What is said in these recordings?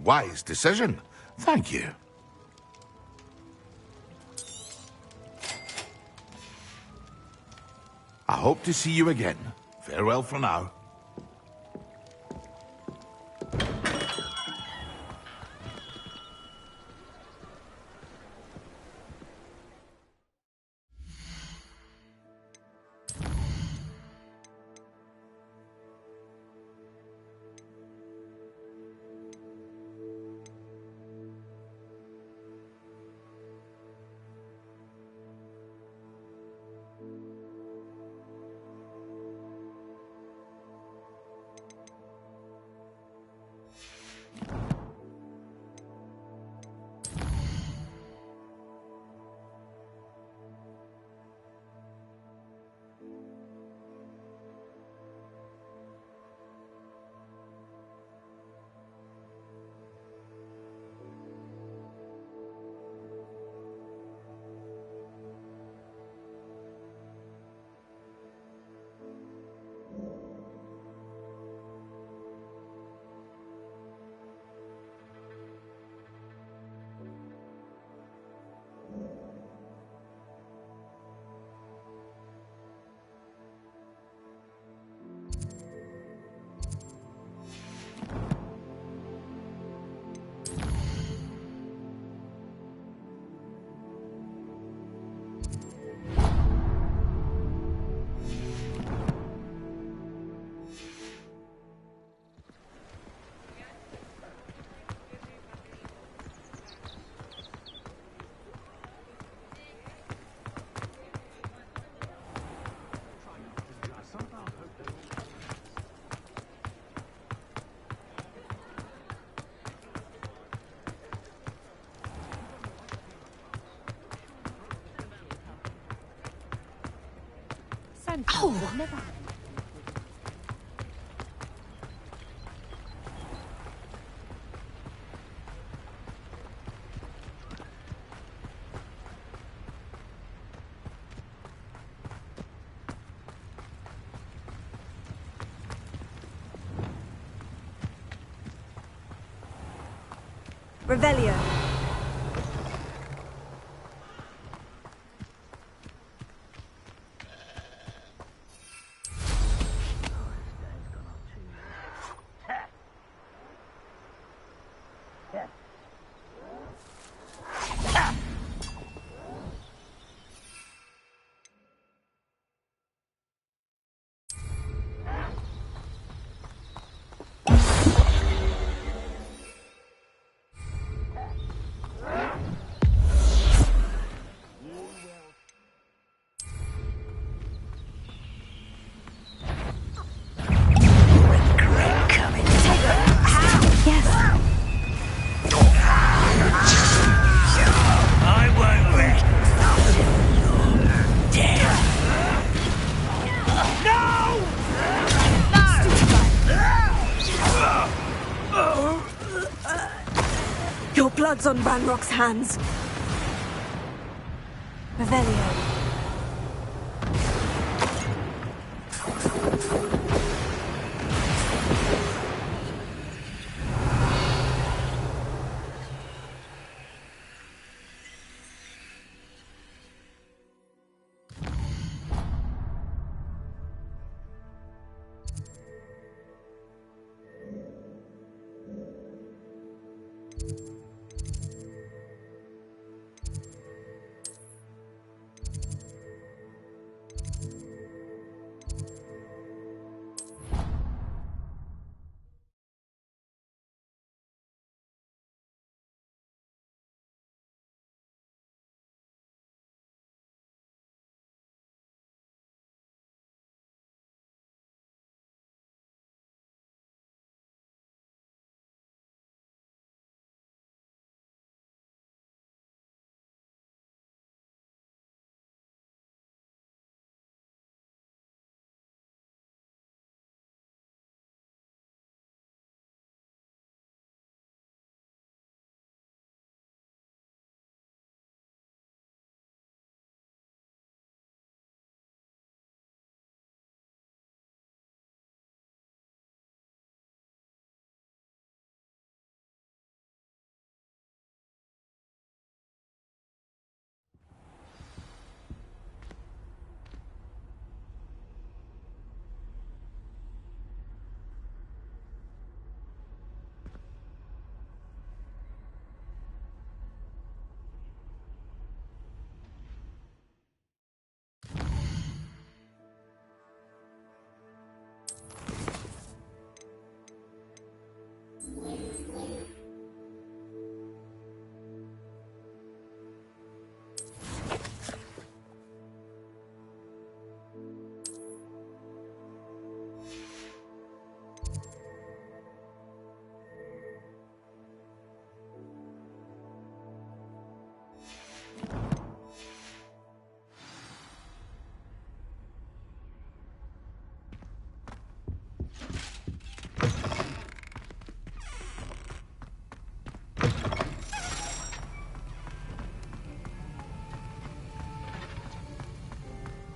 wise decision. Thank you. I hope to see you again. Farewell for now. Oh, never. Revelio. Your blood's on Ranrock's hands. Revelio.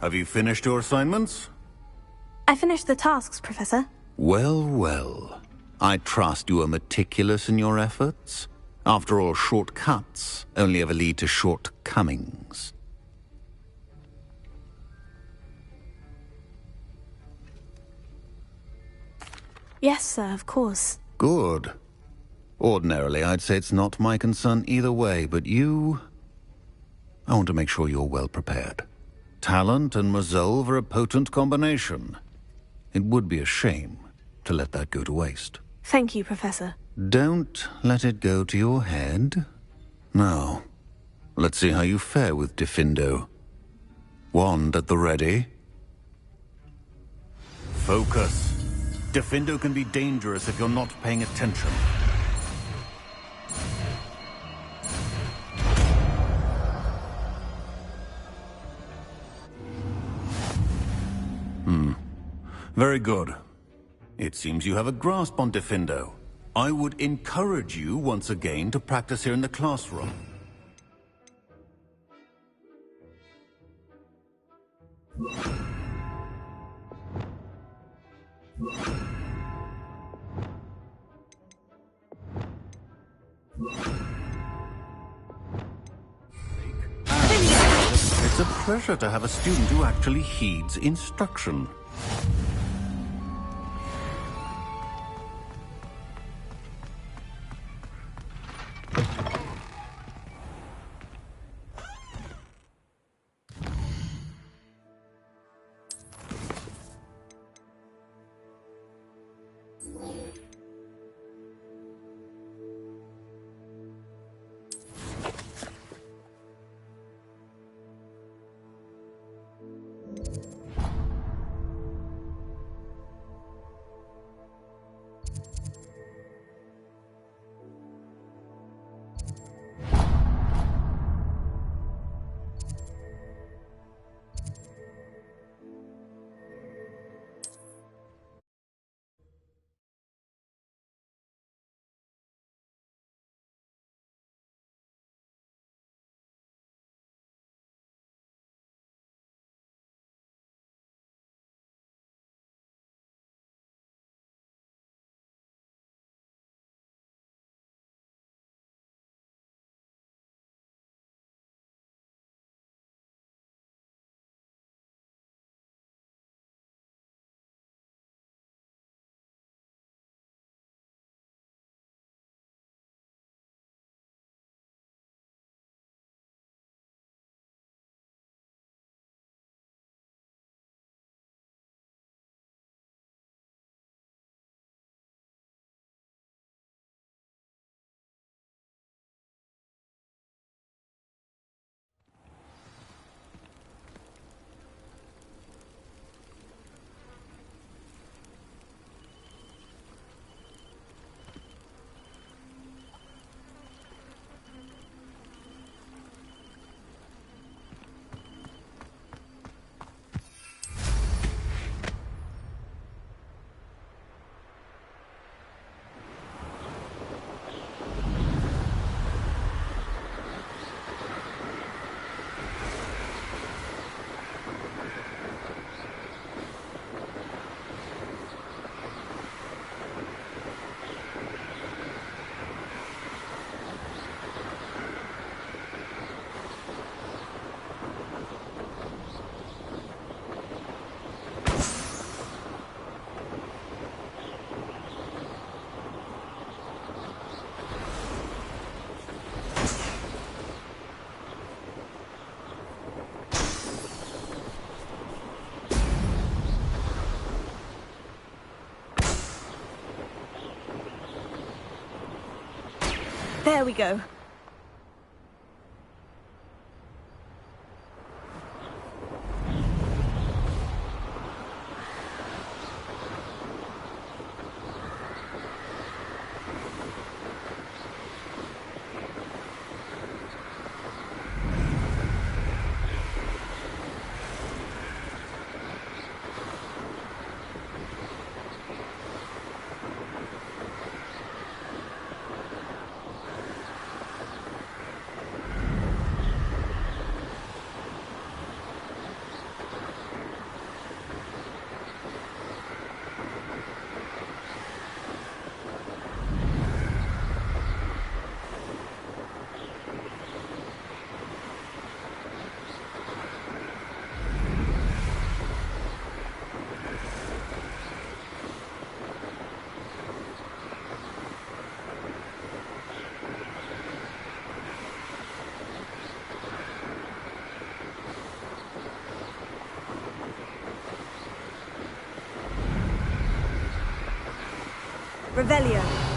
Have you finished your assignments? I finished the tasks, Professor. Well, well. I trust you are meticulous in your efforts. After all, shortcuts only ever lead to shortcomings. Yes, sir, of course. Good. Ordinarily, I'd say it's not my concern either way, but you... I want to make sure you're well prepared. Talent and resolve are a potent combination. It would be a shame to let that go to waste. Thank you, Professor. Don't let it go to your head. Now, let's see how you fare with Gryffindor. Wand at the ready. Focus. Gryffindor can be dangerous if you're not paying attention. Very good. It seems you have a grasp on Gryffindor. I would encourage you once again to practice here in the classroom. It's a pleasure to have a student who actually heeds instruction. There we go. Revelio.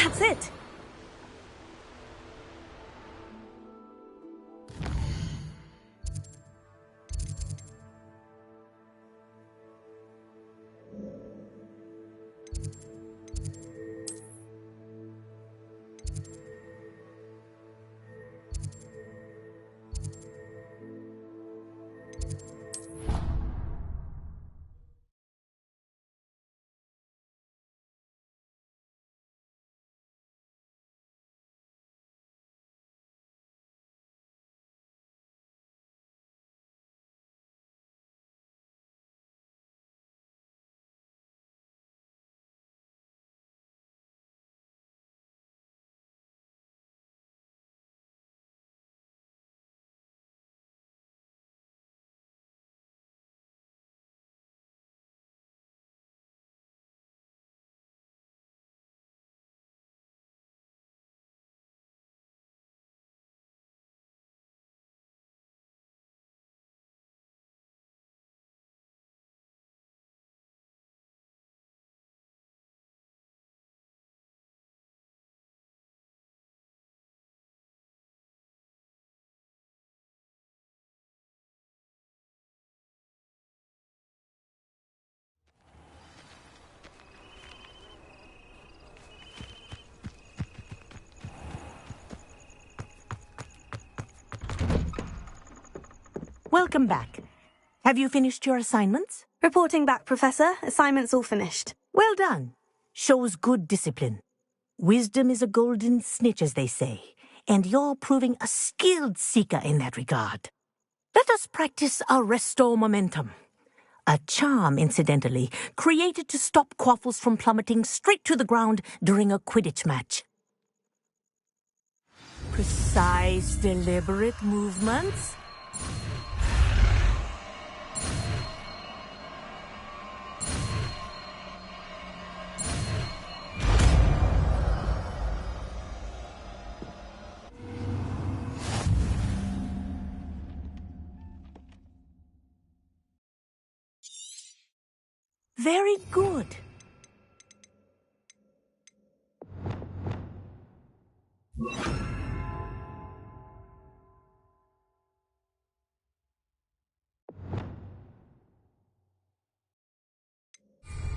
That's it. Welcome back. Have you finished your assignments? Reporting back, Professor. Assignment's all finished. Well done. Shows good discipline. Wisdom is a golden snitch, as they say, and you're proving a skilled seeker in that regard. Let us practice our restore momentum. A charm, incidentally, created to stop quaffles from plummeting straight to the ground during a Quidditch match. Precise, deliberate movements. Very good.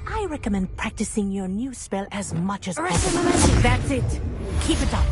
I recommend practicing your new spell as much as possible. That's it. Keep it up.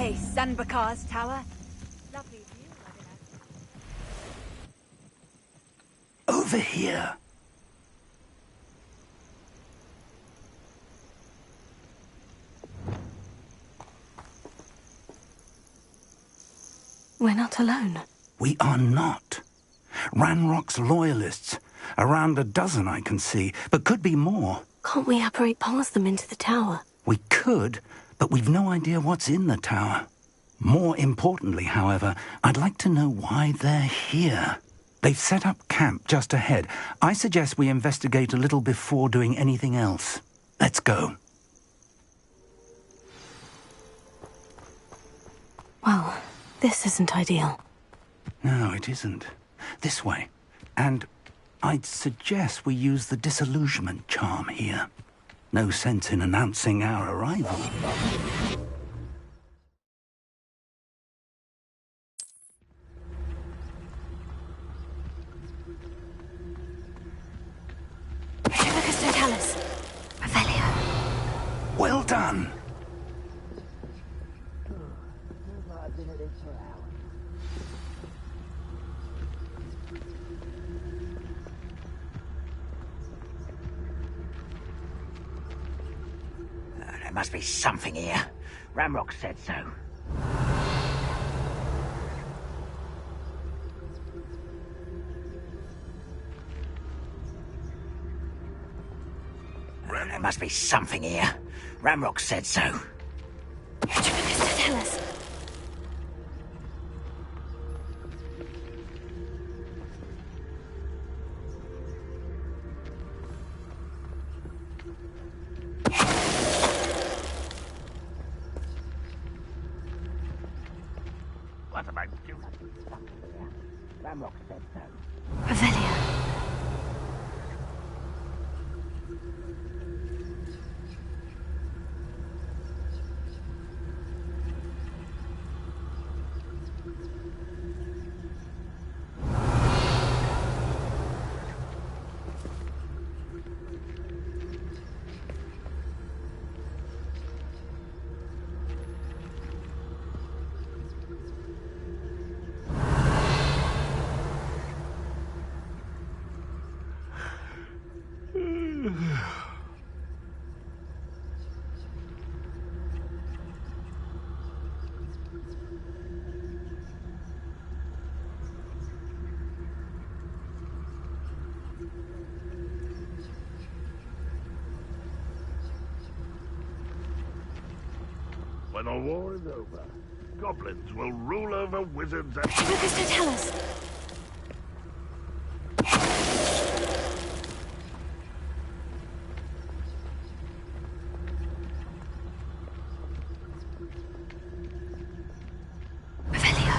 Hey, Sanbakar's tower. Lovely view, I don't know. Over here. We're not alone. We are not. Ranrock's loyalists. Around a dozen I can see, but could be more. Can't we apparate past them into the tower? We could, but we've no idea what's in the tower. More importantly, however, I'd like to know why they're here. They've set up camp just ahead. I suggest we investigate a little before doing anything else. Let's go. Well, this isn't ideal. No, it isn't. This way. And I'd suggest we use the disillusionment charm here. No sense in announcing our arrival. Well done. There must be something here. Ramrock said so. There must be something here. Ramrock said so. Tell us. What am I doing? Ramrock said so. Revelia. When the war is over, goblins will rule over wizards and... Lucas, tell us. Revelia.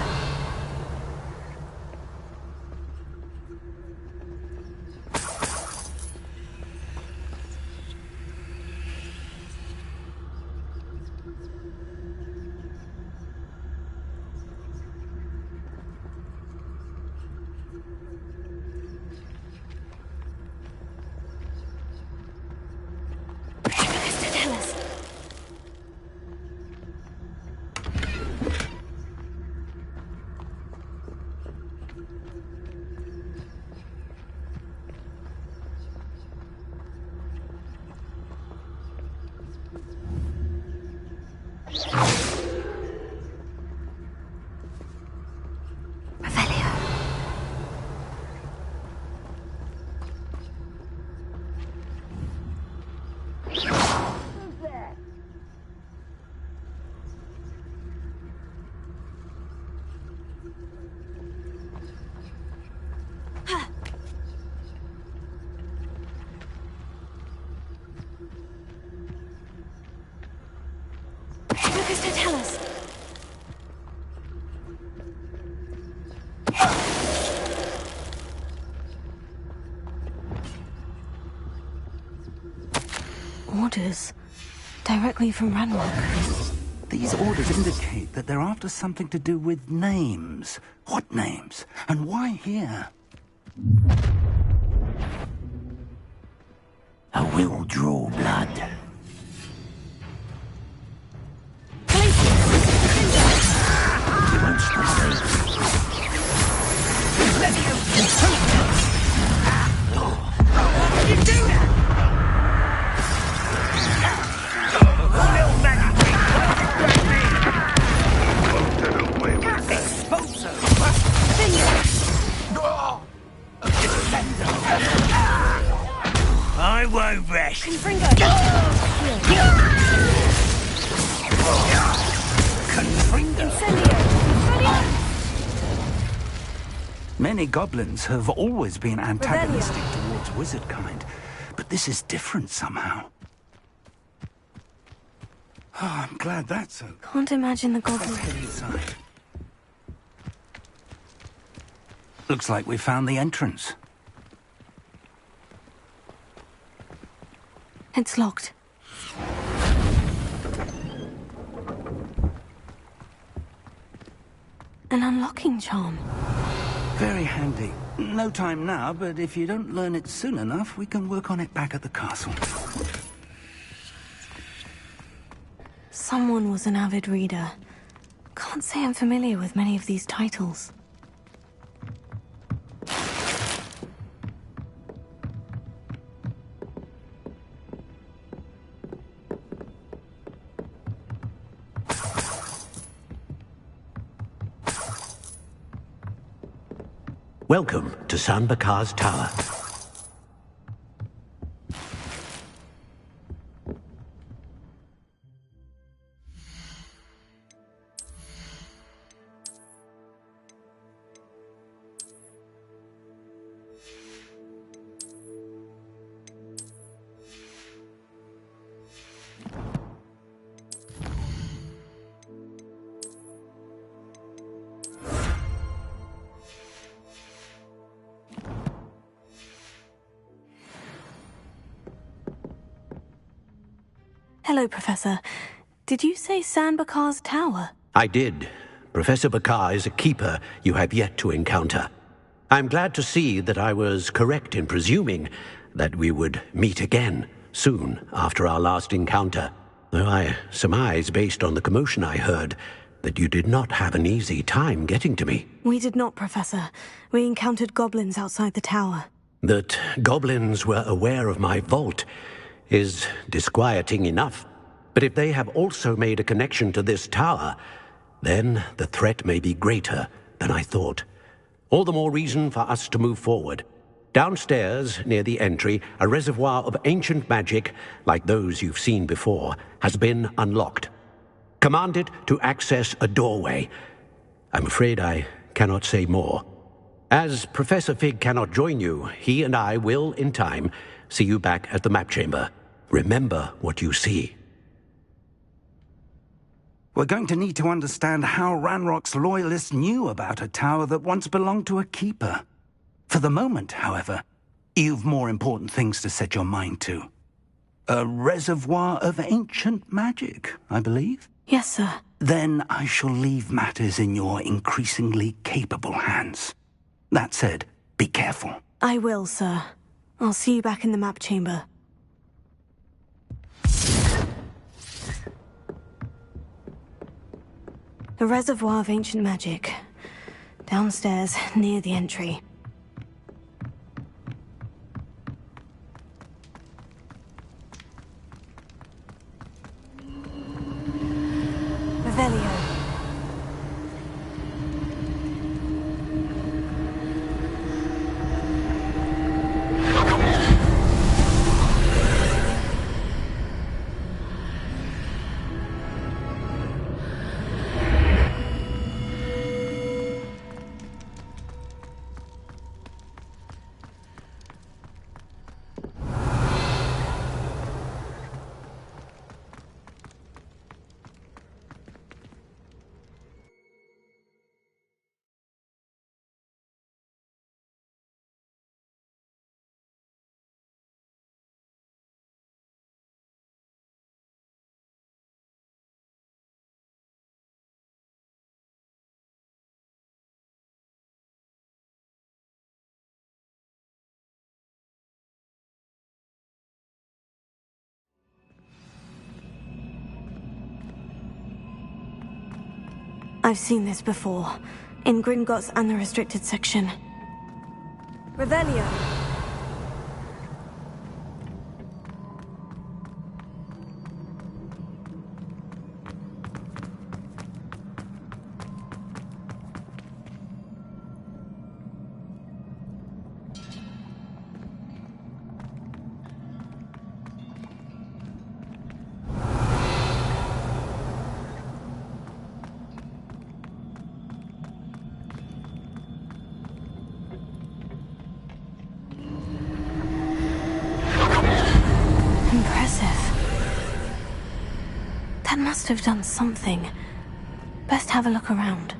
Tell us. Revelia. Lucas, tell us. Orders directly from Ranrock. These orders indicate that they're after something to do with names. What names? And why here? I will draw blood. Places. I won't rest. Many goblins have always been antagonistic towards wizard kind, but this is different somehow. Oh, I'm glad that's over. Can't imagine the Let's goblin. head inside. Looks like we found the entrance. It's locked. An unlocking charm. Very handy. No time now, but if you don't learn it soon enough, we can work on it back at the castle. Someone was an avid reader. Can't say I'm familiar with many of these titles. Welcome to San Bakar's Tower. Hello, Professor. Did you say San Bakar's Tower? I did. Professor Bakar is a keeper you have yet to encounter. I'm glad to see that I was correct in presuming that we would meet again soon after our last encounter, though I surmise, based on the commotion I heard, that you did not have an easy time getting to me. We did not, Professor. We encountered goblins outside the tower. That goblins were aware of my vault is disquieting enough. But if they have also made a connection to this tower, then the threat may be greater than I thought. All the more reason for us to move forward. Downstairs, near the entry, a reservoir of ancient magic, like those you've seen before, has been unlocked. Command it to access a doorway. I'm afraid I cannot say more. As Professor Fig cannot join you, he and I will, in time, see you back at the map chamber. Remember what you see. We're going to need to understand how Ranrock's loyalists knew about a tower that once belonged to a keeper. For the moment, however, you've more important things to set your mind to. A reservoir of ancient magic, I believe? Yes, sir. Then I shall leave matters in your increasingly capable hands. That said, be careful. I will, sir. I'll see you back in the map chamber. The reservoir of ancient magic. Downstairs, near the entry. Revelio. I've seen this before, in Gringotts and the restricted section. Revelio. That must have done something. Best have a look around.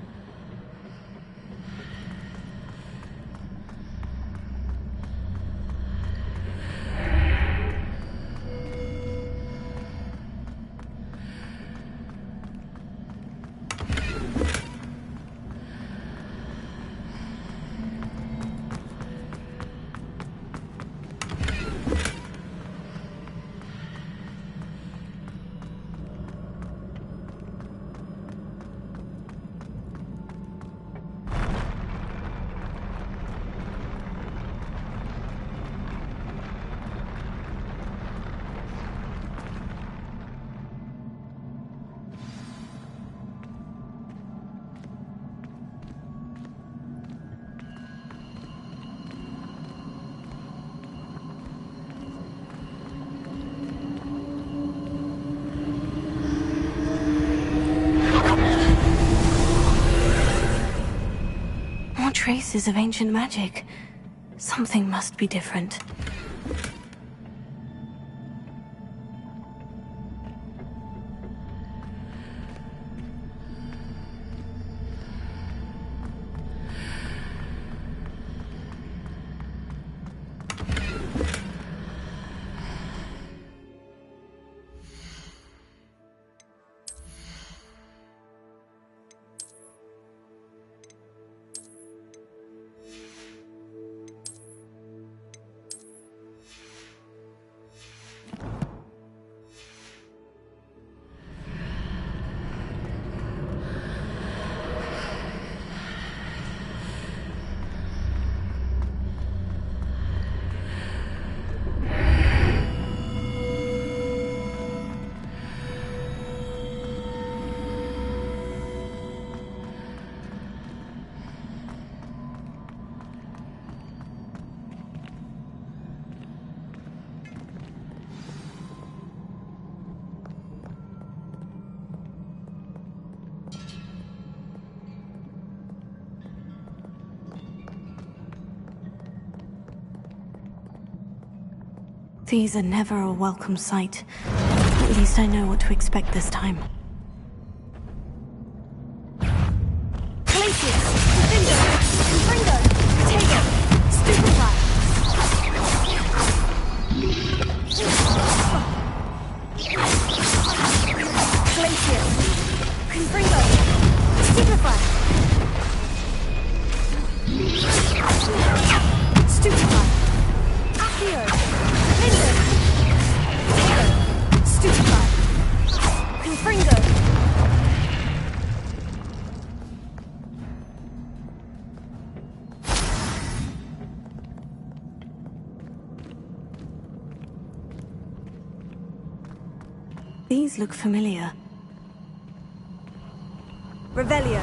Traces of ancient magic. Something must be different. These are never a welcome sight. At least I know what to expect this time. Glacius! Gryffindor! Confringo! Potato! Stupefy! Glacius! Confringo! Stupefy! Stupefy! Accio! Stupefy! Confringo! These look familiar. Revelio.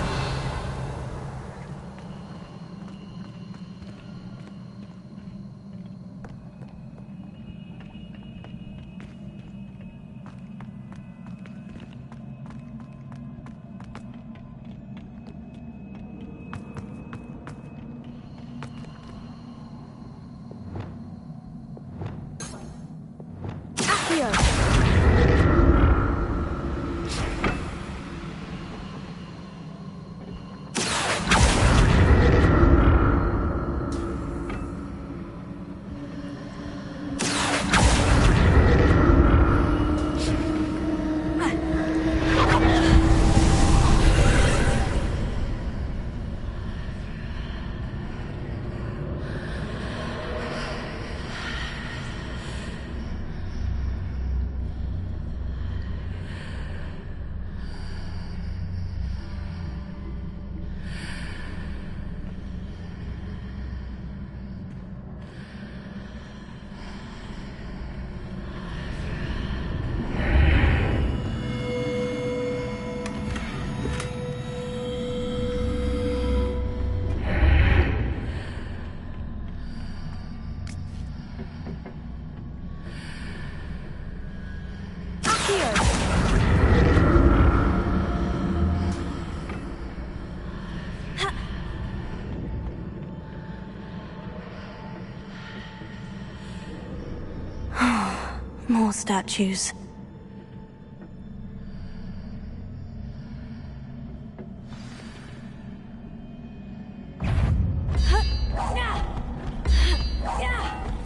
More statues.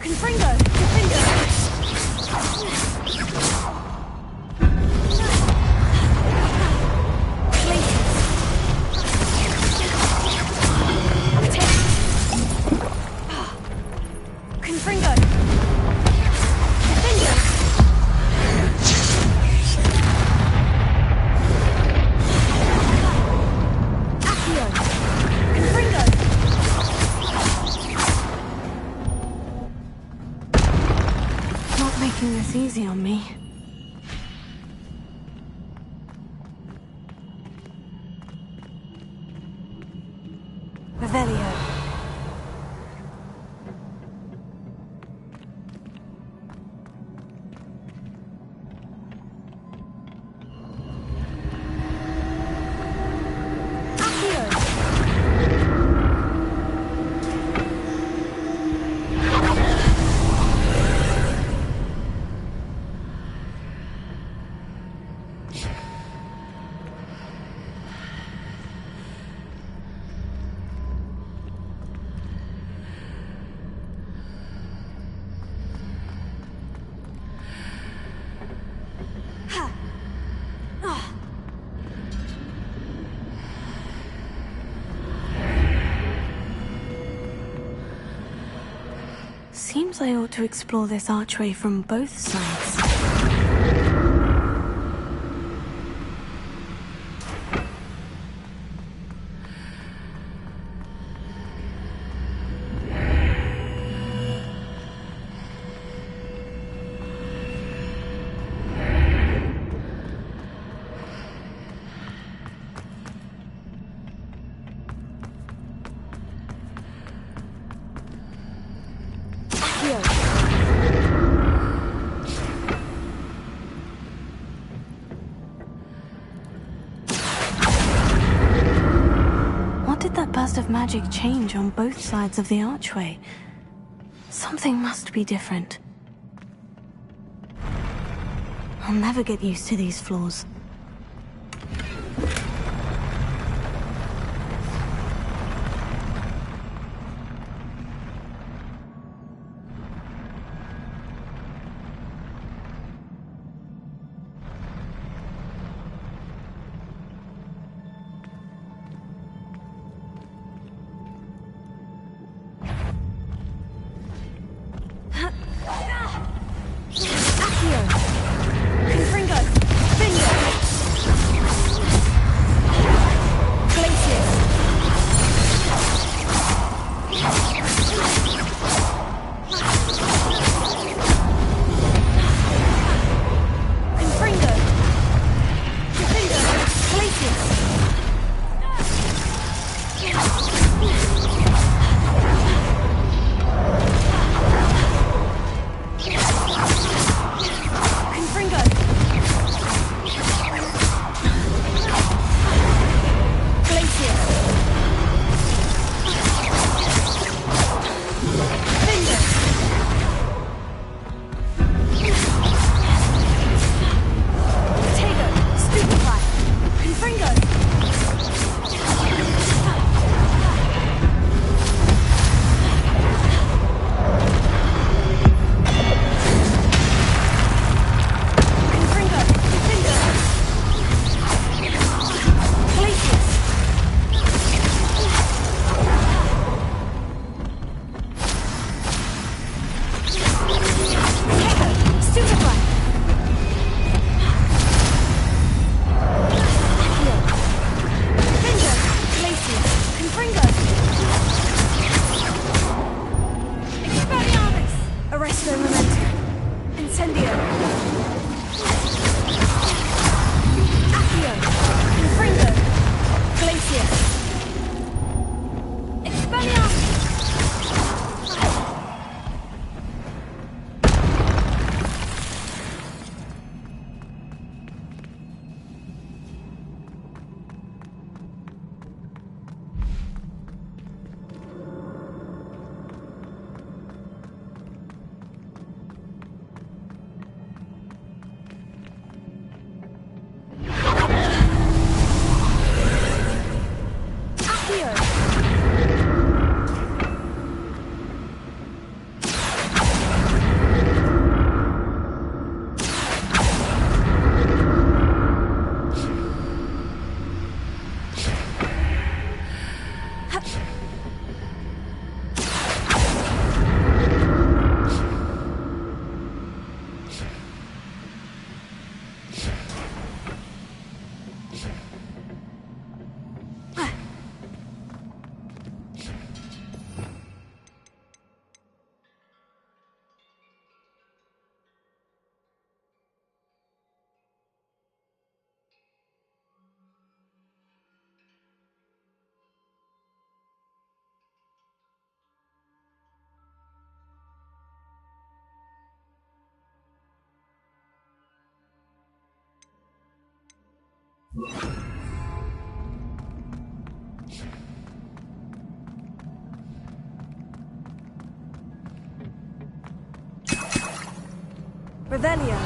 Confringo! Confringo! Confringo! Defender! Accio! Confringo! Not making this easy on me. Revelio. Seems I ought to explore this archway from both sides. What did that burst of magic change on both sides of the archway? Something must be different. I'll never get used to these floors. Revelio.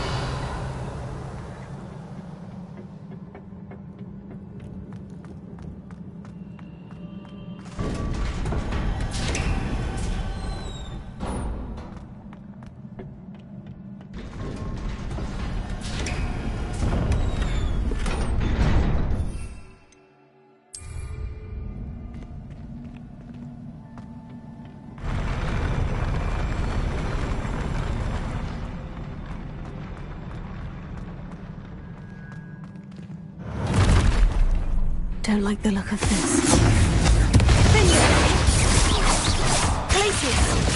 Don't like the look of this. Finger! Glacius!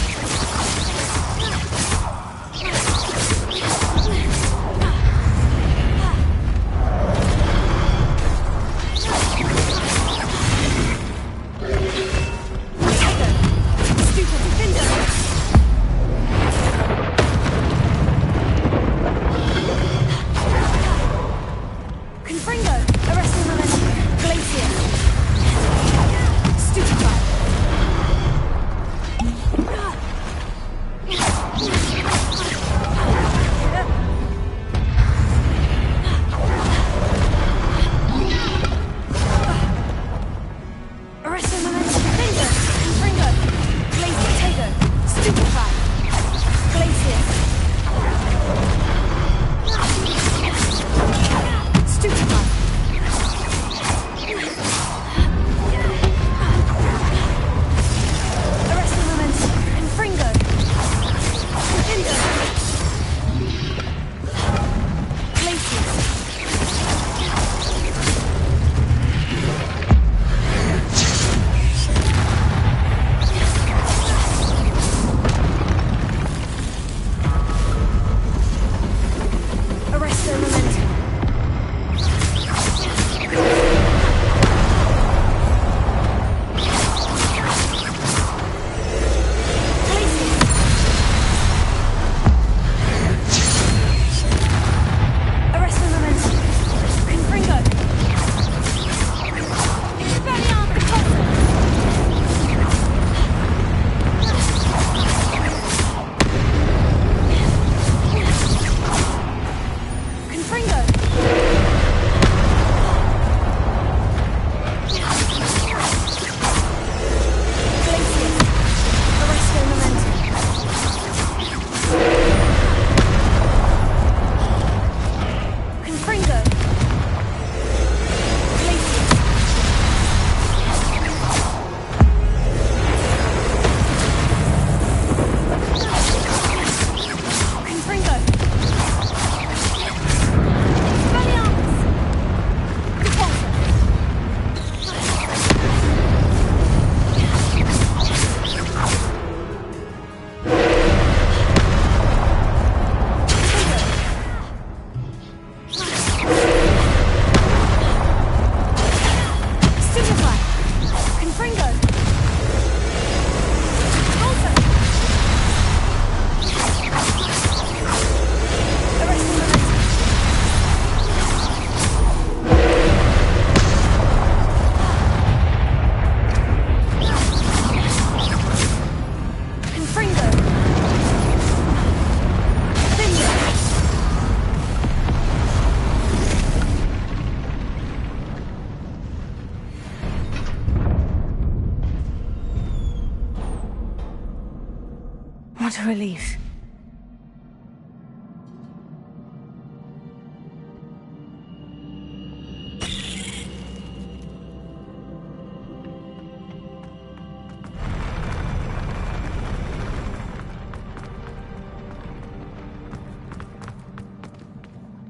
What a relief.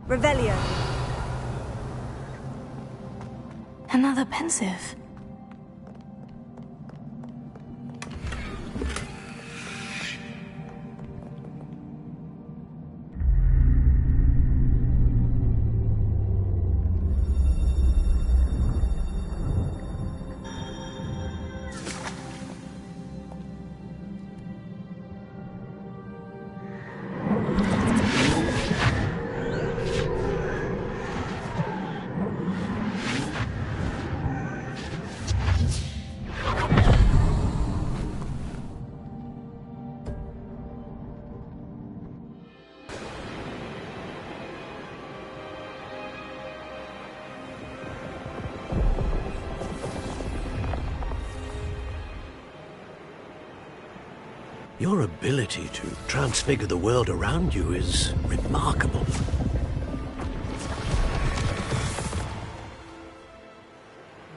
Revelio. Another pensive. Your ability to transfigure the world around you is remarkable.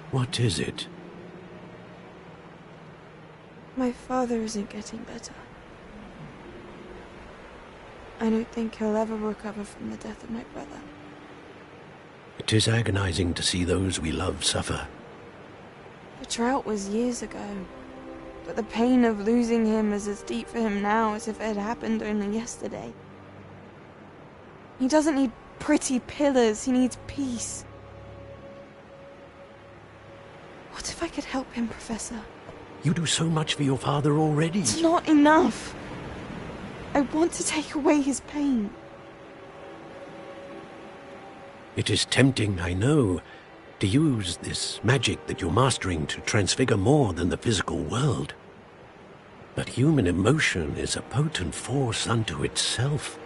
What is it? My father isn't getting better. I don't think he'll ever recover from the death of my brother. It is agonizing to see those we love suffer. The drought was years ago, but the pain of losing him is as deep for him now as if it had happened only yesterday. He doesn't need pretty pillars, he needs peace. What if I could help him, Professor? You do so much for your father already. It's not enough. I want to take away his pain. It is tempting, I know, to use this magic that you're mastering to transfigure more than the physical world. But human emotion is a potent force unto itself.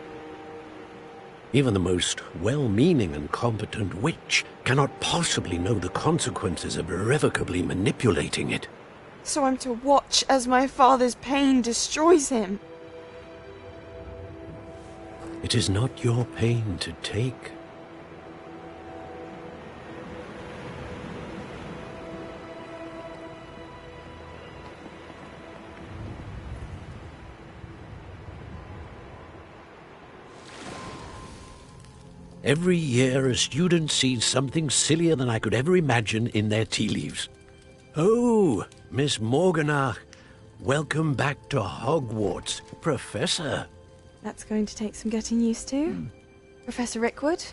Even the most well-meaning and competent witch cannot possibly know the consequences of irrevocably manipulating it. So I'm to watch as my father's pain destroys him. It is not your pain to take. Every year a student sees something sillier than I could ever imagine in their tea leaves. Oh, Miss Morganach, welcome back to Hogwarts, Professor. That's going to take some getting used to. Professor Rickwood?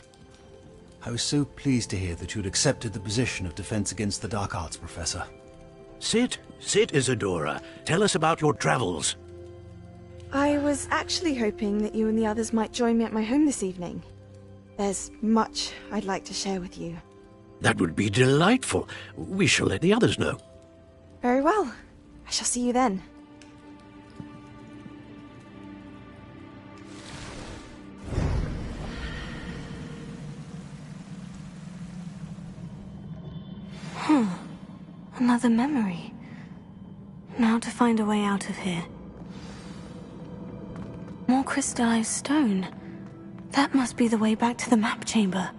I was so pleased to hear that you'd accepted the position of Defense Against the Dark Arts, Professor. Sit, Isadora. Tell us about your travels. I was actually hoping that you and the others might join me at my home this evening. There's much I'd like to share with you. That would be delightful. We shall let the others know. Very well. I shall see you then. Another memory. Now to find a way out of here. More crystallized stone. That must be the way back to the map chamber.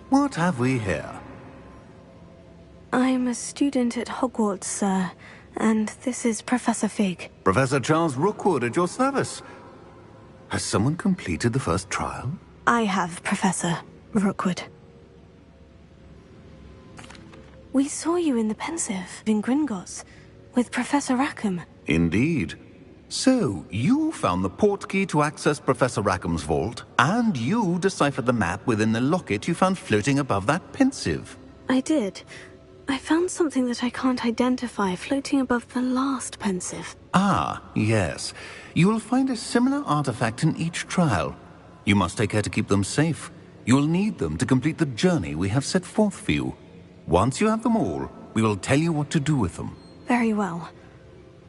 What have we here? I'm a student at Hogwarts, sir, and this is Professor Fig. Professor Charles Rookwood at your service. Has someone completed the first trial? I have, Professor Rookwood. We saw you in the Pensive in Gringotts with Professor Rackham. Indeed. So, you found the portkey to access Professor Rackham's vault, and you deciphered the map within the locket you found floating above that Pensive. I did. I found something that I can't identify floating above the last Pensive. Ah, yes. You will find a similar artifact in each trial. You must take care to keep them safe. You will need them to complete the journey we have set forth for you. Once you have them all, we will tell you what to do with them. Very well.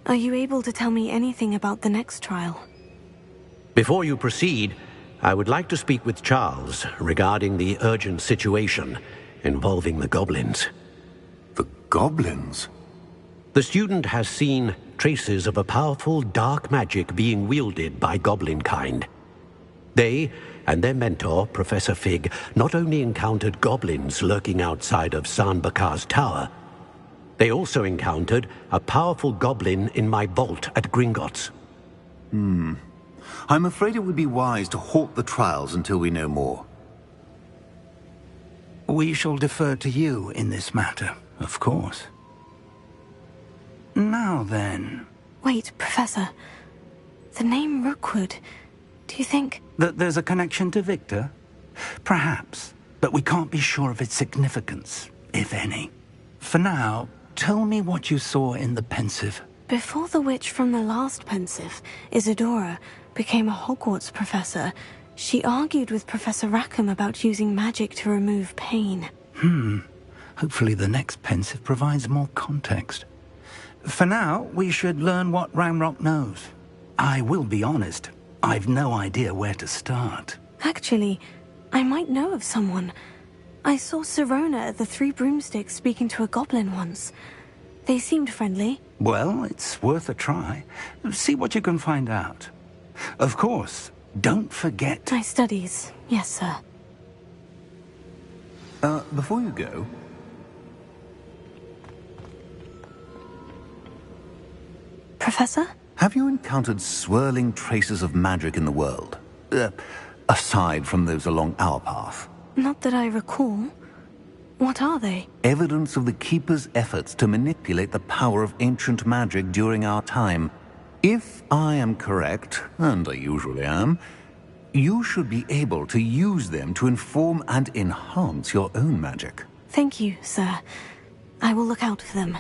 Are you able to tell me anything about the next trial? Before you proceed, I would like to speak with Charles regarding the urgent situation involving the goblins. The goblins? The student has seen traces of a powerful dark magic being wielded by goblin kind. They and their mentor, Professor Fig, not only encountered goblins lurking outside of Sanbakar's tower, they also encountered a powerful goblin in my vault at Gringotts. I'm afraid it would be wise to halt the trials until we know more. We shall defer to you in this matter, of course. Now then... Wait, Professor. The name Rookwood. Do you think... That there's a connection to Victor? Perhaps, but we can't be sure of its significance, if any. For now, tell me what you saw in the Pensive. Before the witch from the last Pensive, Isadora, became a Hogwarts professor, she argued with Professor Rackham about using magic to remove pain. Hopefully the next Pensive provides more context. For now, we should learn what Ranrock knows. I will be honest, I've no idea where to start. Actually, I might know of someone. I saw Sirona at the Three Broomsticks speaking to a goblin once. They seemed friendly. Well, it's worth a try. See what you can find out. Of course, don't forget... My studies, yes, sir. Before you go... Professor? Have you encountered swirling traces of magic in the world? Aside from those along our path? Not that I recall. What are they? Evidence of the Keeper's efforts to manipulate the power of ancient magic during our time. If I am correct, and I usually am, you should be able to use them to inform and enhance your own magic. Thank you, sir. I will look out for them.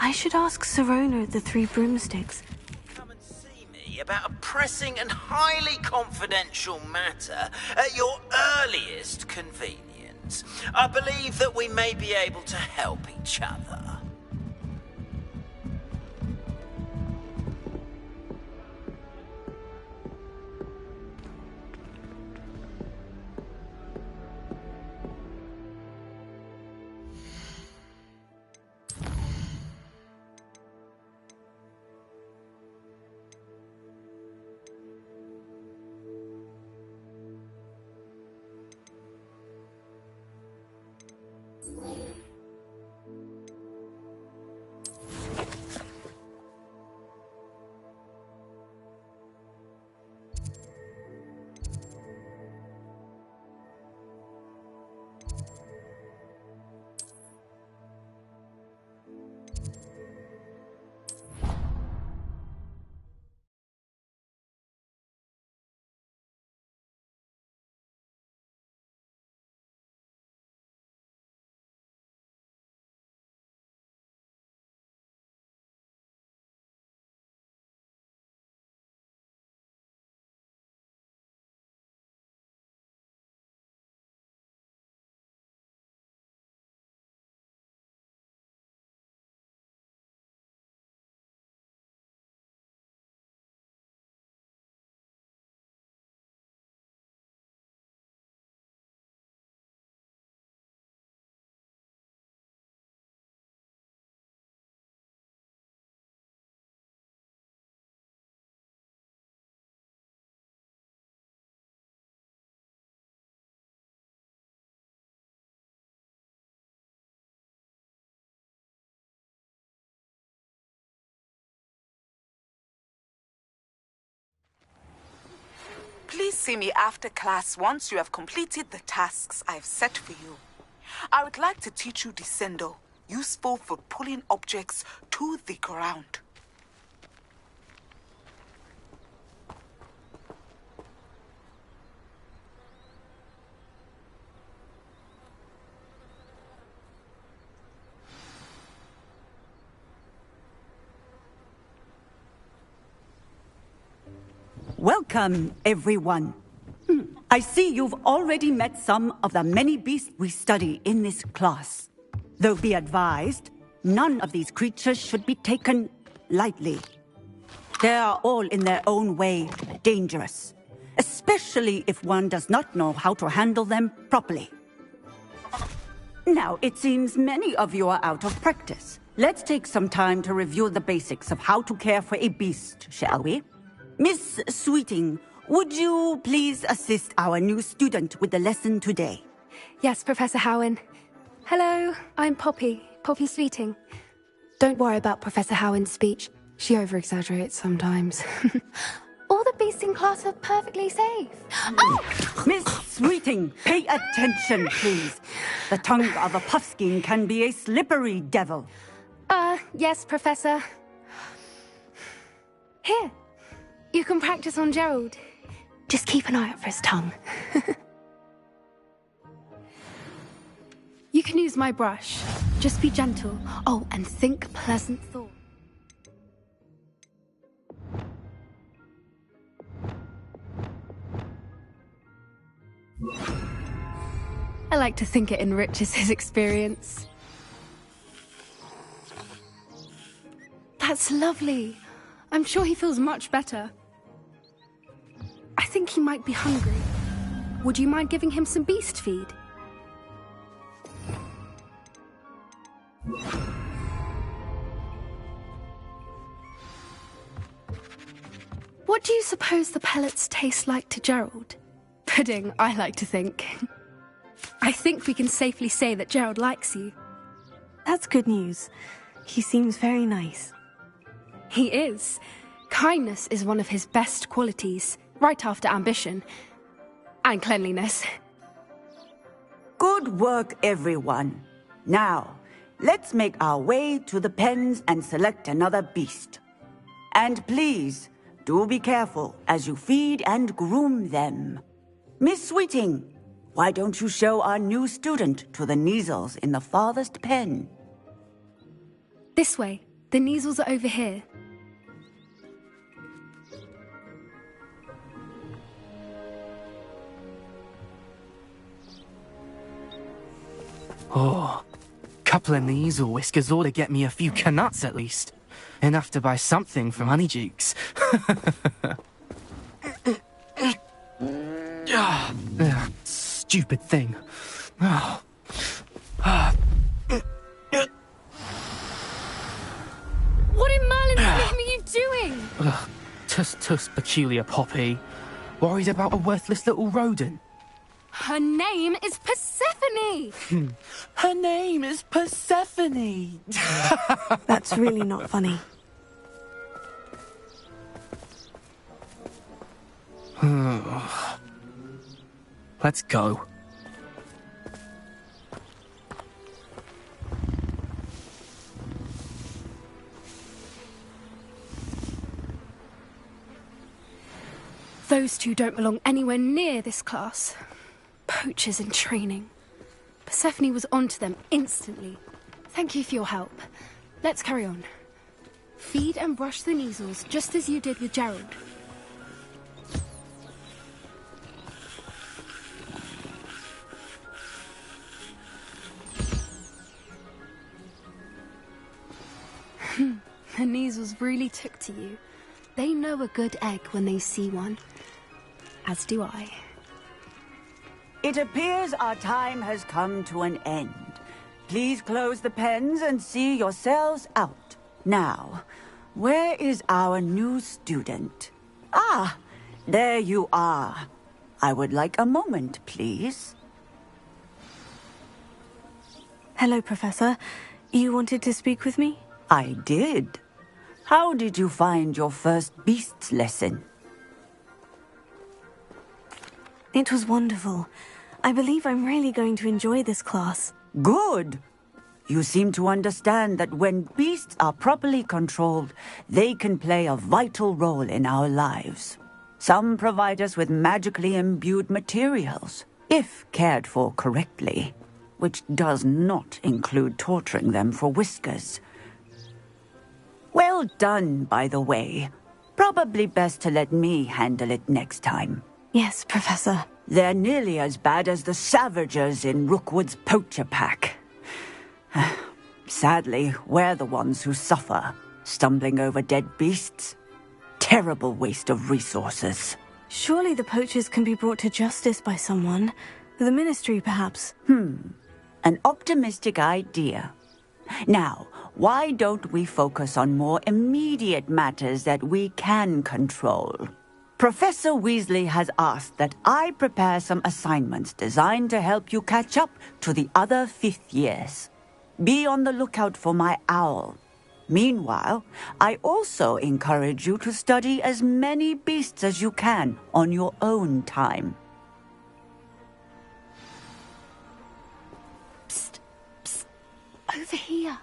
I should ask Sirona at the Three Broomsticks. Come and see me about a pressing and highly confidential matter at your earliest convenience. I believe that we may be able to help each other. Please see me after class once you have completed the tasks I've set for you. I would like to teach you Descendo, useful for pulling objects to the ground. Welcome, everyone. I see you've already met some of the many beasts we study in this class. Though be advised, none of these creatures should be taken lightly. They are all in their own way dangerous, especially if one does not know how to handle them properly. Now, it seems many of you are out of practice. Let's take some time to review the basics of how to care for a beast, shall we? Miss Sweeting, would you please assist our new student with the lesson today? Yes, Professor Howen. Hello, I'm Poppy Sweeting. Don't worry about Professor Howen's speech. She over-exaggerates sometimes. All the beasts in class are perfectly safe. Oh! Miss Sweeting, pay attention, please. The tongue of a puffskein can be a slippery devil. Yes, Professor. Here, you can practice on Gerald. Just keep an eye out for his tongue. You can use my brush. Just be gentle. Oh, and think pleasant thoughts. I like to think it enriches his experience. That's lovely. I'm sure he feels much better. I think he might be hungry. Would you mind giving him some beast feed? What do you suppose the pellets taste like to Gerald? Pudding, I like to think. I think we can safely say that Gerald likes you. That's good news. He seems very nice. He is. Kindness is one of his best qualities, right after ambition. And cleanliness. Good work, everyone. Now, let's make our way to the pens and select another beast. And please, do be careful as you feed and groom them. Miss Sweeting, why don't you show our new student to the Neasels in the farthest pen? This way. The Neasels are over here. Oh, couple of Neasel whiskers ought to get me a few canuts at least. Enough to buy something from Honeydukes. Stupid thing. Oh. What in Merlin's name are you doing? Tuss, peculiar Poppy. Worried about a worthless little rodent? Her name is Persephone! Her name is Persephone! That's really not funny. Let's go. Those two don't belong anywhere near this class. Poachers in training. Persephone was onto them instantly. Thank you for your help. Let's carry on. Feed and brush the Neasels, just as you did with Gerald. The Neasels really took to you. They know a good egg when they see one. As do I. It appears our time has come to an end. Please close the pens and see yourselves out. Now, where is our new student? Ah, there you are. I would like a moment, please. Hello, Professor. You wanted to speak with me? I did. How did you find your first beasts lesson? It was wonderful. I believe I'm really going to enjoy this class. Good. You seem to understand that when beasts are properly controlled, they can play a vital role in our lives. Some provide us with magically imbued materials, if cared for correctly, which does not include torturing them for whiskers. Well done, by the way. Probably best to let me handle it next time. Yes, Professor. They're nearly as bad as the Savagers in Rookwood's poacher pack. Sadly, we're the ones who suffer, stumbling over dead beasts. Terrible waste of resources. Surely the poachers can be brought to justice by someone. The Ministry, perhaps. An optimistic idea. Now, why don't we focus on more immediate matters that we can control? Professor Weasley has asked that I prepare some assignments designed to help you catch up to the other fifth years. Be on the lookout for my owl. Meanwhile, I also encourage you to study as many beasts as you can on your own time. Psst, psst, over here.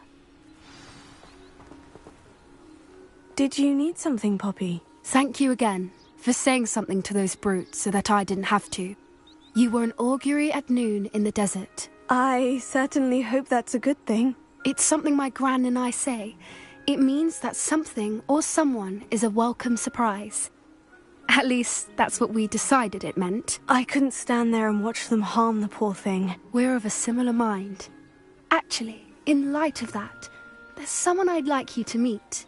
Did you need something, Poppy? Thank you again for saying something to those brutes so that I didn't have to. You were an augury at noon in the desert. I certainly hope that's a good thing. It's something my gran and I say. It means that something or someone is a welcome surprise. At least, that's what we decided it meant. I couldn't stand there and watch them harm the poor thing. We're of a similar mind. Actually, in light of that, there's someone I'd like you to meet.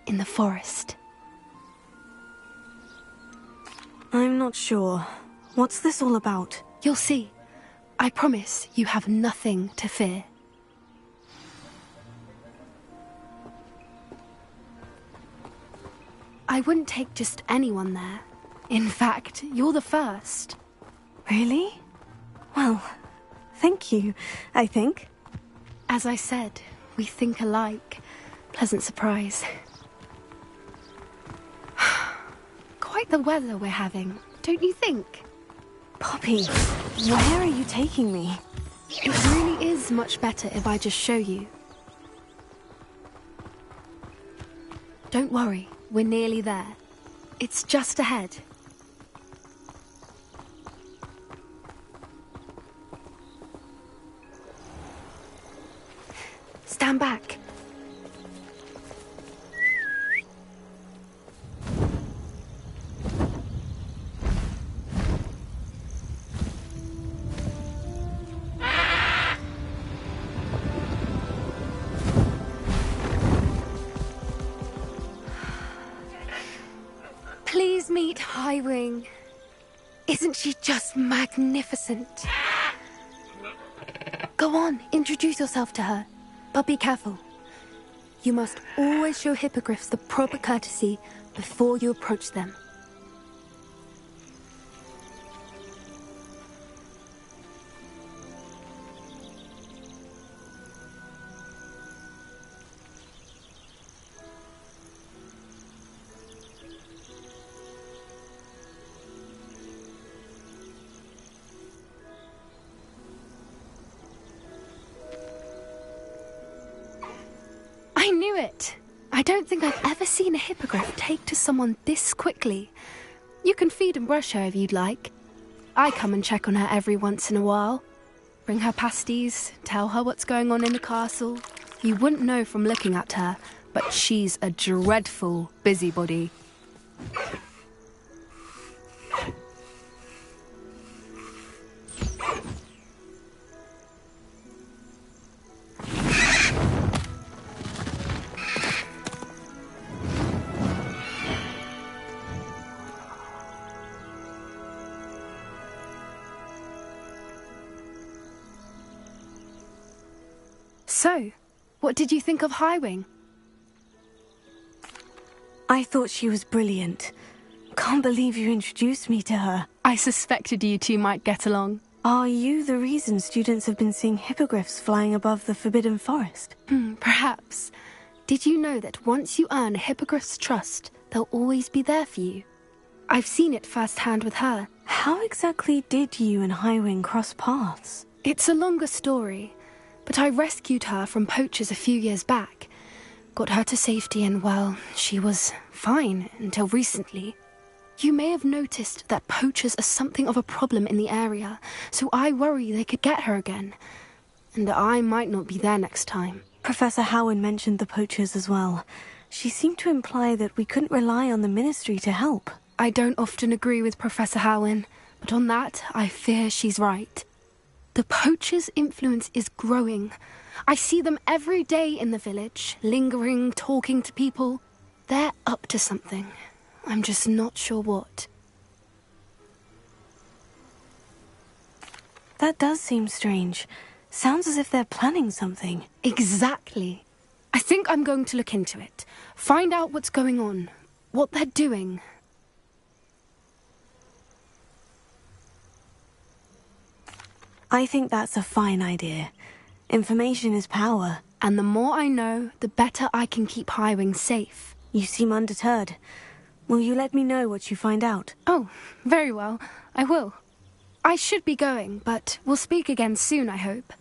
In the forest. I'm not sure. What's this all about? You'll see. I promise you have nothing to fear. I wouldn't take just anyone there. In fact, you're the first. Really? Well, thank you, I think. As I said, we think alike. Pleasant surprise. Quite the weather we're having, don't you think? Poppy, where are you taking me? It really is much better if I just show you. Don't worry, we're nearly there. It's just ahead. Stand back. Please meet Highwing. Isn't she just magnificent? Go on, introduce yourself to her. But be careful. You must always show hippogriffs the proper courtesy before you approach them. I knew it! I don't think I've ever seen a hippogriff take to someone this quickly. You can feed and brush her if you'd like. I come and check on her every once in a while. Bring her pasties, tell her what's going on in the castle. You wouldn't know from looking at her, but she's a dreadful busybody. So, what did you think of Highwing? I thought she was brilliant. Can't believe you introduced me to her. I suspected you two might get along. Are you the reason students have been seeing hippogriffs flying above the Forbidden Forest? Perhaps. Did you know that once you earn a hippogriff's trust, they'll always be there for you? I've seen it firsthand with her. How exactly did you and Highwing cross paths? It's a longer story. but I rescued her from poachers a few years back. Got her to safety and, well, she was fine until recently. You may have noticed that poachers are something of a problem in the area, so I worry they could get her again. And I might not be there next time. Professor Howin mentioned the poachers as well. She seemed to imply that we couldn't rely on the Ministry to help. I don't often agree with Professor Howin, but on that, I fear she's right. The poachers' influence is growing. I see them every day in the village, lingering, talking to people. They're up to something. I'm just not sure what. That does seem strange. Sounds as if they're planning something. Exactly. I think I'm going to look into it. Find out what's going on. What they're doing. I think that's a fine idea. Information is power. And the more I know, the better I can keep Highwing safe. You seem undeterred. Will you let me know what you find out? Oh, very well. I will. I should be going, but we'll speak again soon, I hope.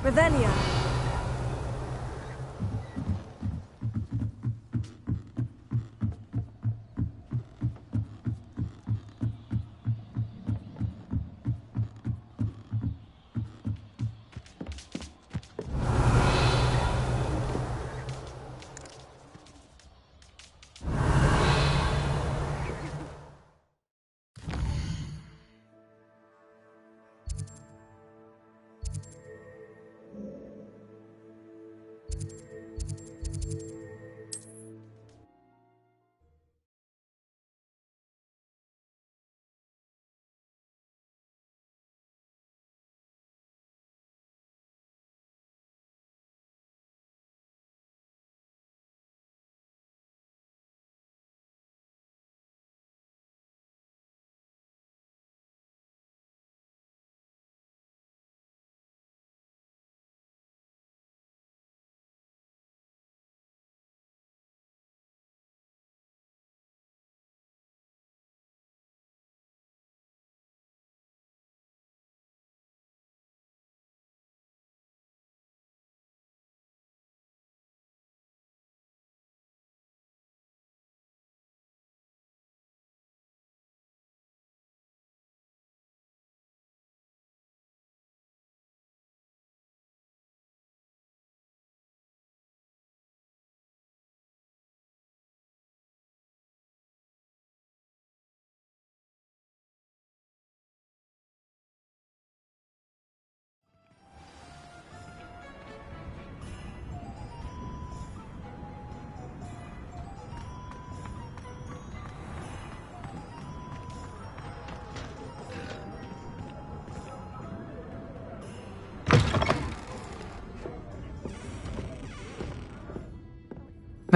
Revelia.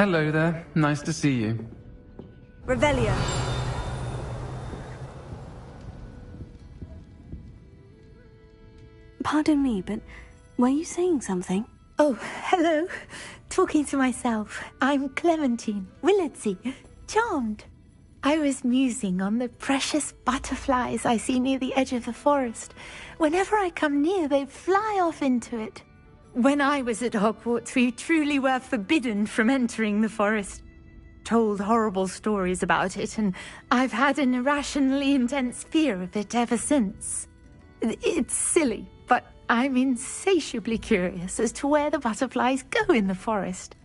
Hello there. Nice to see you. Revelio. Pardon me, but were you saying something? Oh, hello. Talking to myself. I'm Clementine Willardsey. Charmed. I was musing on the precious butterflies I see near the edge of the forest. Whenever I come near, they fly off into it. When I was at Hogwarts, we truly were forbidden from entering the forest. Told horrible stories about it, and I've had an irrationally intense fear of it ever since. It's silly, but I'm insatiably curious as to where the butterflies go in the forest.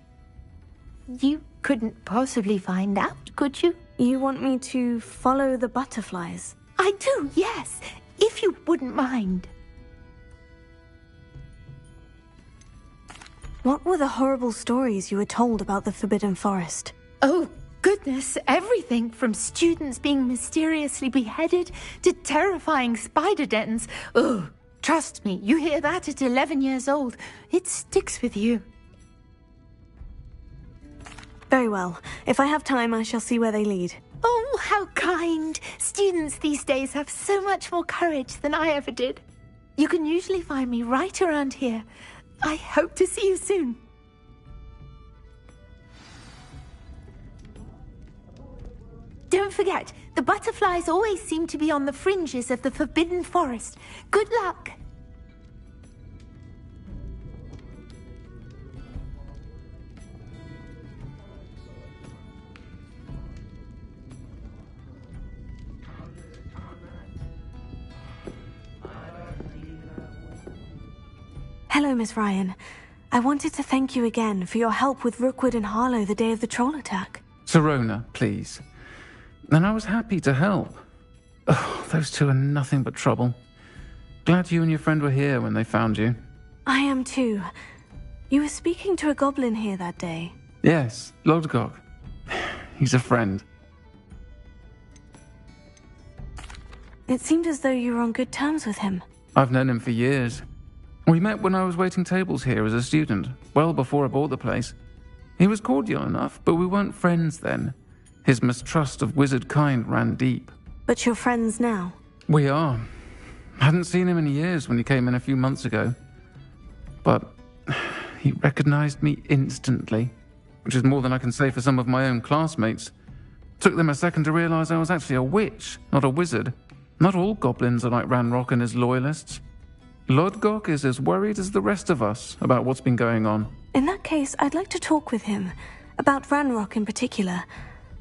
You couldn't possibly find out, could you? You want me to follow the butterflies? I do, yes, if you wouldn't mind. What were the horrible stories you were told about the Forbidden Forest? Oh, goodness, everything from students being mysteriously beheaded to terrifying spider dens. Oh, trust me, you hear that at 11 years old. It sticks with you. Very well. If I have time, I shall see where they lead. Oh, how kind. Students these days have so much more courage than I ever did. You can usually find me right around here. I hope to see you soon. Don't forget, the butterflies always seem to be on the fringes of the Forbidden Forest. Good luck. Hello, Miss Ryan. I wanted to thank you again for your help with Rookwood and Harlow the day of the troll attack. Sirona, please. And I was happy to help. Oh, those two are nothing but trouble. Glad you and your friend were here when they found you. I am too. You were speaking to a goblin here that day. Yes, Lodgok. He's a friend. It seemed as though you were on good terms with him. I've known him for years. We met when I was waiting tables here as a student, well before I bought the place. He was cordial enough, but we weren't friends then. His mistrust of wizard kind ran deep. But you're friends now? We are. Hadn't seen him in years when he came in a few months ago. But he recognized me instantly, which is more than I can say for some of my own classmates. Took them a second to realize I was actually a witch, not a wizard. Not all goblins are like Ranrock and his loyalists. Lodgok is as worried as the rest of us about what's been going on. In that case, I'd like to talk with him. About Ranrock in particular.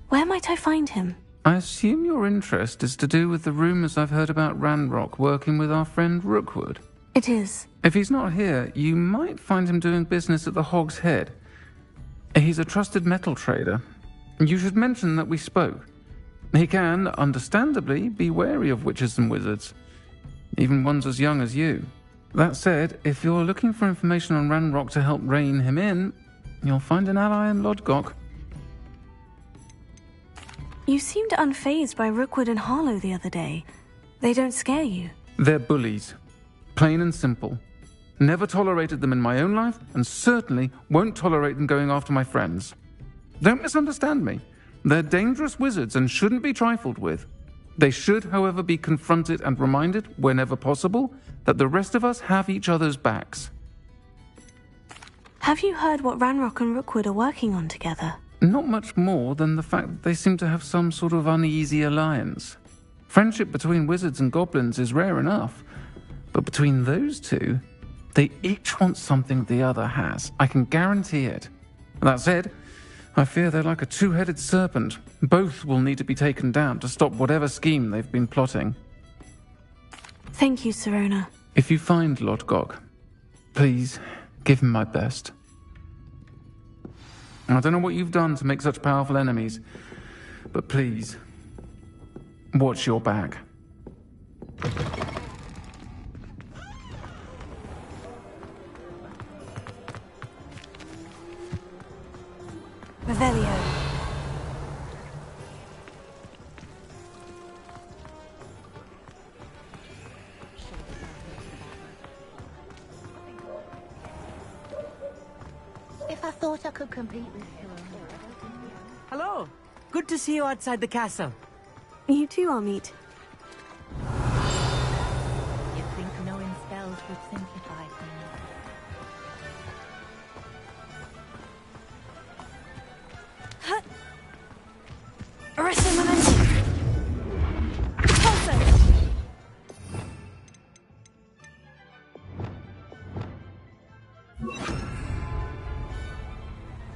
Where might I find him? I assume your interest is to do with the rumors I've heard about Ranrock working with our friend Rookwood. It is. If he's not here, you might find him doing business at the Hog's Head. He's a trusted metal trader. You should mention that we spoke. He can, understandably, be wary of witches and wizards. Even ones as young as you. That said, if you're looking for information on Ranrock to help rein him in, you'll find an ally in Lodgok. You seemed unfazed by Rookwood and Harlow the other day. They don't scare you. They're bullies. Plain and simple. Never tolerated them in my own life, and certainly won't tolerate them going after my friends. Don't misunderstand me. They're dangerous wizards and shouldn't be trifled with. They should, however, be confronted and reminded, whenever possible, that the rest of us have each other's backs. Have you heard what Ranrock and Rookwood are working on together? Not much more than the fact that they seem to have some sort of uneasy alliance. Friendship between wizards and goblins is rare enough, but between those two, they each want something the other has. I can guarantee it. That said, I fear they're like a two-headed serpent. Both will need to be taken down to stop whatever scheme they've been plotting. Thank you, Sirona. If you find Lodgok, please give him my best. I don't know what you've done to make such powerful enemies, but please, watch your back. Revelio. If I thought I could compete with you. Good to see you outside the castle. You too, Amit. You'd think knowing spells would simplify things. Arresting momentum. Pulsar.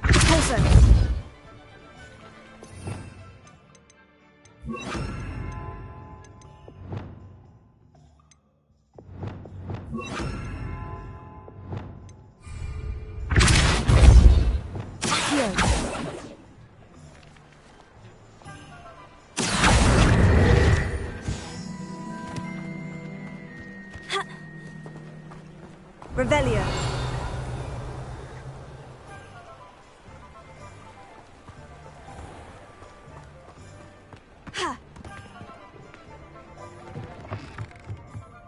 Pulsar. Revelio.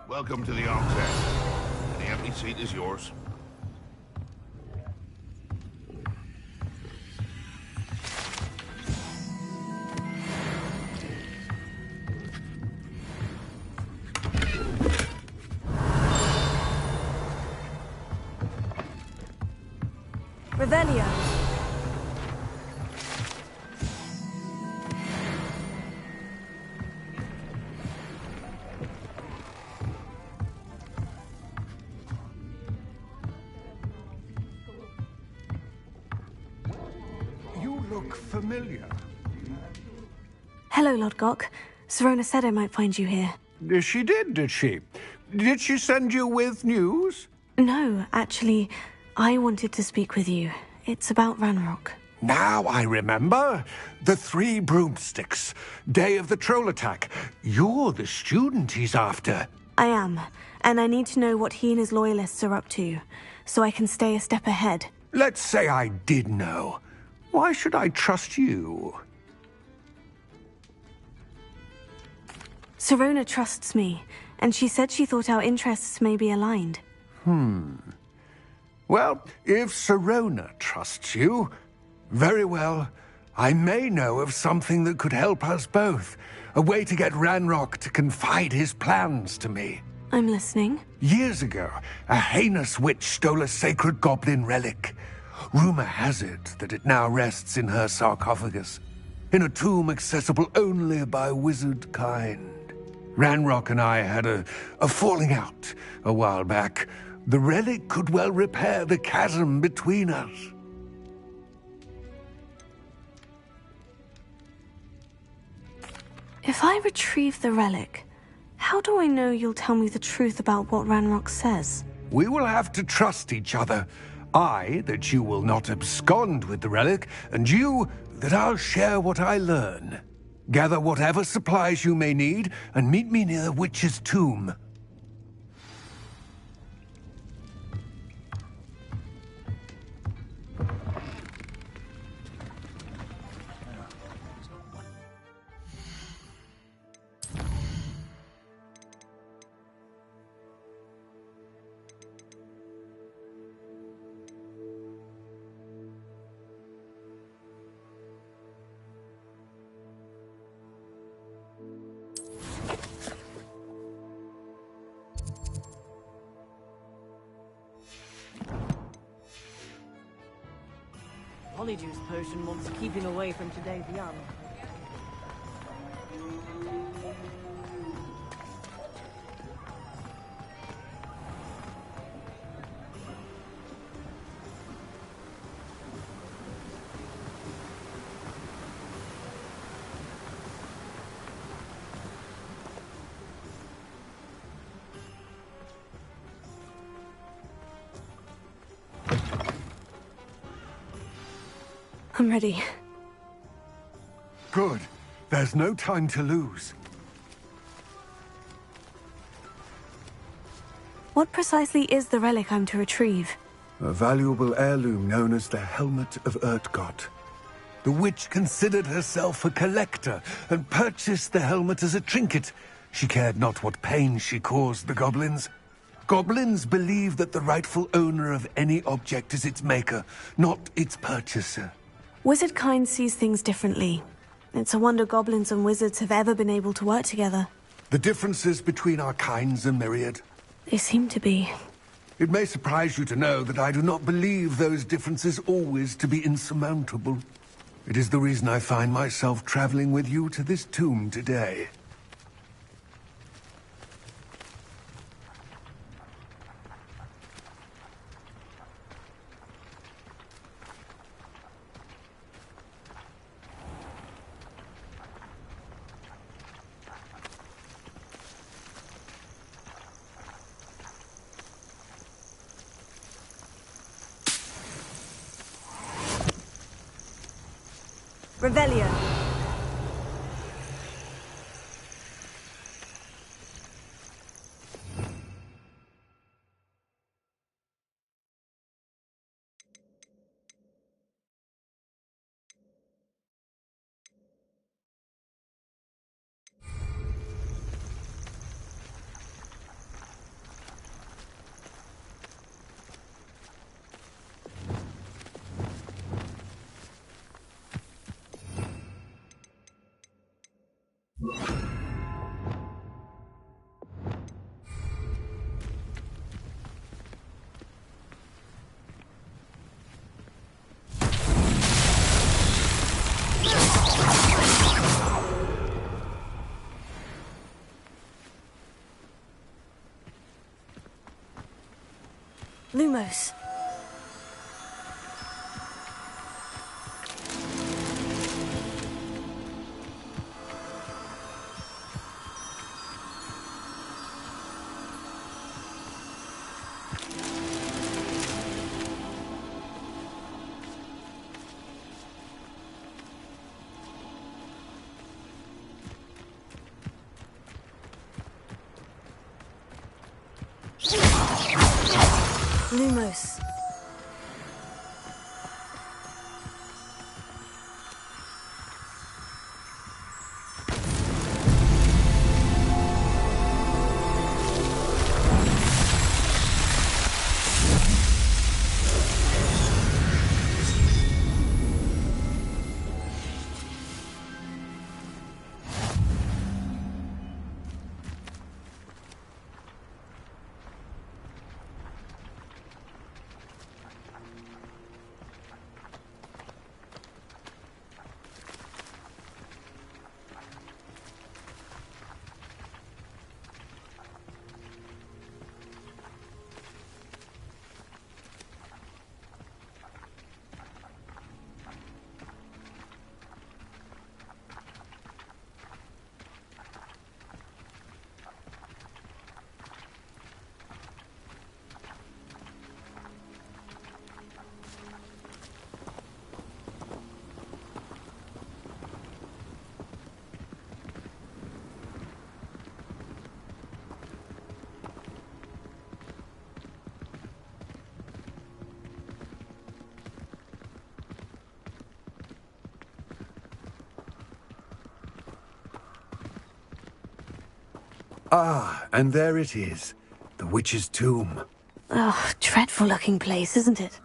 Welcome to the Arm's End. Any empty seat is yours. Revelio. You look familiar. Hello, Lord Gok. Serona said I might find you here. She did she? Did she send you with news? No, actually, I wanted to speak with you. It's about Ranrock. Now I remember. The 3 broomsticks. Day of the troll attack. You're the student he's after. I am, and I need to know what he and his loyalists are up to, so I can stay a step ahead. Let's say I did know. Why should I trust you? Serona trusts me, and she said she thought our interests may be aligned. Well, if Serona trusts you, very well. I may know of something that could help us both. A way to get Ranrock to confide his plans to me. I'm listening. Years ago, a heinous witch stole a sacred goblin relic. Rumor has it that it now rests in her sarcophagus, in a tomb accessible only by wizard kind. Ranrock and I had a falling out a while back. The relic could well repair the chasm between us. If I retrieve the relic, how do I know you'll tell me the truth about what Ranrock says? We will have to trust each other. I, that you will not abscond with the relic, and you, that I'll share what I learn. Gather whatever supplies you may need, and meet me near the witch's tomb. Polyjuice potion wants keeping away from today's young. I'm ready. Good. There's no time to lose. What precisely is the relic I'm to retrieve? A valuable heirloom known as the Helmet of Urtgott. The witch considered herself a collector and purchased the helmet as a trinket. She cared not what pain she caused the goblins. Goblins believe that the rightful owner of any object is its maker, not its purchaser. Wizard kind sees things differently. It's a wonder goblins and wizards have ever been able to work together. The differences between our kinds are myriad. They seem to be. It may surprise you to know that I do not believe those differences always to be insurmountable. It is the reason I find myself traveling with you to this tomb today. Revelio. Lumos. Lumos. Ah, and there it is. The witch's tomb. Oh, dreadful looking place, isn't it?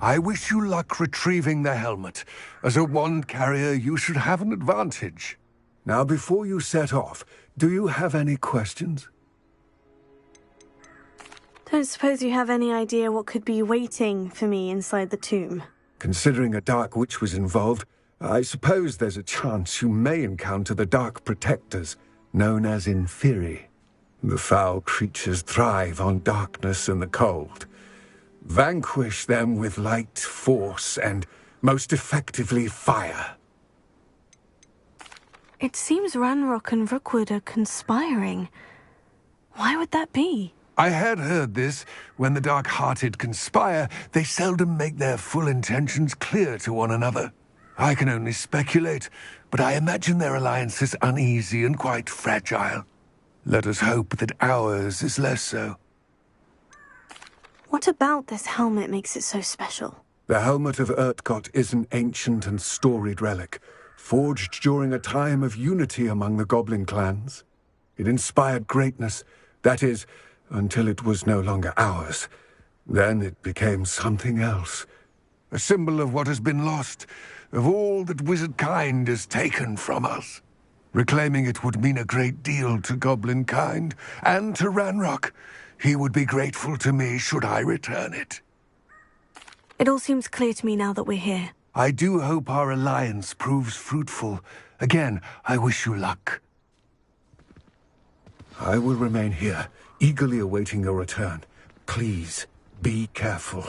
I wish you luck retrieving the helmet. As a wand carrier, you should have an advantage. Now, before you set off, do you have any questions? Don't suppose you have any idea what could be waiting for me inside the tomb? Considering a dark witch was involved, I suppose there's a chance you may encounter the Dark Protectors, known as Inferi. The foul creatures thrive on darkness and the cold. Vanquish them with light, force, and, most effectively, fire. It seems Ranrock and Rookwood are conspiring. Why would that be? I had heard this. When the dark-hearted conspire, they seldom make their full intentions clear to one another. I can only speculate, but I imagine their alliance is uneasy and quite fragile. Let us hope that ours is less so. What about this helmet makes it so special? The helmet of Urtkot is an ancient and storied relic, forged during a time of unity among the goblin clans. It inspired greatness, that is, until it was no longer ours. Then it became something else. A symbol of what has been lost, of all that wizard kind is taken from us. Reclaiming it would mean a great deal to goblin kind, and to Ranrock. He would be grateful to me should I return it. It all seems clear to me now that we're here. I do hope our alliance proves fruitful. Again, I wish you luck. I will remain here, eagerly awaiting your return. Please, be careful.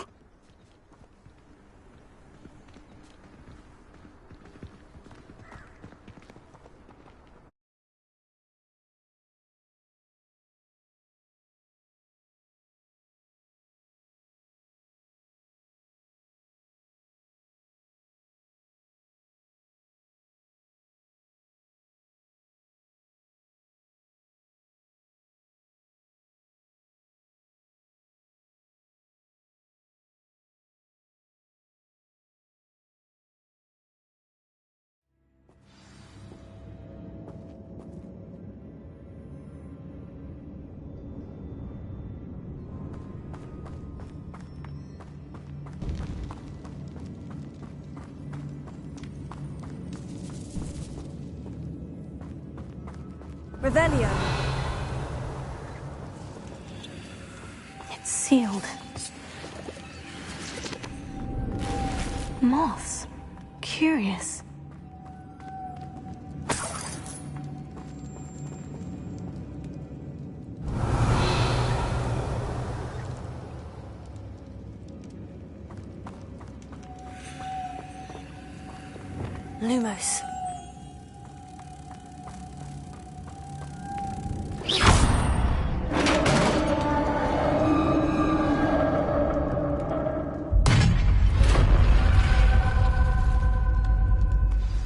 Revelio. It's sealed. Moths. Curious. Lumos.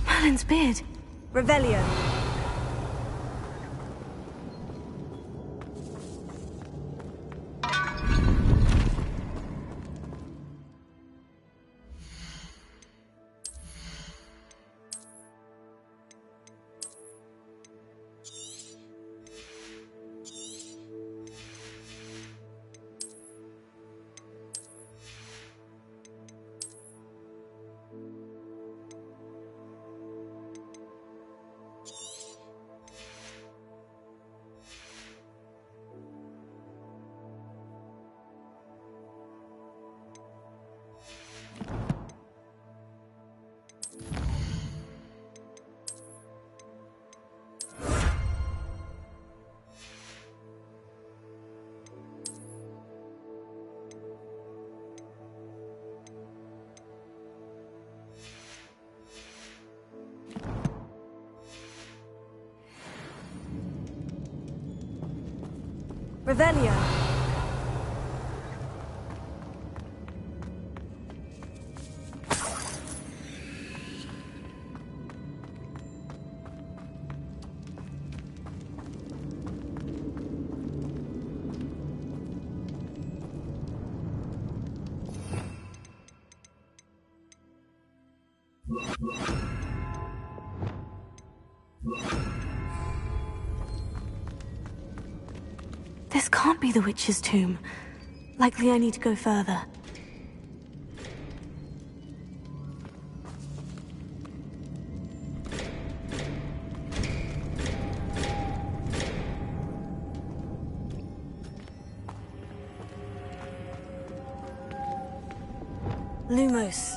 Merlin's beard. Revelio. Revelio. This can't be the witch's tomb. Likely I need to go further. Lumos.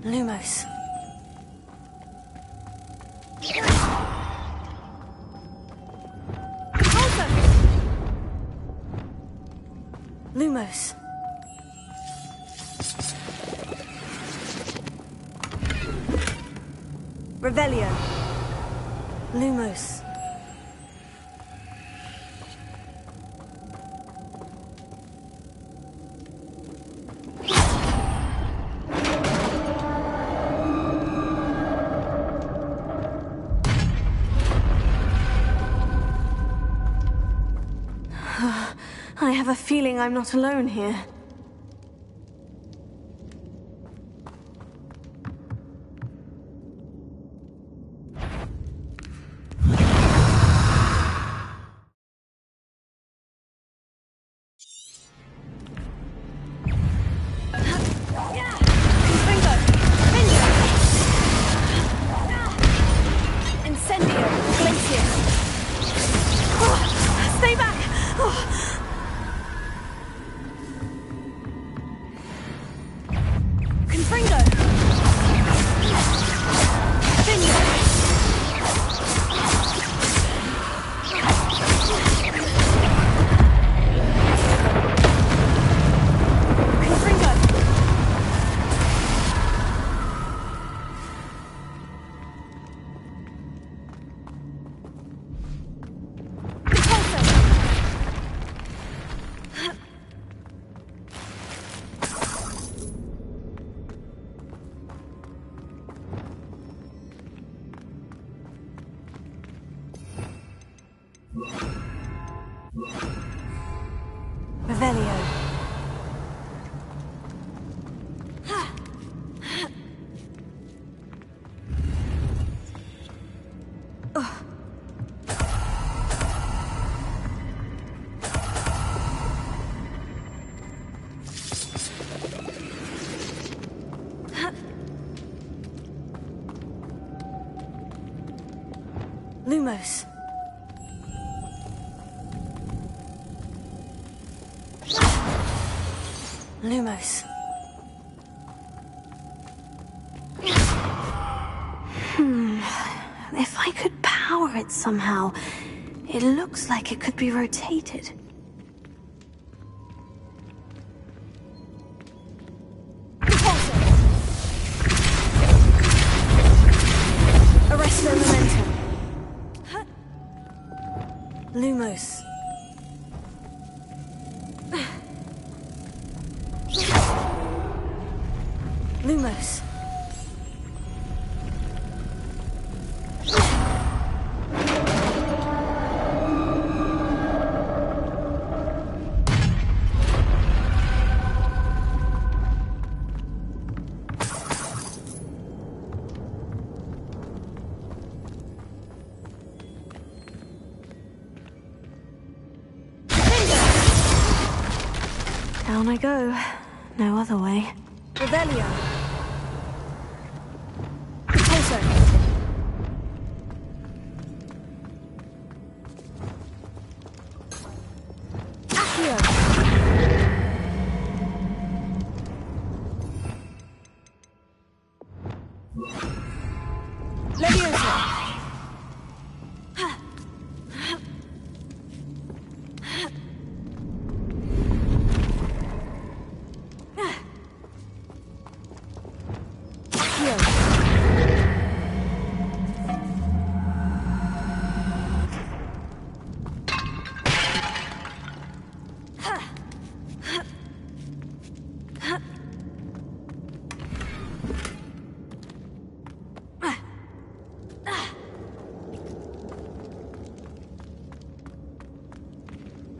Lumos. Lumos. Revelio. Lumos. I have a feeling I'm not alone here. Revelio. Lumos. Lumos. If I could power it somehow, it looks like it could be rotated. Arrest their momentum. Lumos. Lumos. Down I go. No other way. Revelio. Repulsor. Accio. Leviosa.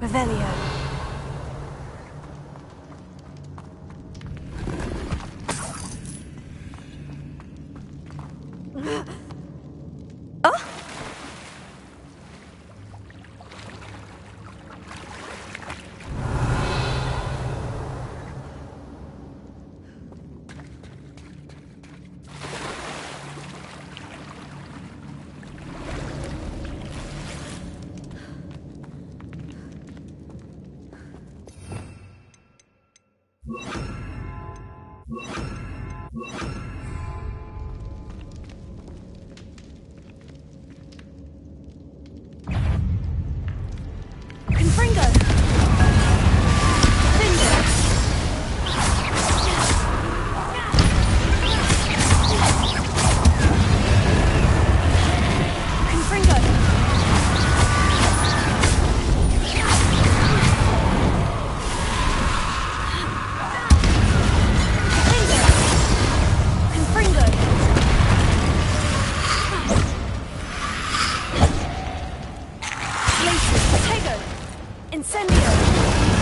Revelio. Oh! Incendio!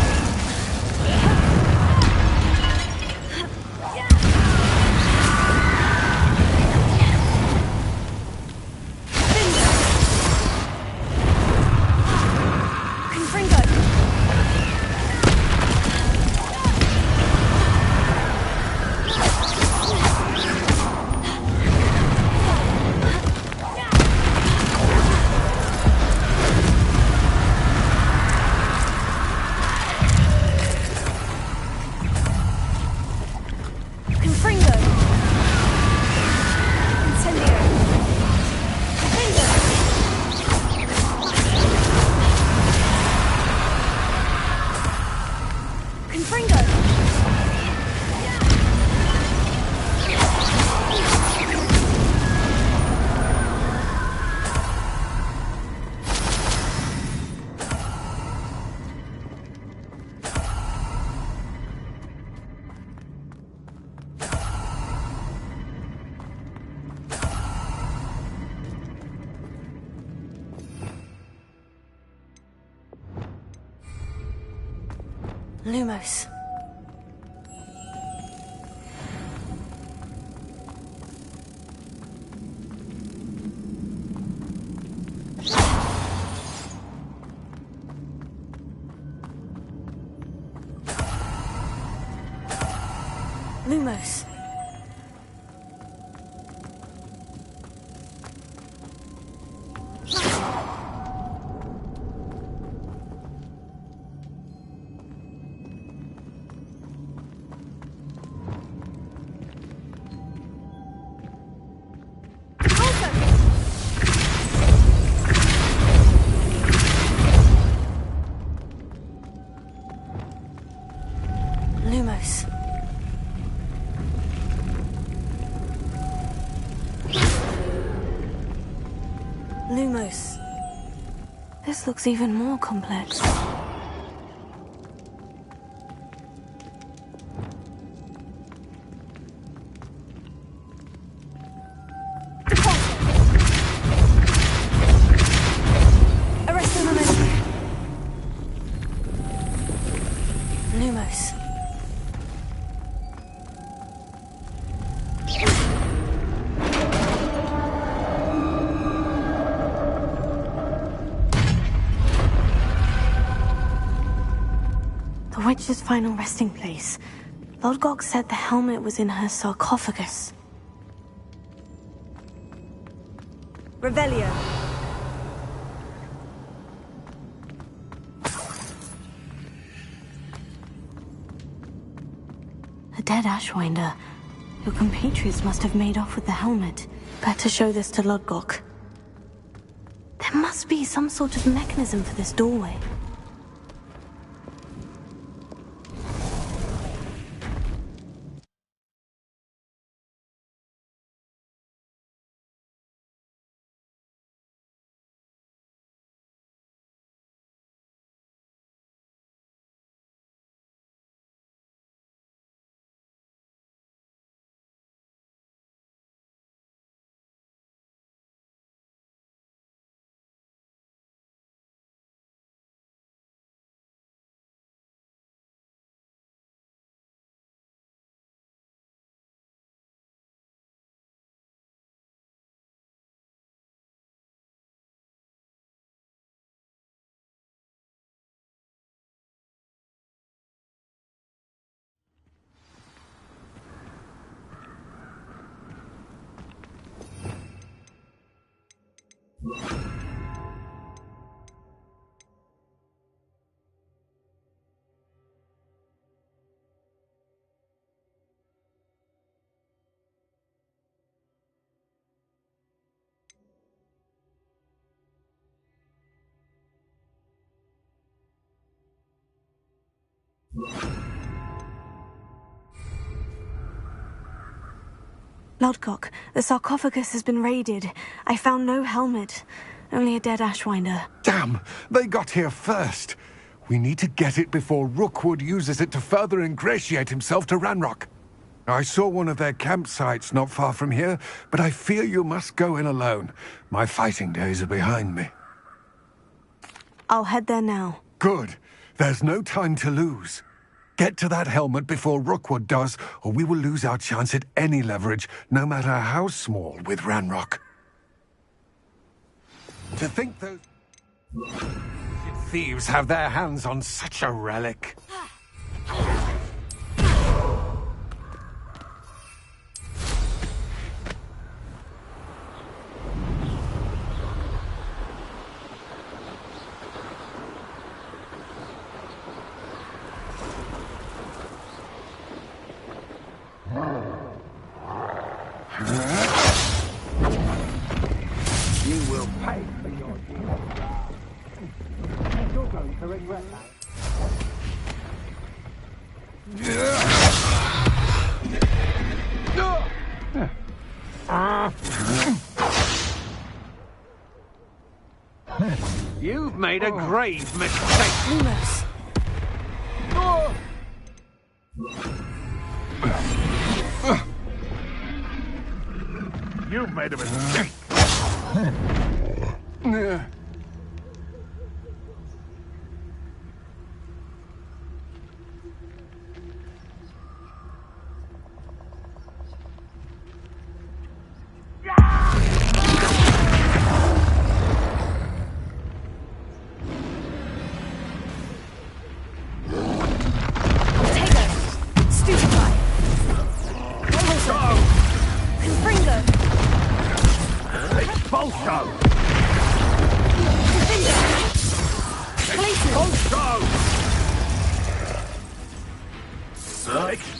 Lumos. Lumos. Lumos. Lumos. This looks even more complex. Arrest the momentum. Lumos. The witch's final resting place. Lodgok said the helmet was in her sarcophagus. Revelio. A dead Ashwinder. Your compatriots must have made off with the helmet. Better show this to Lodgok. There must be some sort of mechanism for this doorway. Lodgok, the sarcophagus has been raided. I found no helmet, only a dead Ashwinder. Damn! They got here first. We need to get it before Rookwood uses it to further ingratiate himself to Ranrock. I saw one of their campsites not far from here, but I fear you must go in alone. My fighting days are behind me. I'll head there now. Good. There's no time to lose. Get to that helmet before Rookwood does, or we will lose our chance at any leverage, no matter how small, with Ranrock. To think those thieves have their hands on such a relic. You will pay for your deeds. You're going to regret that. You've made a grave mistake. Lumos. You've made a mistake.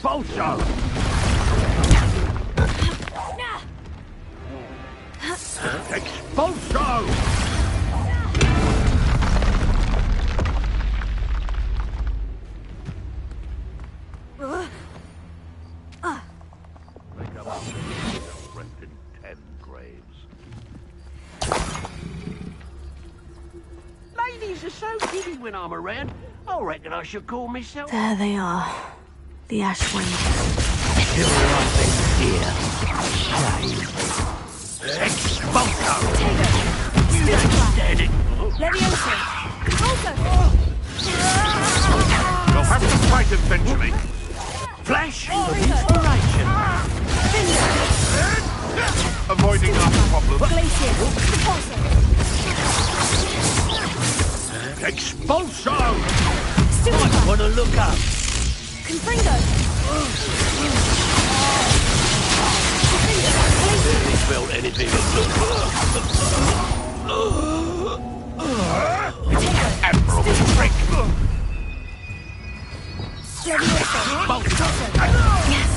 Expulso! Expulso! Make up our friend in 10 graves. Ladies are so giddy when I'm around. I reckon I should call myself. There they are. The Ashwind. Still nothing here. Shame. Expulso! You don't stand it. Leviosa! Alto! You'll have to fight eventually. Flash of inspiration. Avoiding our problem. Glacier! Repulsor! Expulso! Might want to look up. Confringo! Barely felt anything. Admiral Trick! Leviosa! Yes!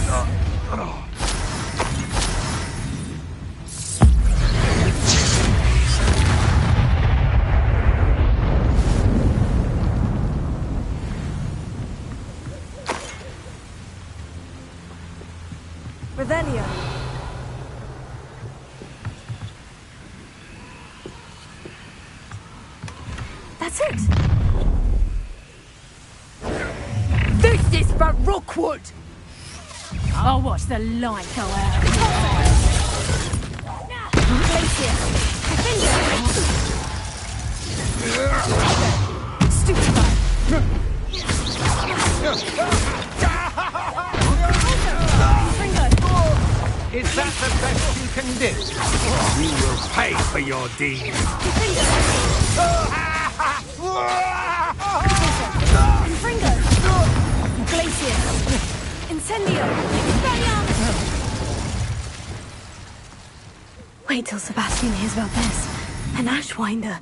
Revelio. That's it. This is for Rookwood. I'll watch the light go out. Glacier. Stupefy. Is that the best you can do? You will pay for your deeds. Confringo. Glacier. Incendio. Expelliarmus. Wait till Sebastian hears about this. An Ashwinder.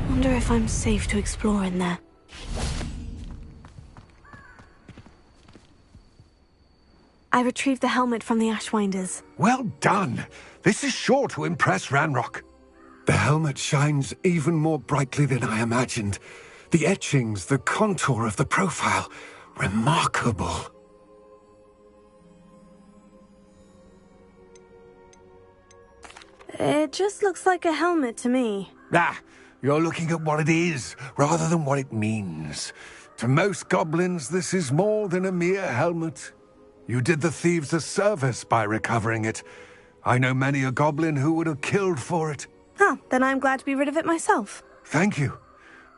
Wonder if I'm safe to explore in there. I retrieved the helmet from the Ashwinders. Well done. This is sure to impress Ranrock. The helmet shines even more brightly than I imagined. The etchings, the contour of the profile. Remarkable. It just looks like a helmet to me. Ah, you're looking at what it is, rather than what it means. To most goblins, this is more than a mere helmet. You did the thieves a service by recovering it. I know many a goblin who would have killed for it. Huh, then I'm glad to be rid of it myself. Thank you.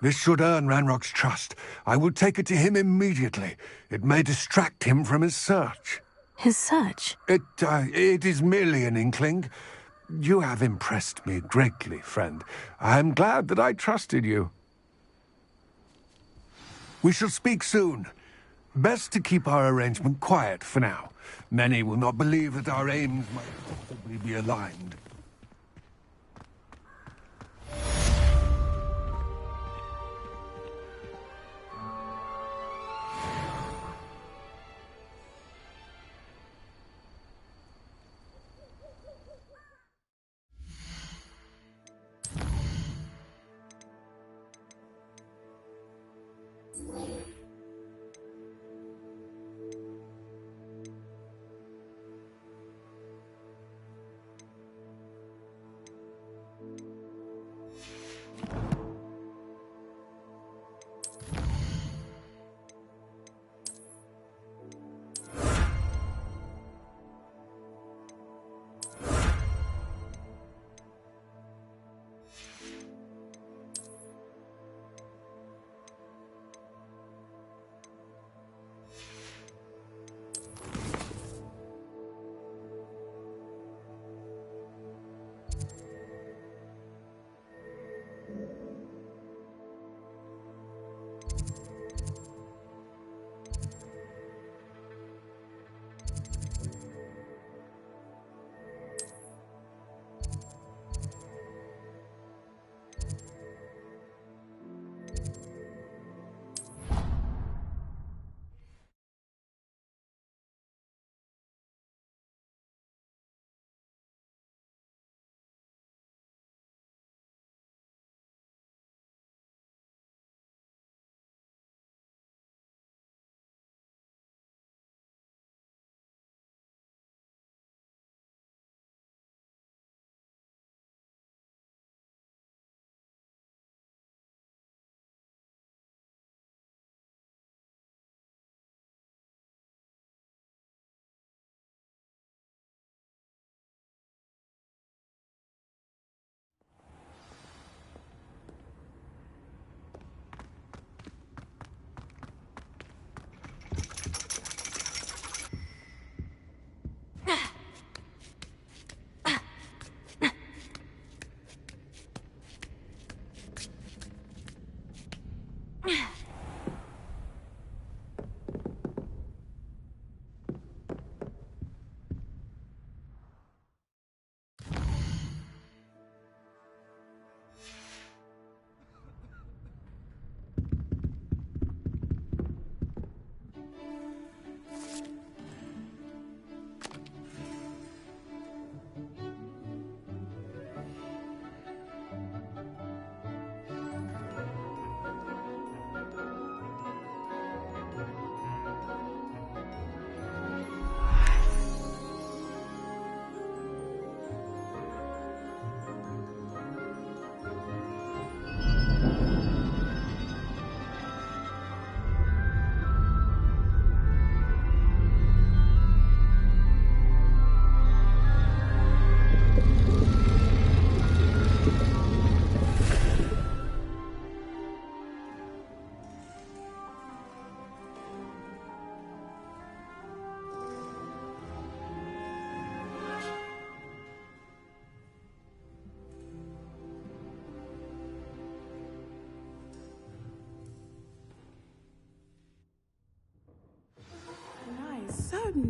This should earn Ranrock's trust. I will take it to him immediately. It may distract him from his search. His search? It is merely an inkling. You have impressed me greatly, friend. I am glad that I trusted you. We shall speak soon. Best to keep our arrangement quiet for now. Many will not believe that our aims might possibly be aligned.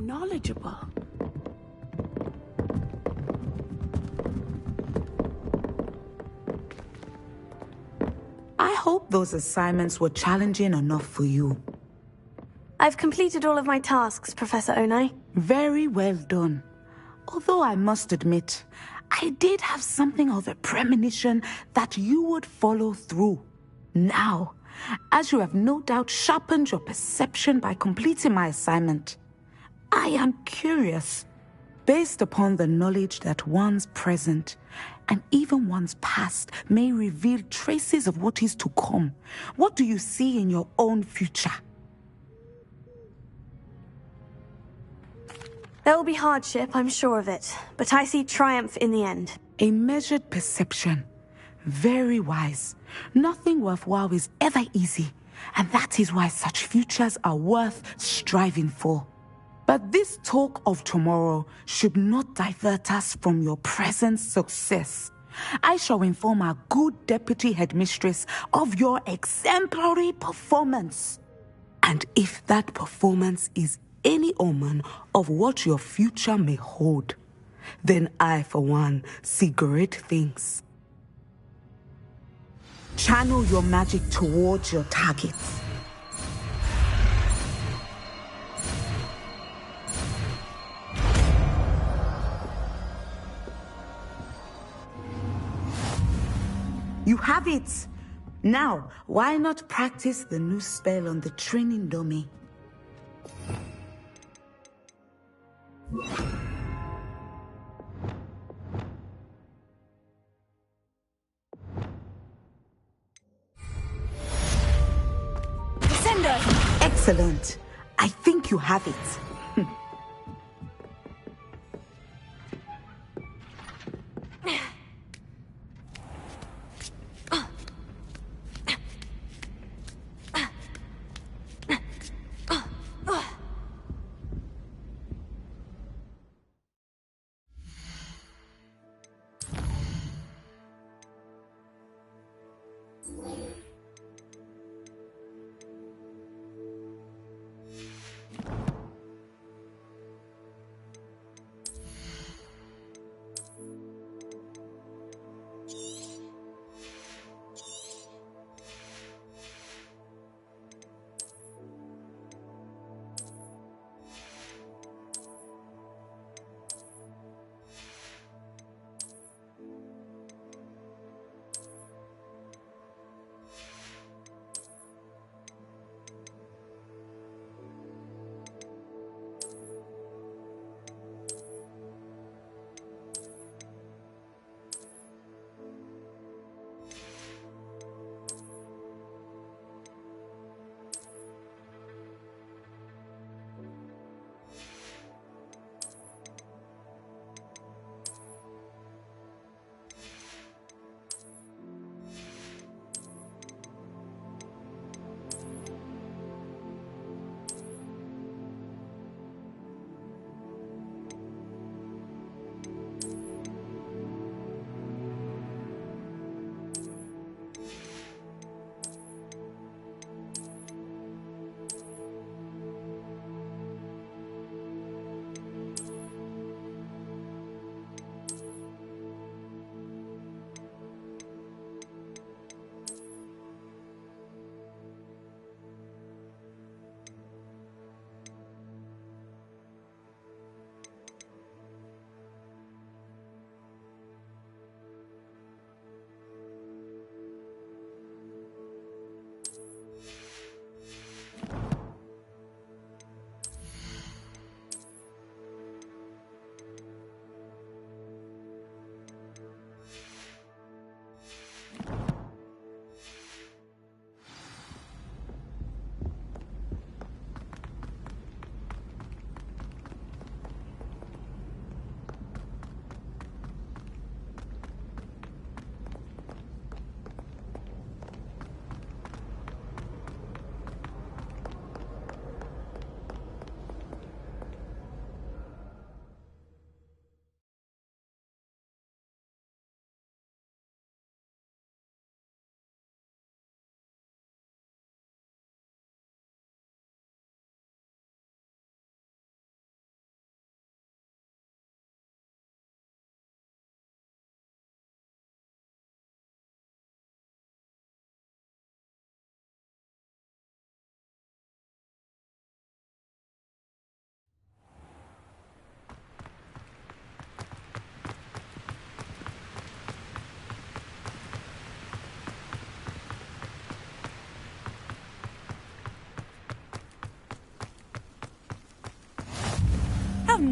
knowledgeable. I hope those assignments were challenging enough for you. I've completed all of my tasks, Professor Onai. Very well done. Although I must admit, I did have something of a premonition that you would follow through. Now, as you have no doubt sharpened your perception by completing my assignment, I am curious, based upon the knowledge that one's present and even one's past may reveal traces of what is to come. What do you see in your own future? There will be hardship, I'm sure of it, but I see triumph in the end. A measured perception. Very wise. Nothing worthwhile is ever easy, and that is why such futures are worth striving for. But this talk of tomorrow should not divert us from your present success. I shall inform our good deputy headmistress of your exemplary performance. And if that performance is any omen of what your future may hold, then I, for one, see great things. Channel your magic towards your targets. You have it! Now, why not practice the new spell on the training dummy? Excellent. I think you have it.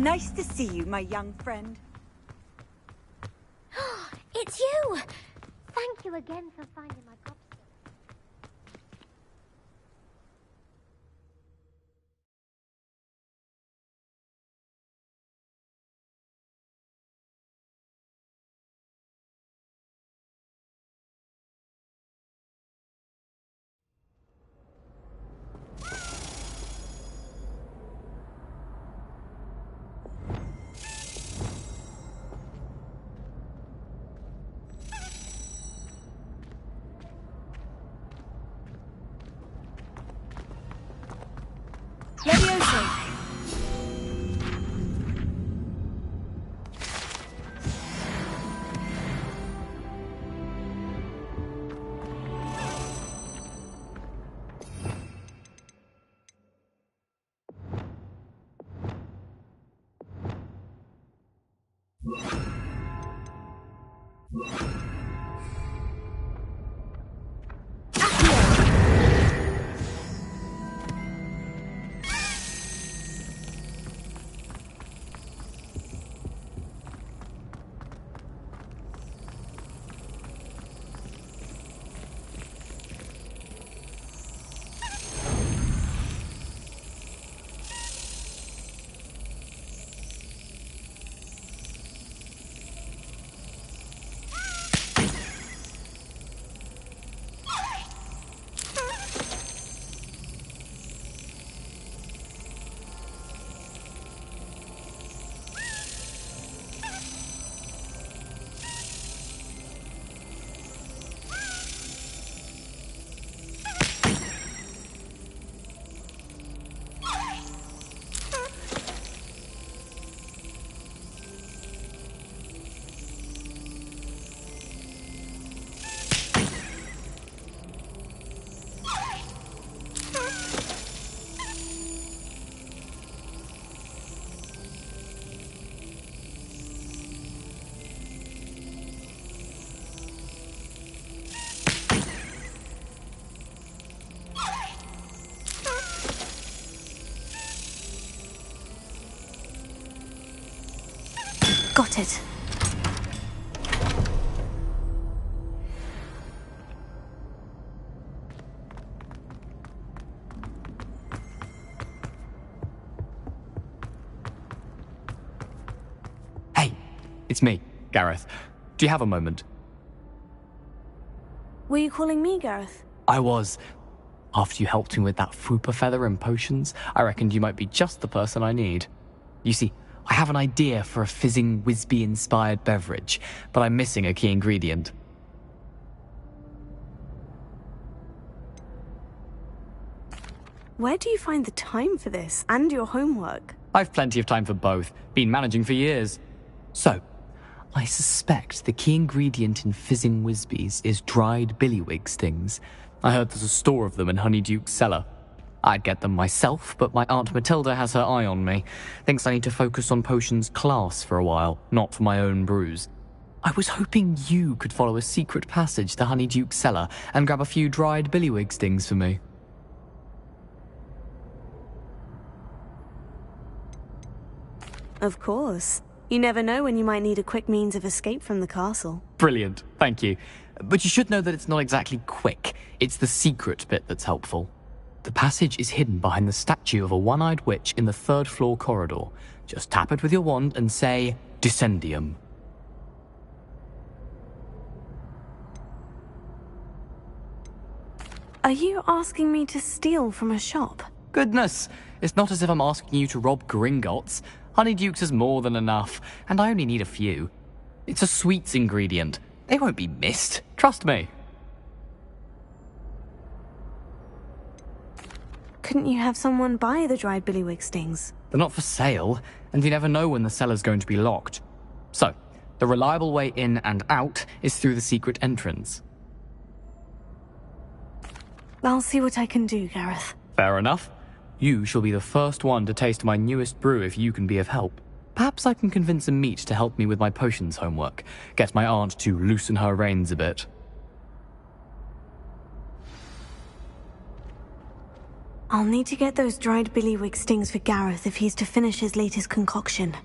Nice to see you, my young friend. It's you! Thank you again for finding my gobstone. Leviosa! Got it. Hey, it's me, Gareth. Do you have a moment? Were you calling me, Gareth? I was. After you helped me with that Fupa feather and potions, I reckoned you might be just the person I need. You see, I have an idea for a fizzing Wisby-inspired beverage, but I'm missing a key ingredient. Where do you find the time for this, and your homework? I've plenty of time for both. Been managing for years. So, I suspect the key ingredient in fizzing Wisbies is dried billywig stings. I heard there's a store of them in Honeyduke's cellar. I'd get them myself, but my Aunt Matilda has her eye on me. Thinks I need to focus on potions class for a while, not for my own brews. I was hoping you could follow a secret passage to Honeyduke's cellar and grab a few dried billywig stings for me. Of course. You never know when you might need a quick means of escape from the castle. Brilliant, thank you. But you should know that it's not exactly quick. It's the secret bit that's helpful. The passage is hidden behind the statue of a one-eyed witch in the third-floor corridor. Just tap it with your wand and say, Descendium. Are you asking me to steal from a shop? Goodness, it's not as if I'm asking you to rob Gringotts. Honeyduke's is more than enough, and I only need a few. It's a sweets ingredient. They won't be missed, trust me. Couldn't you have someone buy the dried billywig stings? They're not for sale, and you never know when the cellar's going to be locked. So, the reliable way in and out is through the secret entrance. I'll see what I can do, Gareth. Fair enough. You shall be the first one to taste my newest brew if you can be of help. Perhaps I can convince a meat to help me with my potions homework. Get my aunt to loosen her reins a bit. I'll need to get those dried billywig stings for Gareth if he's to finish his latest concoction.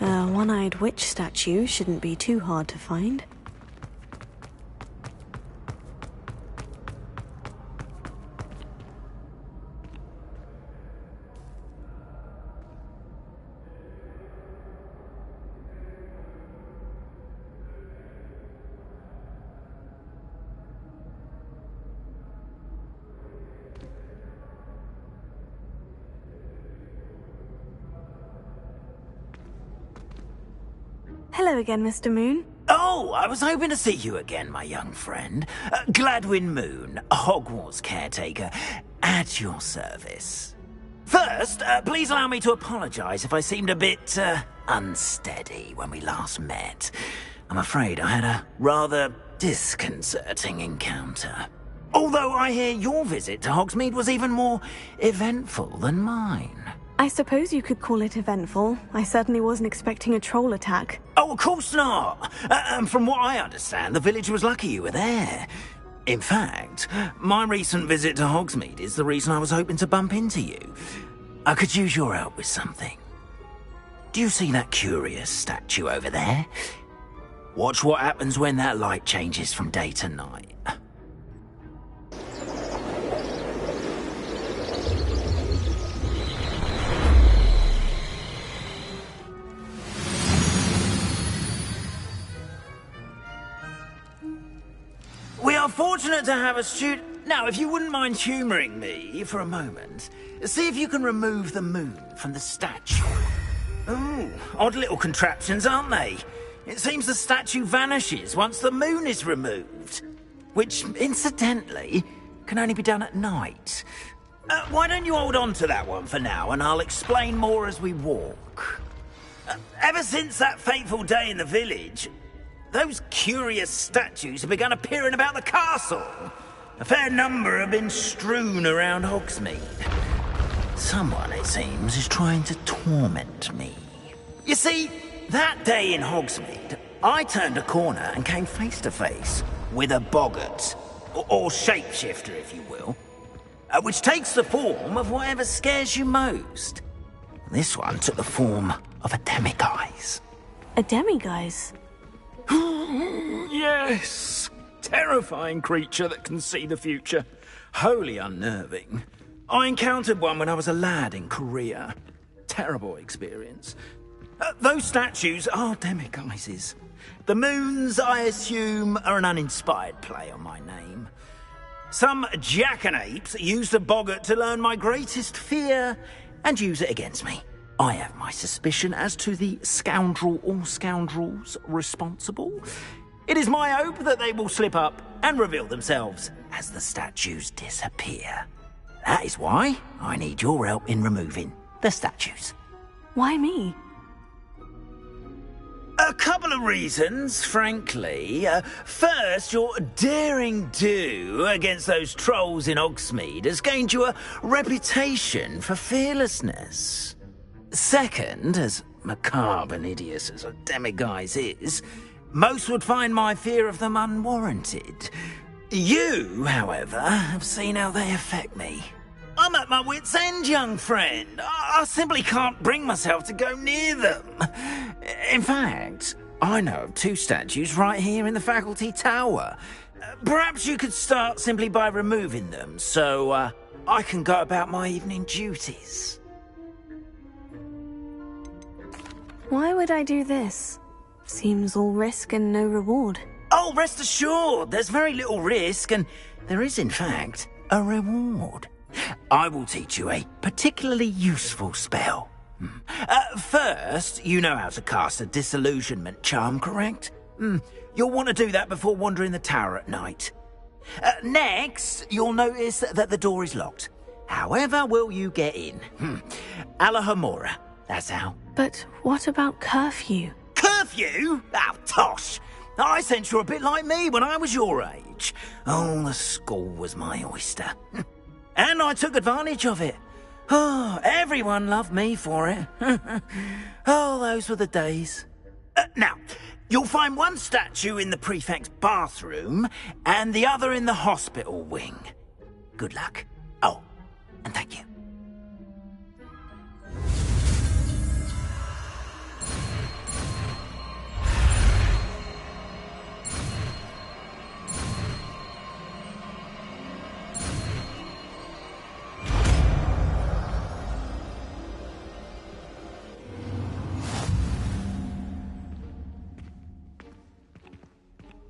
A one-eyed witch statue shouldn't be too hard to find. Hello again, Mr. Moon. Oh, I was hoping to see you again, my young friend. Gladwin Moon, Hogwarts caretaker, at your service. First, please allow me to apologise if I seemed a bit, unsteady when we last met. I'm afraid I had a rather disconcerting encounter. Although I hear your visit to Hogsmeade was even more eventful than mine. I suppose you could call it eventful. I certainly wasn't expecting a troll attack. Oh, of course not! From what I understand, the village was lucky you were there. In fact, my recent visit to Hogsmeade is the reason I was hoping to bump into you. I could use your help with something. Do you see that curious statue over there? Watch what happens when that light changes from day to night. We are fortunate to have a student... Now, if you wouldn't mind humouring me for a moment, see if you can remove the moon from the statue. Ooh, odd little contraptions, aren't they? It seems the statue vanishes once the moon is removed. Which, incidentally, can only be done at night. Why don't you hold on to that one for now, and I'll explain more as we walk. Ever since that fateful day in the village... those curious statues have begun appearing about the castle. A fair number have been strewn around Hogsmeade. Someone, it seems, is trying to torment me. You see, that day in Hogsmeade, I turned a corner and came face to face with a boggart, or shapeshifter, if you will, which takes the form of whatever scares you most. This one took the form of a demiguise. A demiguise? Yes! Terrifying creature that can see the future. Wholly unnerving. I encountered one when I was a lad in Korea. Terrible experience. Those statues are demiguises. The moons, I assume, are an uninspired play on my name. Some jackanapes used a boggart to learn my greatest fear and use it against me. I have my suspicion as to the scoundrel or scoundrels responsible. It is my hope that they will slip up and reveal themselves as the statues disappear. That is why I need your help in removing the statues. Why me? A couple of reasons, frankly. First, your daring do against those trolls in Hogsmeade has gained you a reputation for fearlessness. Second, as macabre and hideous as a demiguise is, most would find my fear of them unwarranted. You, however, have seen how they affect me. I'm at my wit's end, young friend. I simply can't bring myself to go near them. In fact, I know of two statues right here in the faculty tower. Perhaps you could start simply by removing them, so I can go about my evening duties. Why would I do this? Seems all risk and no reward. Oh, rest assured, there's very little risk, and there is, in fact, a reward. I will teach you a particularly useful spell. First, you know how to cast a disillusionment charm, correct? You'll want to do that before wandering the tower at night. Next, you'll notice that the door is locked. However will you get in? Alahomora, that's how. But what about curfew? Curfew? Oh, tosh! I sense you're a bit like me when I was your age. Oh, the school was my oyster. And I took advantage of it. Oh, everyone loved me for it. Oh, those were the days. Now, you'll find one statue in the prefect's bathroom and the other in the hospital wing. Good luck. Oh, and thank you.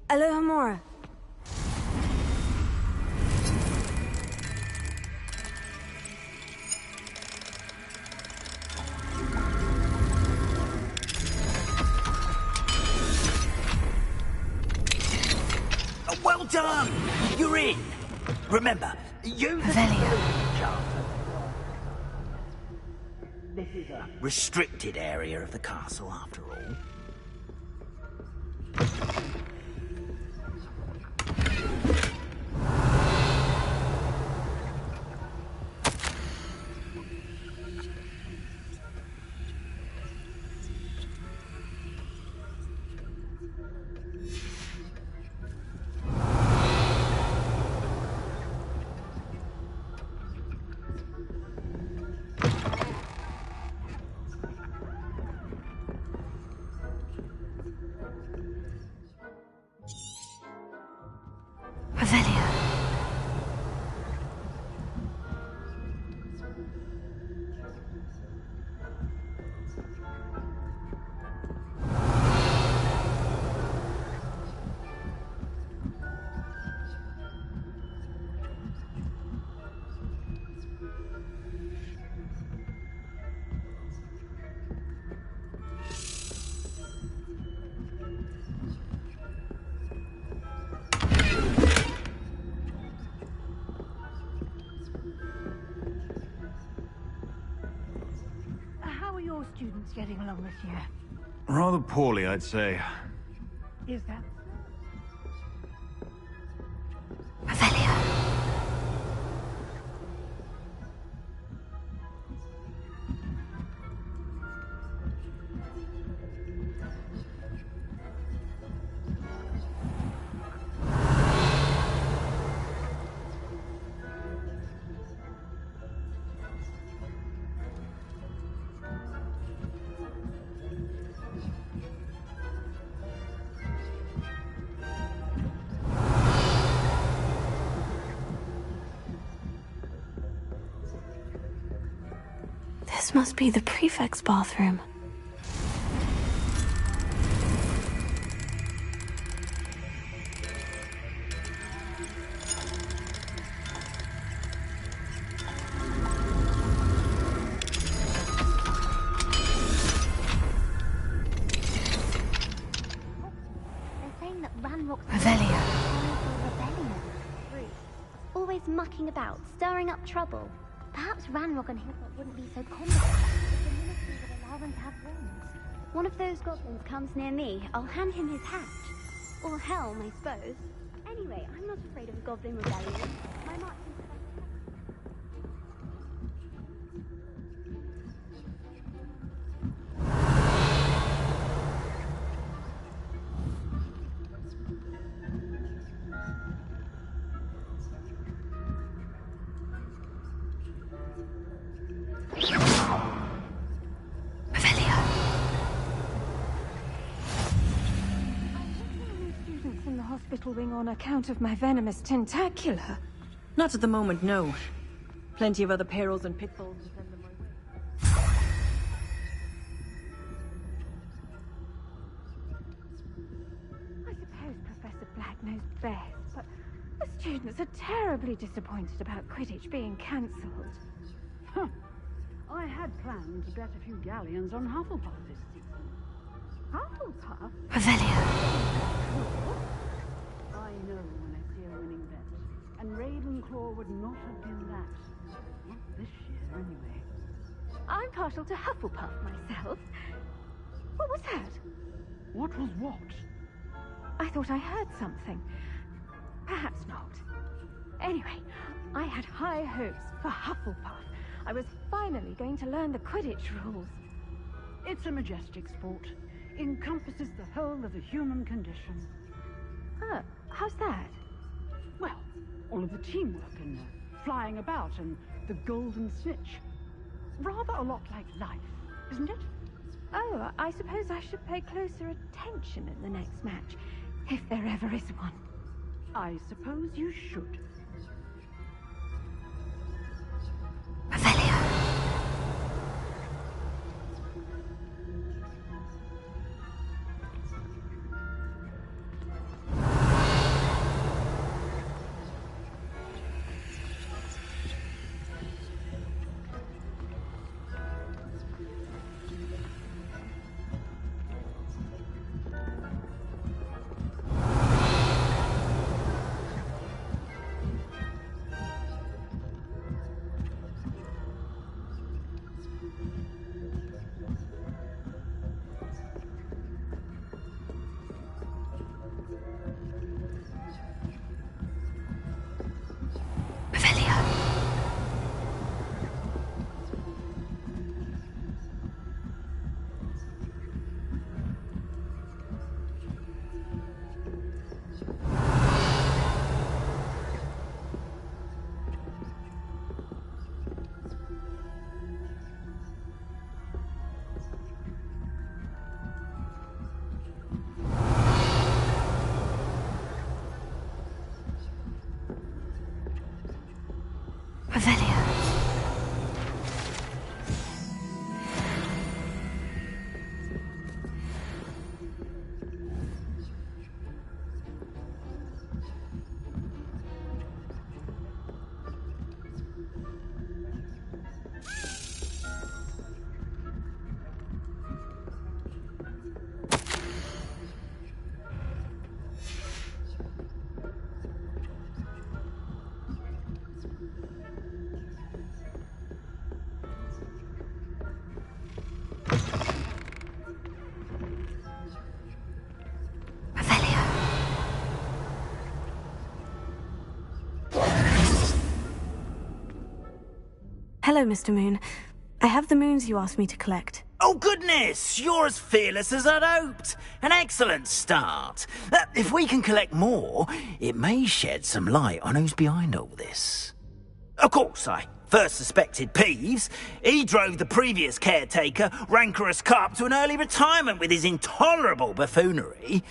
Aloha Mora. Well done! You're in. Remember, you... This is a restricted area of the castle, after all. How are your students getting along this year? Rather poorly, I'd say. Is that... This must be the prefect's bathroom. Always mucking about, stirring up trouble. Perhaps Ranrock and Hilltop wouldn't be so competent if the ministry would allow them to have wands. One of those goblins comes near me, I'll hand him his hat. Or helm, I suppose. Anyway, I'm not afraid of a goblin rebellion. My march is... hospital wing on account of my venomous tentacula. Not at the moment, no. Plenty of other perils and pitfalls to send them my way. I suppose Professor Black knows best, but the students are terribly disappointed about Quidditch being cancelled. Huh. I had planned to bet a few galleons on Hufflepuff this season. Hufflepuff? I know when I see a winning bet, and Ravenclaw would not have been that. Not this year, anyway. I'm partial to Hufflepuff myself. What was that? What was what? I thought I heard something. Perhaps not. Anyway, I had high hopes for Hufflepuff. I was finally going to learn the Quidditch rules. It's a majestic sport. Encompasses the whole of the human condition. Oh, how's that? Well, all of the teamwork and flying about and the golden snitch. Rather a lot like life, isn't it? Oh, I suppose I should pay closer attention at the next match, if there ever is one. I suppose you should. Hello, Mr. Moon. I have the moons you asked me to collect. Oh, goodness! You're as fearless as I'd hoped. An excellent start. If we can collect more, it may shed some light on who's behind all this. Of course, I first suspected Peeves. He drove the previous caretaker, Rancorous Carp, to an early retirement with his intolerable buffoonery.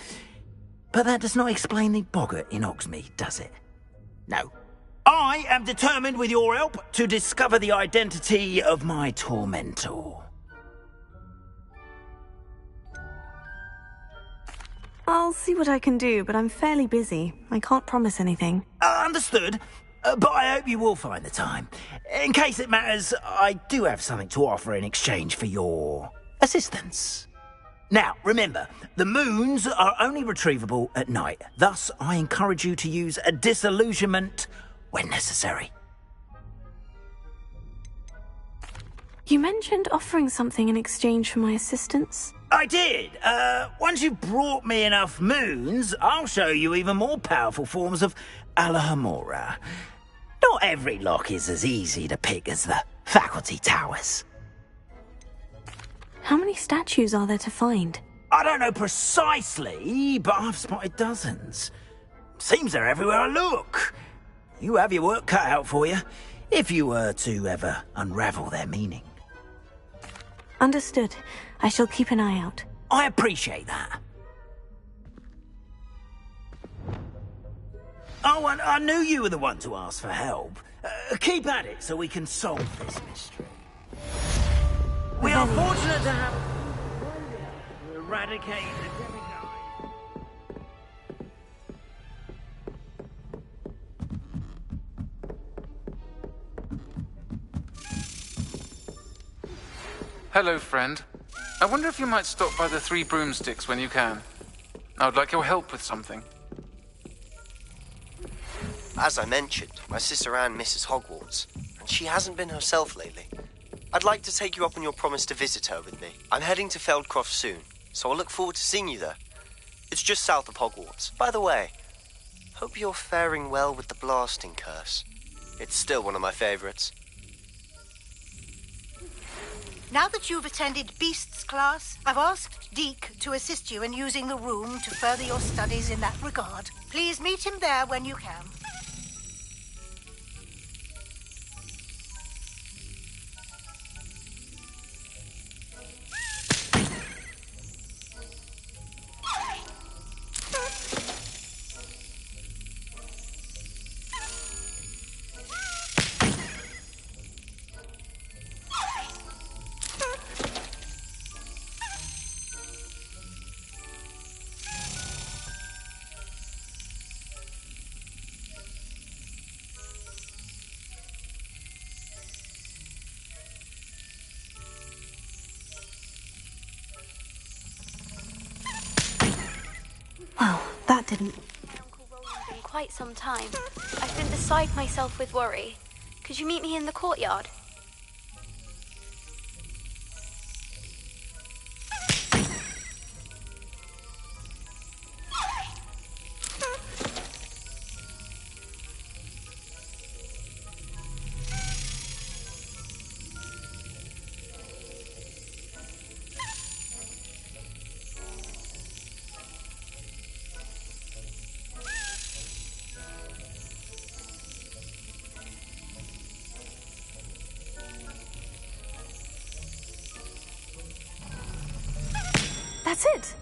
But that does not explain the boggart in Hogsmeade, does it? No. I am determined, with your help, to discover the identity of my tormentor. I'll see what I can do, but I'm fairly busy. I can't promise anything. Understood. But I hope you will find the time. In case it matters, I do have something to offer in exchange for your assistance. Now, remember, the moons are only retrievable at night. Thus, I encourage you to use a disillusionment when necessary. You mentioned offering something in exchange for my assistance? I did. Once you've brought me enough moons, I'll show you even more powerful forms of Alohomora. Not every lock is as easy to pick as the faculty towers. How many statues are there to find? I don't know precisely, but I've spotted dozens. Seems they're everywhere I look. You have your work cut out for you, if you were to ever unravel their meaning. Understood. I shall keep an eye out. I appreciate that. Oh, and I knew you were the one to ask for help. Keep at it so we can solve this mystery. We are fortunate to have to eradicate the demigod. Hello, friend. I wonder if you might stop by the Three Broomsticks when you can. I would like your help with something. As I mentioned, my sister Anne misses Hogwarts, and she hasn't been herself lately. I'd like to take you up on your promise to visit her with me. I'm heading to Feldcroft soon, so I'll look forward to seeing you there. It's just south of Hogwarts. By the way, hope you're faring well with the blasting curse. It's still one of my favorites. Now that you've attended Beasts class, I've asked Deke to assist you in using the room to further your studies in that regard. Please meet him there when you can. Well, that didn't... Uncle Roland in quite some time. I've been beside myself with worry. Could you meet me in the courtyard? That's it.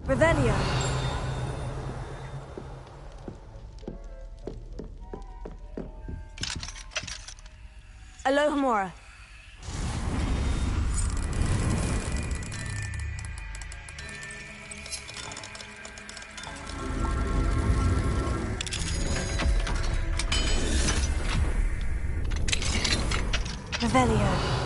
Revelio. Alohomora. Revelio.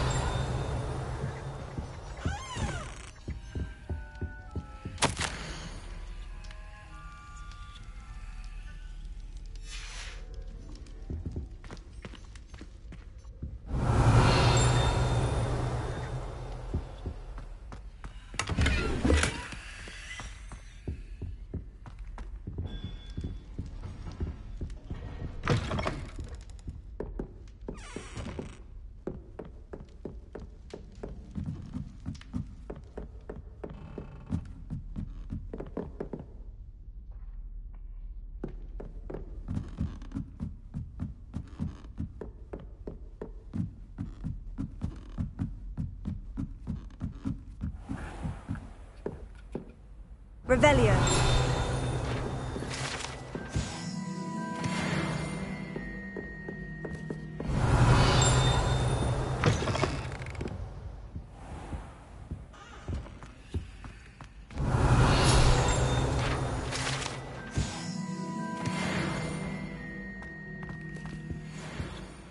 Revelio.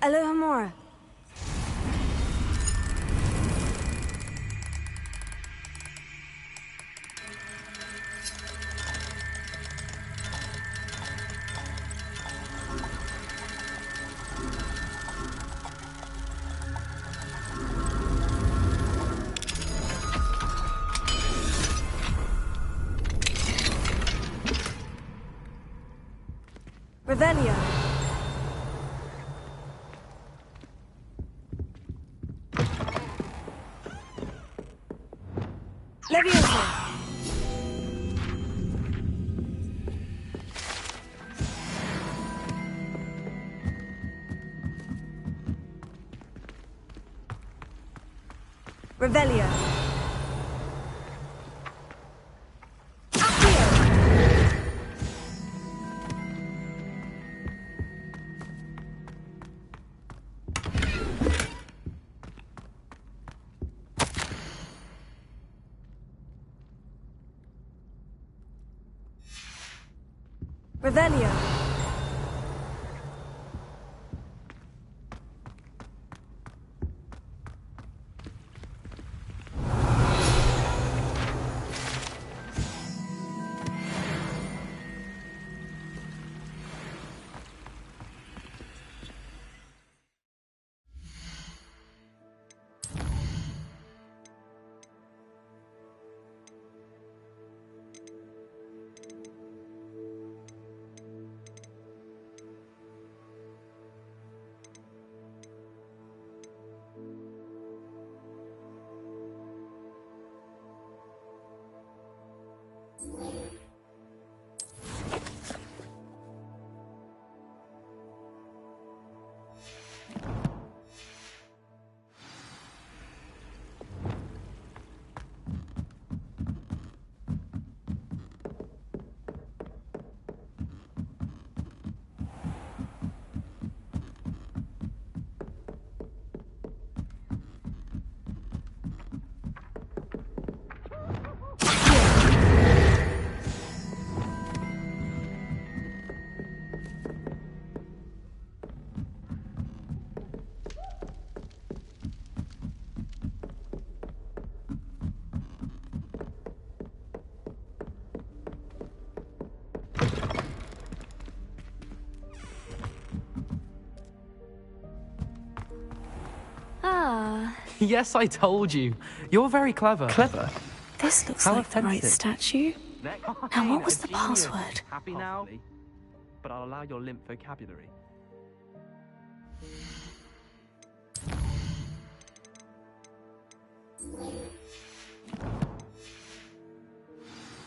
Alohomora. Revelio. Leviosa. Revelio. Revelio. Ah, Yes, I told you. You're very clever. Clever? this looks How like the right offensive. statue. And what was the password? Happy now? But I'll allow your limp vocabulary.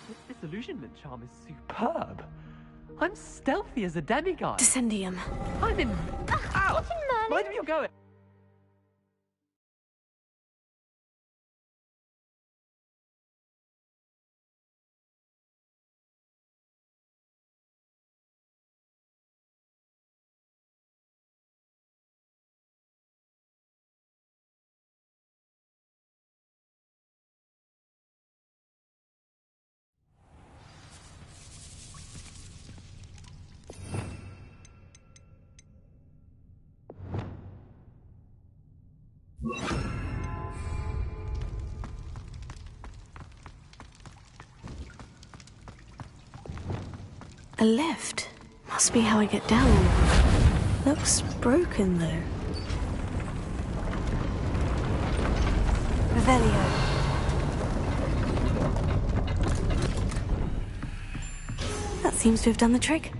This disillusionment charm is superb. I'm stealthy as a demigod. Descendium. I'm in. Ow! Mind where you're going. A lift. Must be how I get down. Looks broken, though. Revelio. That seems to have done the trick.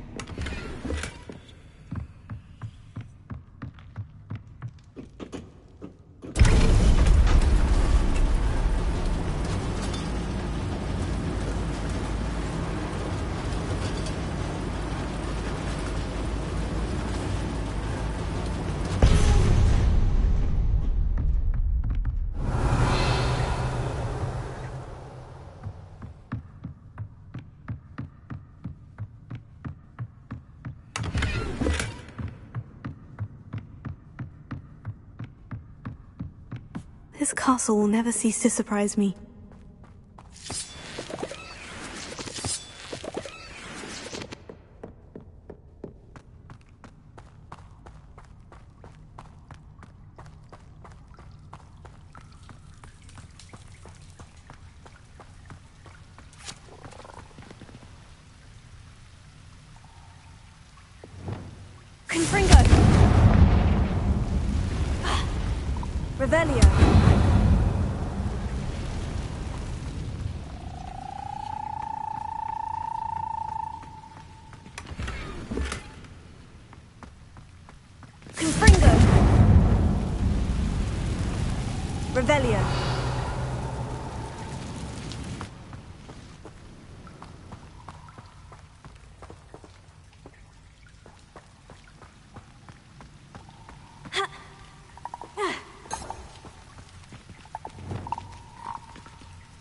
This castle will never cease to surprise me. Confringo. Revelio. Confringo. Revelio.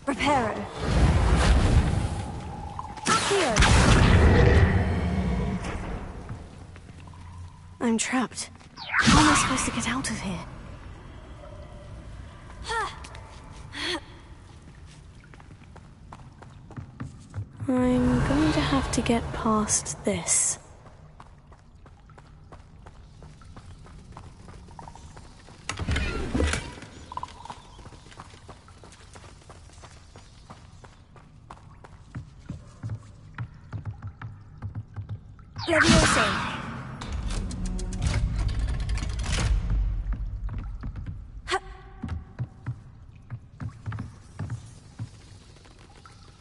Reparo. Accio. I'm trapped. How am I supposed to get out of here? I'm going to have to get past this. Levioso.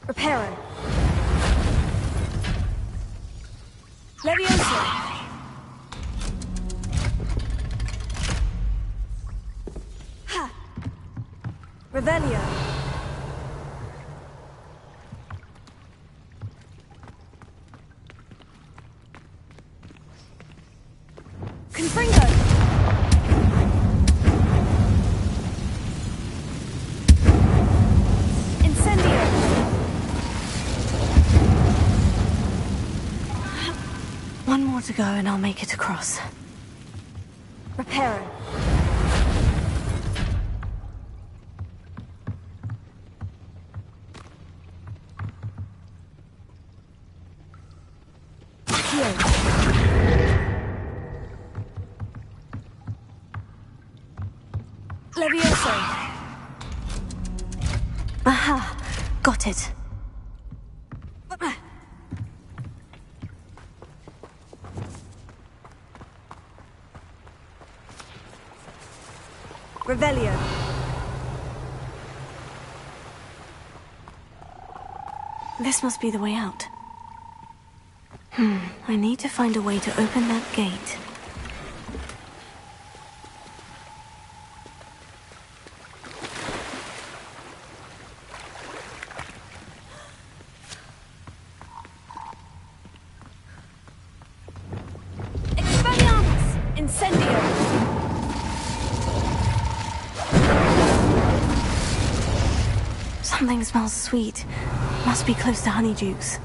Reparo. Levioso. Ha. Revelio. to go and I'll make it across. Reparo. Levioso. Aha! Got it. Revelio. This must be the way out. I need to find a way to open that gate. Expelliarmus! Incendio! Something smells sweet. Must be close to Honeydukes.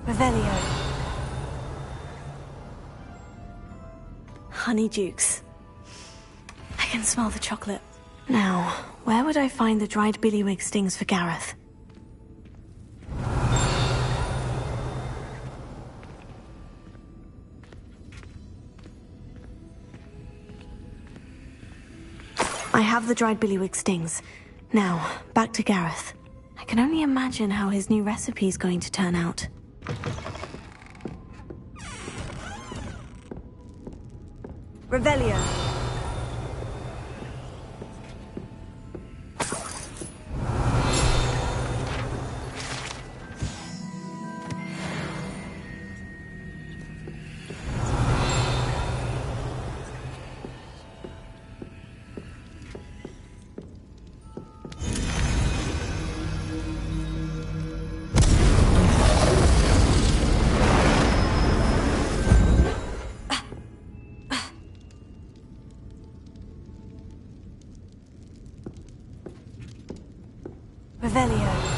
Revelio. Honeydukes. I can smell the chocolate. Now, where would I find the dried billywig stings for Gareth? I have the dried billywig stings. Now, back to Gareth. I can only imagine how his new recipe is going to turn out. Revelio. Revelio.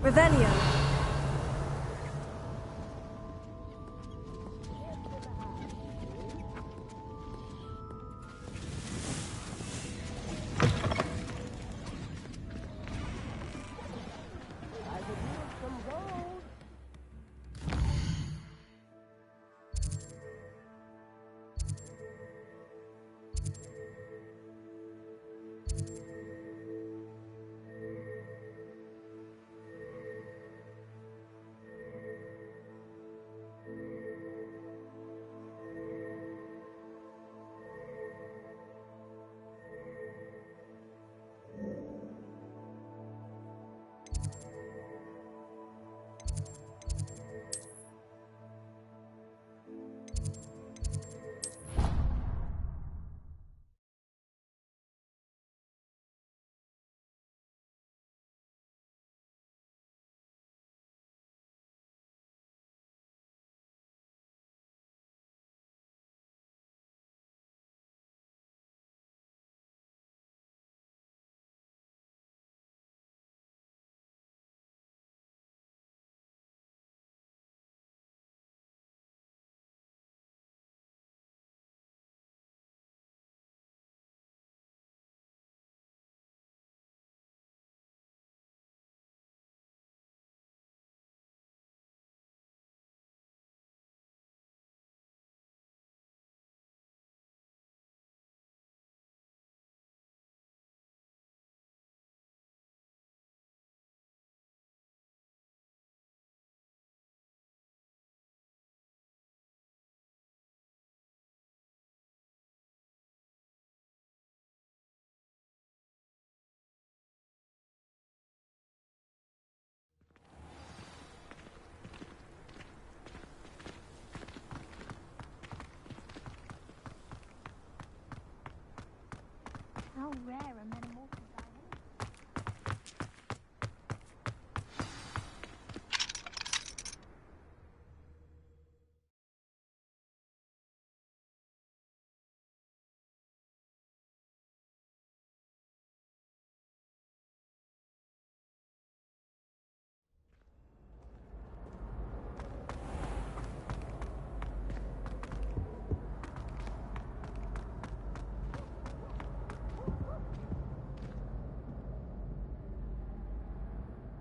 Revelio. rare and many mortals die anyway.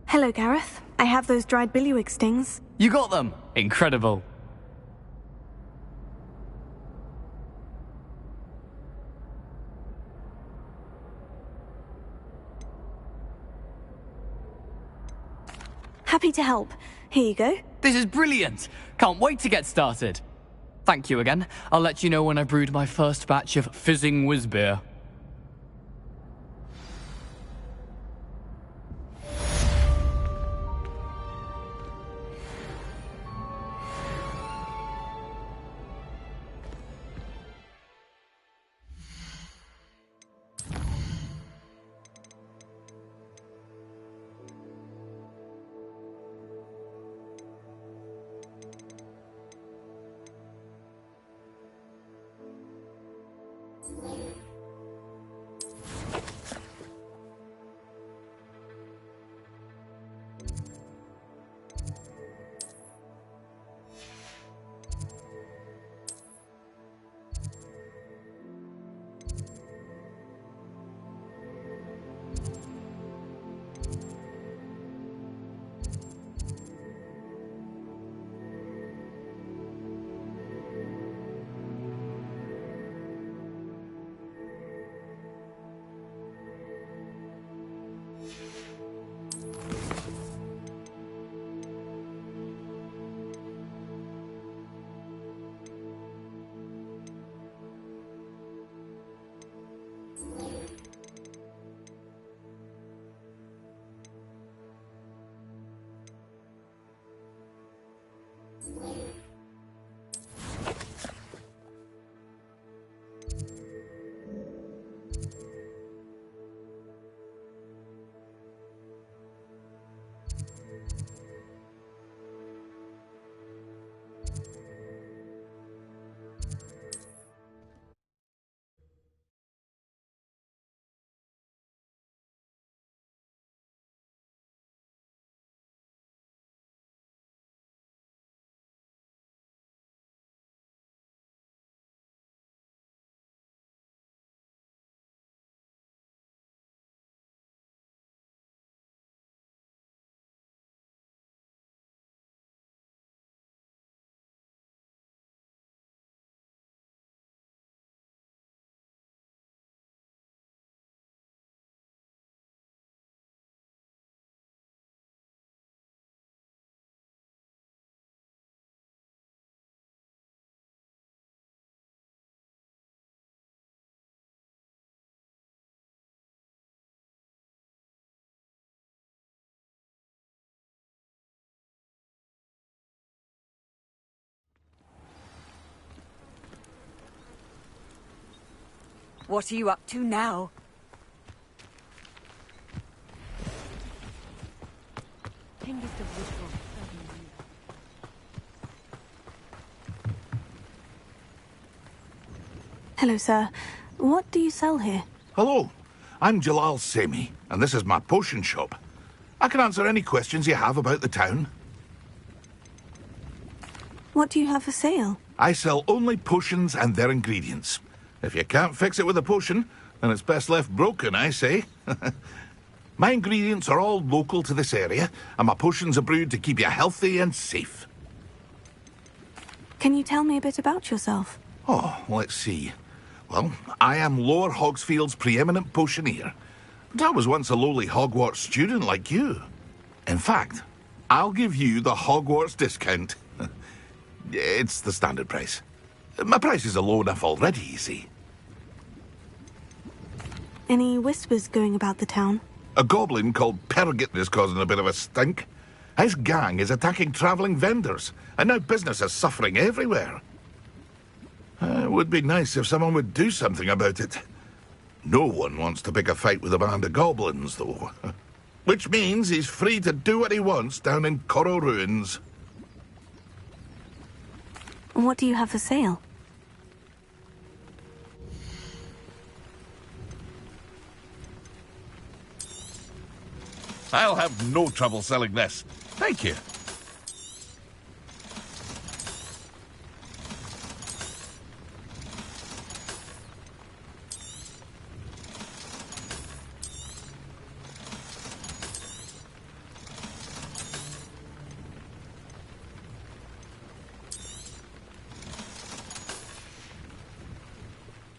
Hello, Gareth. I have those dried billywig stings. You got them! Incredible. Happy to help. Here you go. This is brilliant! Can't wait to get started. Thank you again. I'll let you know when I brewed my first batch of fizzing whiz beer. What are you up to now? Hello, sir. What do you sell here? Hello, I'm Jalal Semi, and this is my potion shop. I can answer any questions you have about the town. What do you have for sale? I sell only potions and their ingredients. If you can't fix it with a potion, then it's best left broken, I say. My ingredients are all local to this area, and my potions are brewed to keep you healthy and safe. Can you tell me a bit about yourself? Oh, let's see. Well, I am Lower Hogsfield's preeminent potioneer. But I was once a lowly Hogwarts student like you. In fact, I'll give you the Hogwarts discount. It's the standard price. My prices are low enough already, you see. Any whispers going about the town? A goblin called Pergit is causing a bit of a stink. His gang is attacking travelling vendors, and now business is suffering everywhere. It would be nice if someone would do something about it. No one wants to pick a fight with a band of goblins, though. Which means he's free to do what he wants down in Coral Ruins. What do you have for sale? I'll have no trouble selling this. Thank you.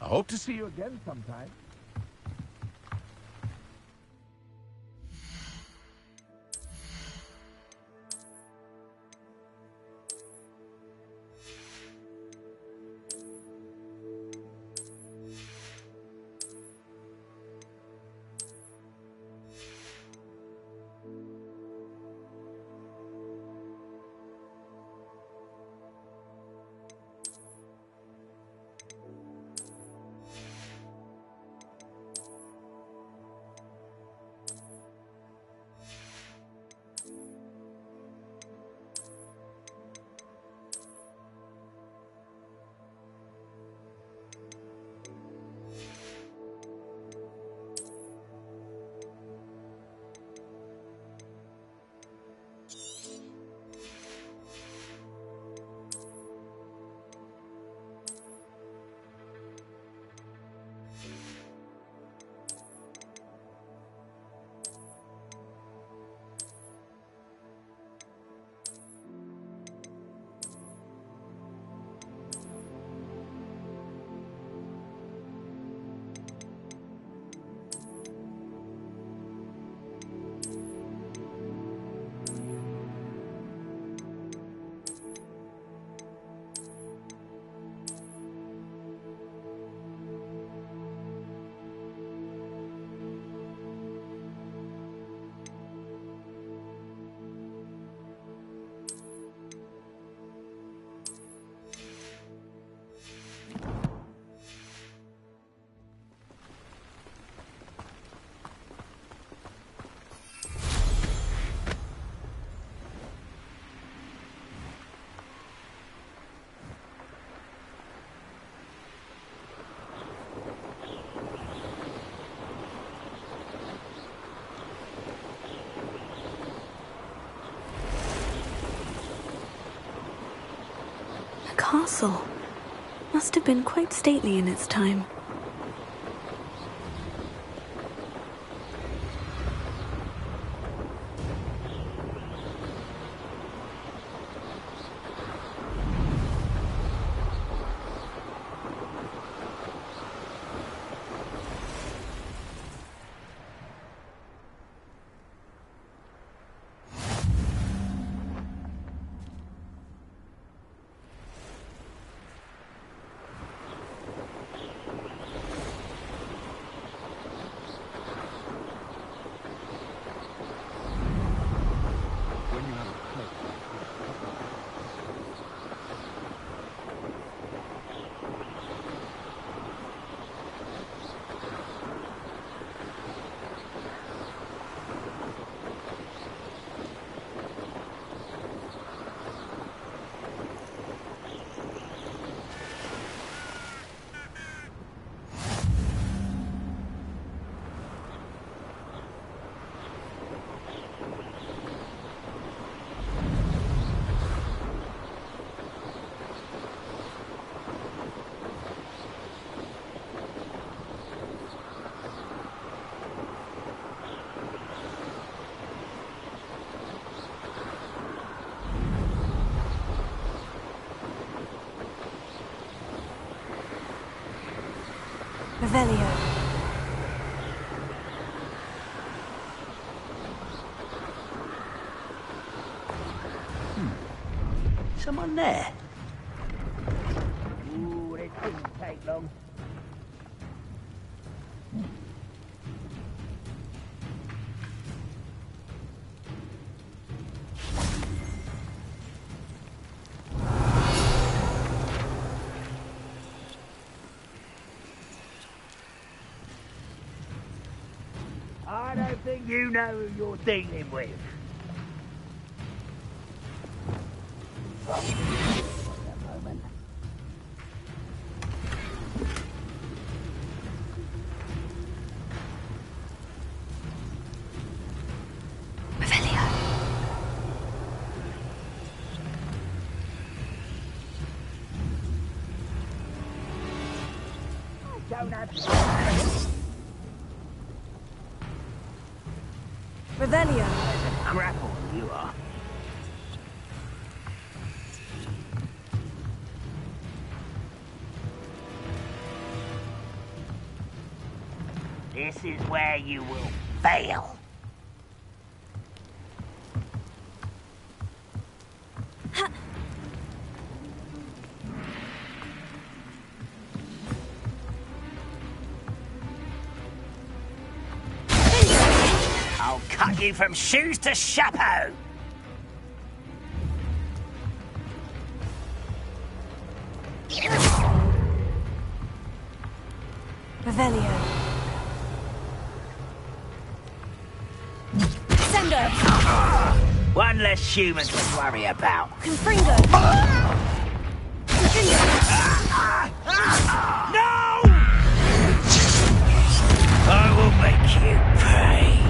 I hope to see you again sometime. A castle. Must have been quite stately in its time. Revelio. Someone there? Ooh, it didn't take long. think you know who you're dealing with? Don't have Revelio. grapple, you are. This is where you will fail. I'll cut you from shoes to chapeau. Revelio. Sendo. One less human to worry about. Confringo. No! I will make you pay.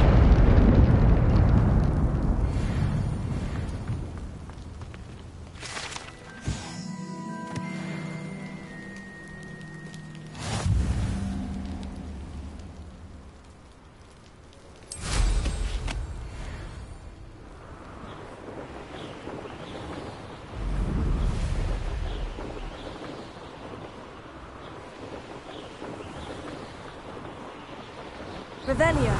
Revelio.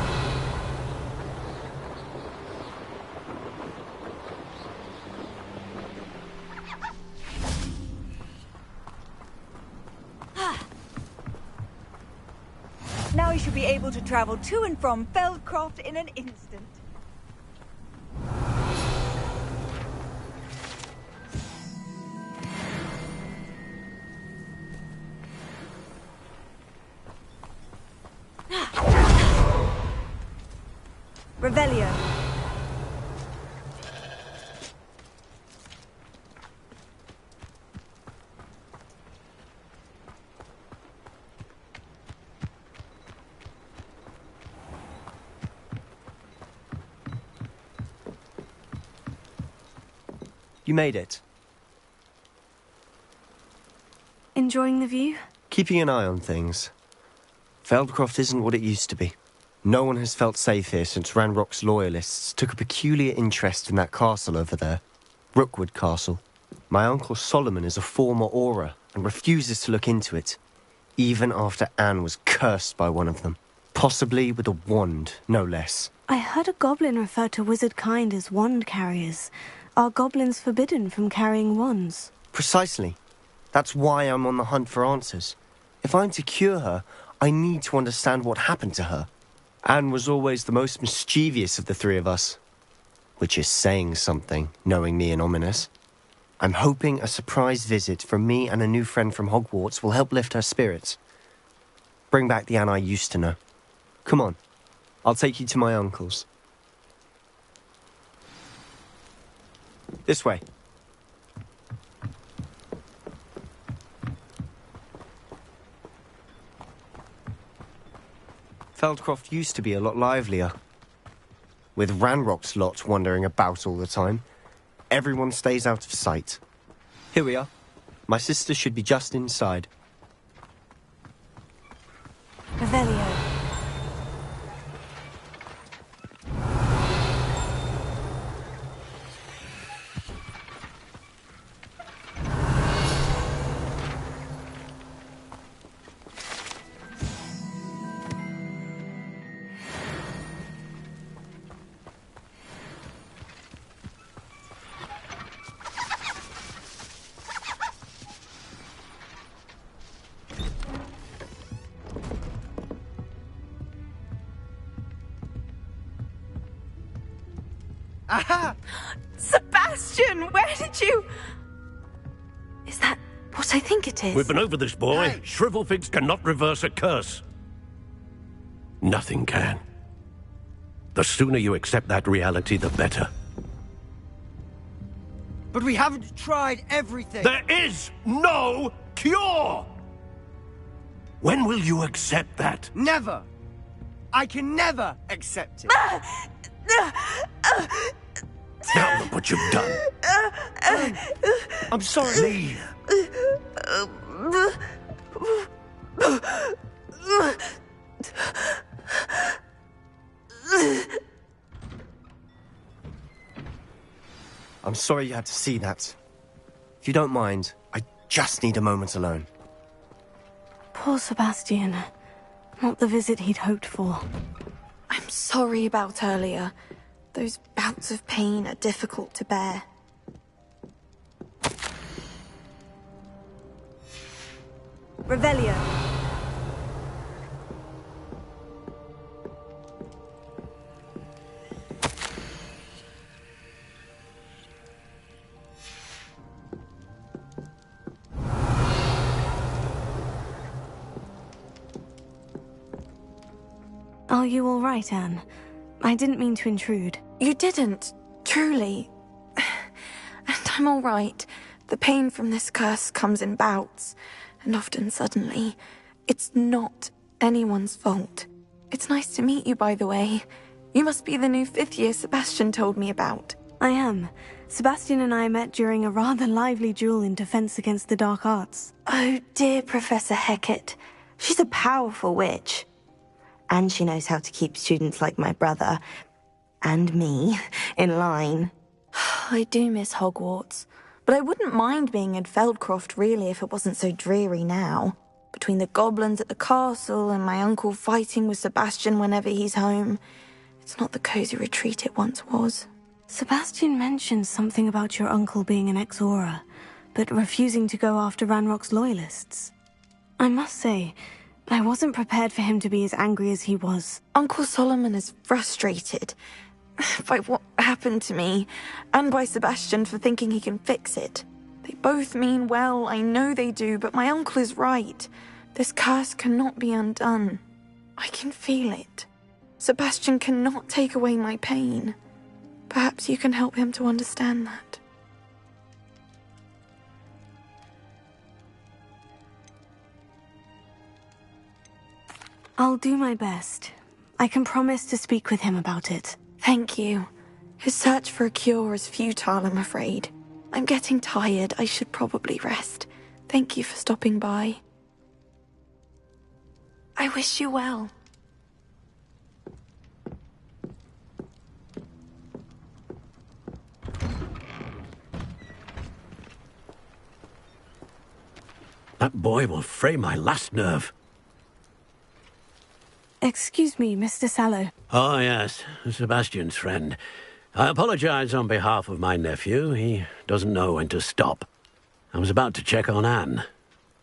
Now you should be able to travel to and from Feldcroft in an instant. Revelio. You made it. Enjoying the view? Keeping an eye on things. Feldcroft isn't what it used to be. No one has felt safe here since Ranrock's loyalists took a peculiar interest in that castle over there. Rookwood Castle. My uncle Solomon is a former Auror and refuses to look into it, even after Anne was cursed by one of them. Possibly with a wand, no less. I heard a goblin refer to wizard kind as wand carriers. Are goblins forbidden from carrying wands? Precisely. That's why I'm on the hunt for answers. If I'm to cure her, I need to understand what happened to her. Anne was always the most mischievous of the three of us. Which is saying something, knowing me and Ominous. I'm hoping a surprise visit from me and a new friend from Hogwarts will help lift her spirits. Bring back the Anne I used to know. Come on, I'll take you to my uncle's. This way. Feldcroft used to be a lot livelier. With Ranrock's lot wandering about all the time, everyone stays out of sight. Here we are. My sister should be just inside. Revelio. Aha! Sebastian, where did you... Is that what I think it is? We've been over this, boy. Hey. Shrivelfigs cannot reverse a curse. Nothing can. The sooner you accept that reality, the better. But we haven't tried everything. There is no cure! When will you accept that? Never! I can never accept it. Now look what you've done. I'm sorry. Leave. I'm sorry you had to see that. If you don't mind, I just need a moment alone. Poor Sebastian. Not the visit he'd hoped for. I'm sorry about earlier. Those bouts of pain are difficult to bear. Revelio. Are you all right, Anne? I didn't mean to intrude. You didn't, truly. And I'm all right. The pain from this curse comes in bouts, and often suddenly. It's not anyone's fault. It's nice to meet you, by the way. You must be the new 5th year Sebastian told me about. I am. Sebastian and I met during a rather lively duel in defense against the dark arts. Oh, dear Professor Hecat. She's a powerful witch. And she knows how to keep students like my brother, and me, in line. I do miss Hogwarts, but I wouldn't mind being in Feldcroft, really, if it wasn't so dreary now. Between the goblins at the castle and my uncle fighting with Sebastian whenever he's home, it's not the cozy retreat it once was. Sebastian mentioned something about your uncle being an ex-Auror, but refusing to go after Ranrock's loyalists. I must say, I wasn't prepared for him to be as angry as he was. Uncle Solomon is frustrated by what happened to me, and by Sebastian for thinking he can fix it. They both mean well, I know they do, but my uncle is right. This curse cannot be undone. I can feel it. Sebastian cannot take away my pain. Perhaps you can help him to understand that. I'll do my best. I can promise to speak with him about it. Thank you. His search for a cure is futile, I'm afraid. I'm getting tired. I should probably rest. Thank you for stopping by. I wish you well. That boy will fray my last nerve. Excuse me, Mr. Sallow. Oh, yes, Sebastian's friend. I apologize on behalf of my nephew. He doesn't know when to stop. I was about to check on Anne.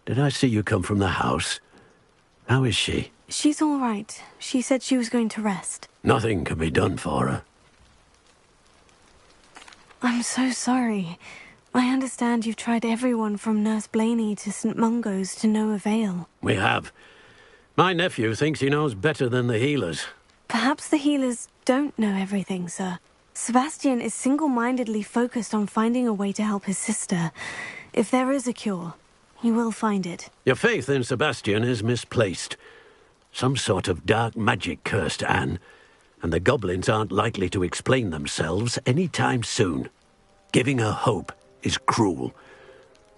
Did I see you come from the house? How is she? She's all right. She said she was going to rest. Nothing can be done for her. I'm so sorry. I understand you've tried everyone from Nurse Blaney to St. Mungo's to no avail. We have. My nephew thinks he knows better than the healers. Perhaps the healers don't know everything, sir. Sebastian is single-mindedly focused on finding a way to help his sister. If there is a cure, he will find it. Your faith in Sebastian is misplaced. Some sort of dark magic cursed Anne, and the goblins aren't likely to explain themselves any time soon. Giving her hope is cruel.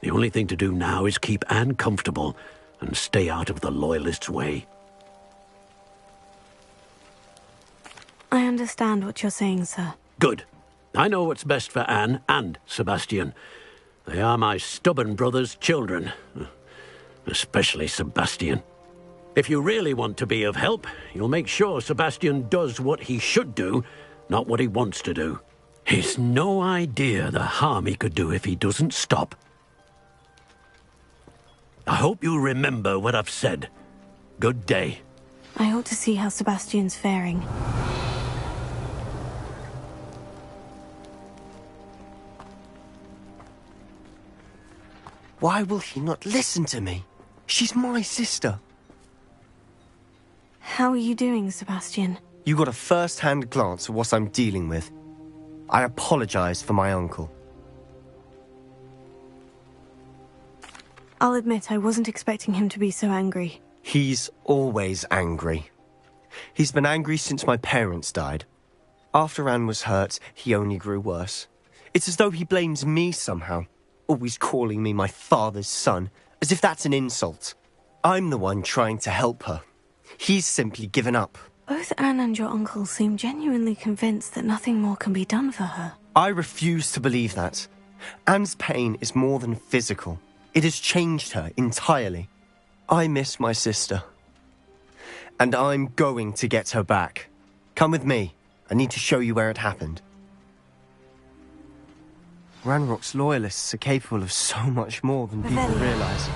The only thing to do now is keep Anne comfortable and stay out of the Loyalists' way. I understand what you're saying, sir. Good. I know what's best for Anne and Sebastian. They are my stubborn brother's children. Especially Sebastian. If you really want to be of help, you'll make sure Sebastian does what he should do, not what he wants to do. He's no idea the harm he could do if he doesn't stop. I hope you remember what I've said. Good day. I ought to see how Sebastian's faring. Why will he not listen to me? She's my sister. How are you doing, Sebastian? You got a first-hand glance at what I'm dealing with. I apologize for my uncle. I'll admit I wasn't expecting him to be so angry. He's always angry. He's been angry since my parents died. After Anne was hurt, he only grew worse. It's as though he blames me somehow, always calling me my father's son, as if that's an insult. I'm the one trying to help her. He's simply given up. Both Anne and your uncle seem genuinely convinced that nothing more can be done for her. I refuse to believe that. Anne's pain is more than physical. It has changed her entirely. I miss my sister. And I'm going to get her back. Come with me. I need to show you where it happened. Ranrock's loyalists are capable of so much more than people realize.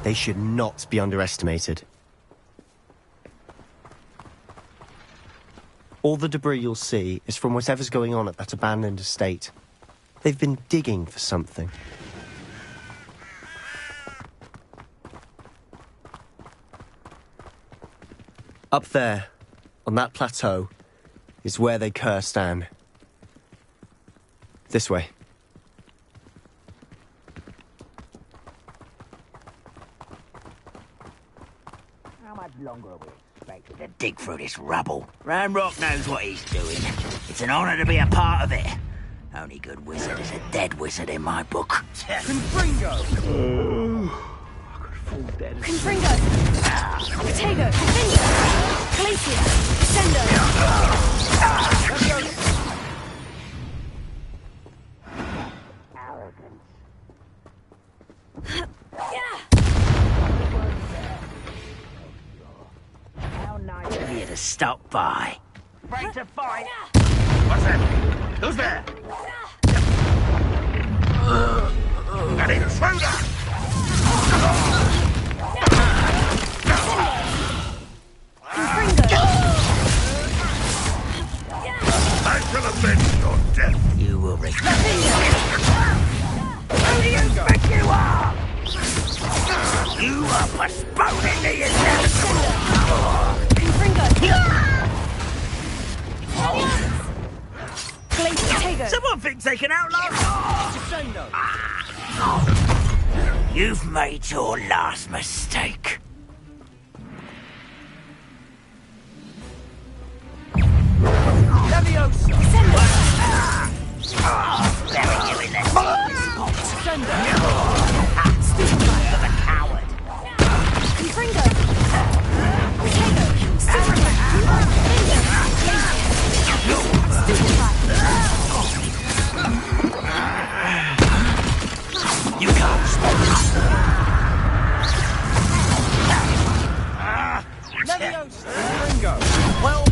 They should not be underestimated. All the debris you'll see is from whatever's going on at that abandoned estate. They've been digging for something. Up there, on that plateau, is where they cursed Anne. This way. How much longer are we expected to dig through this rubble? Ranrock knows what he's doing. It's an honor to be a part of it. Only good wizard is a dead wizard in my book. Confringo! Confringo! Protego! Defender! Glacier! Descendo! How nice of you to stop by. Ready to fight? What's that? Who's there? An intruder! I shall avenge your death. You will regret it. Who do you think you are? You are postponing the inevitable. Someone thinks they can outlaw us. You've made your last mistake. Leviosa! Bury you in the spot. Stupid of a coward. Confringo! Protego! You can't stop us. Leviosa! Confringo! Well...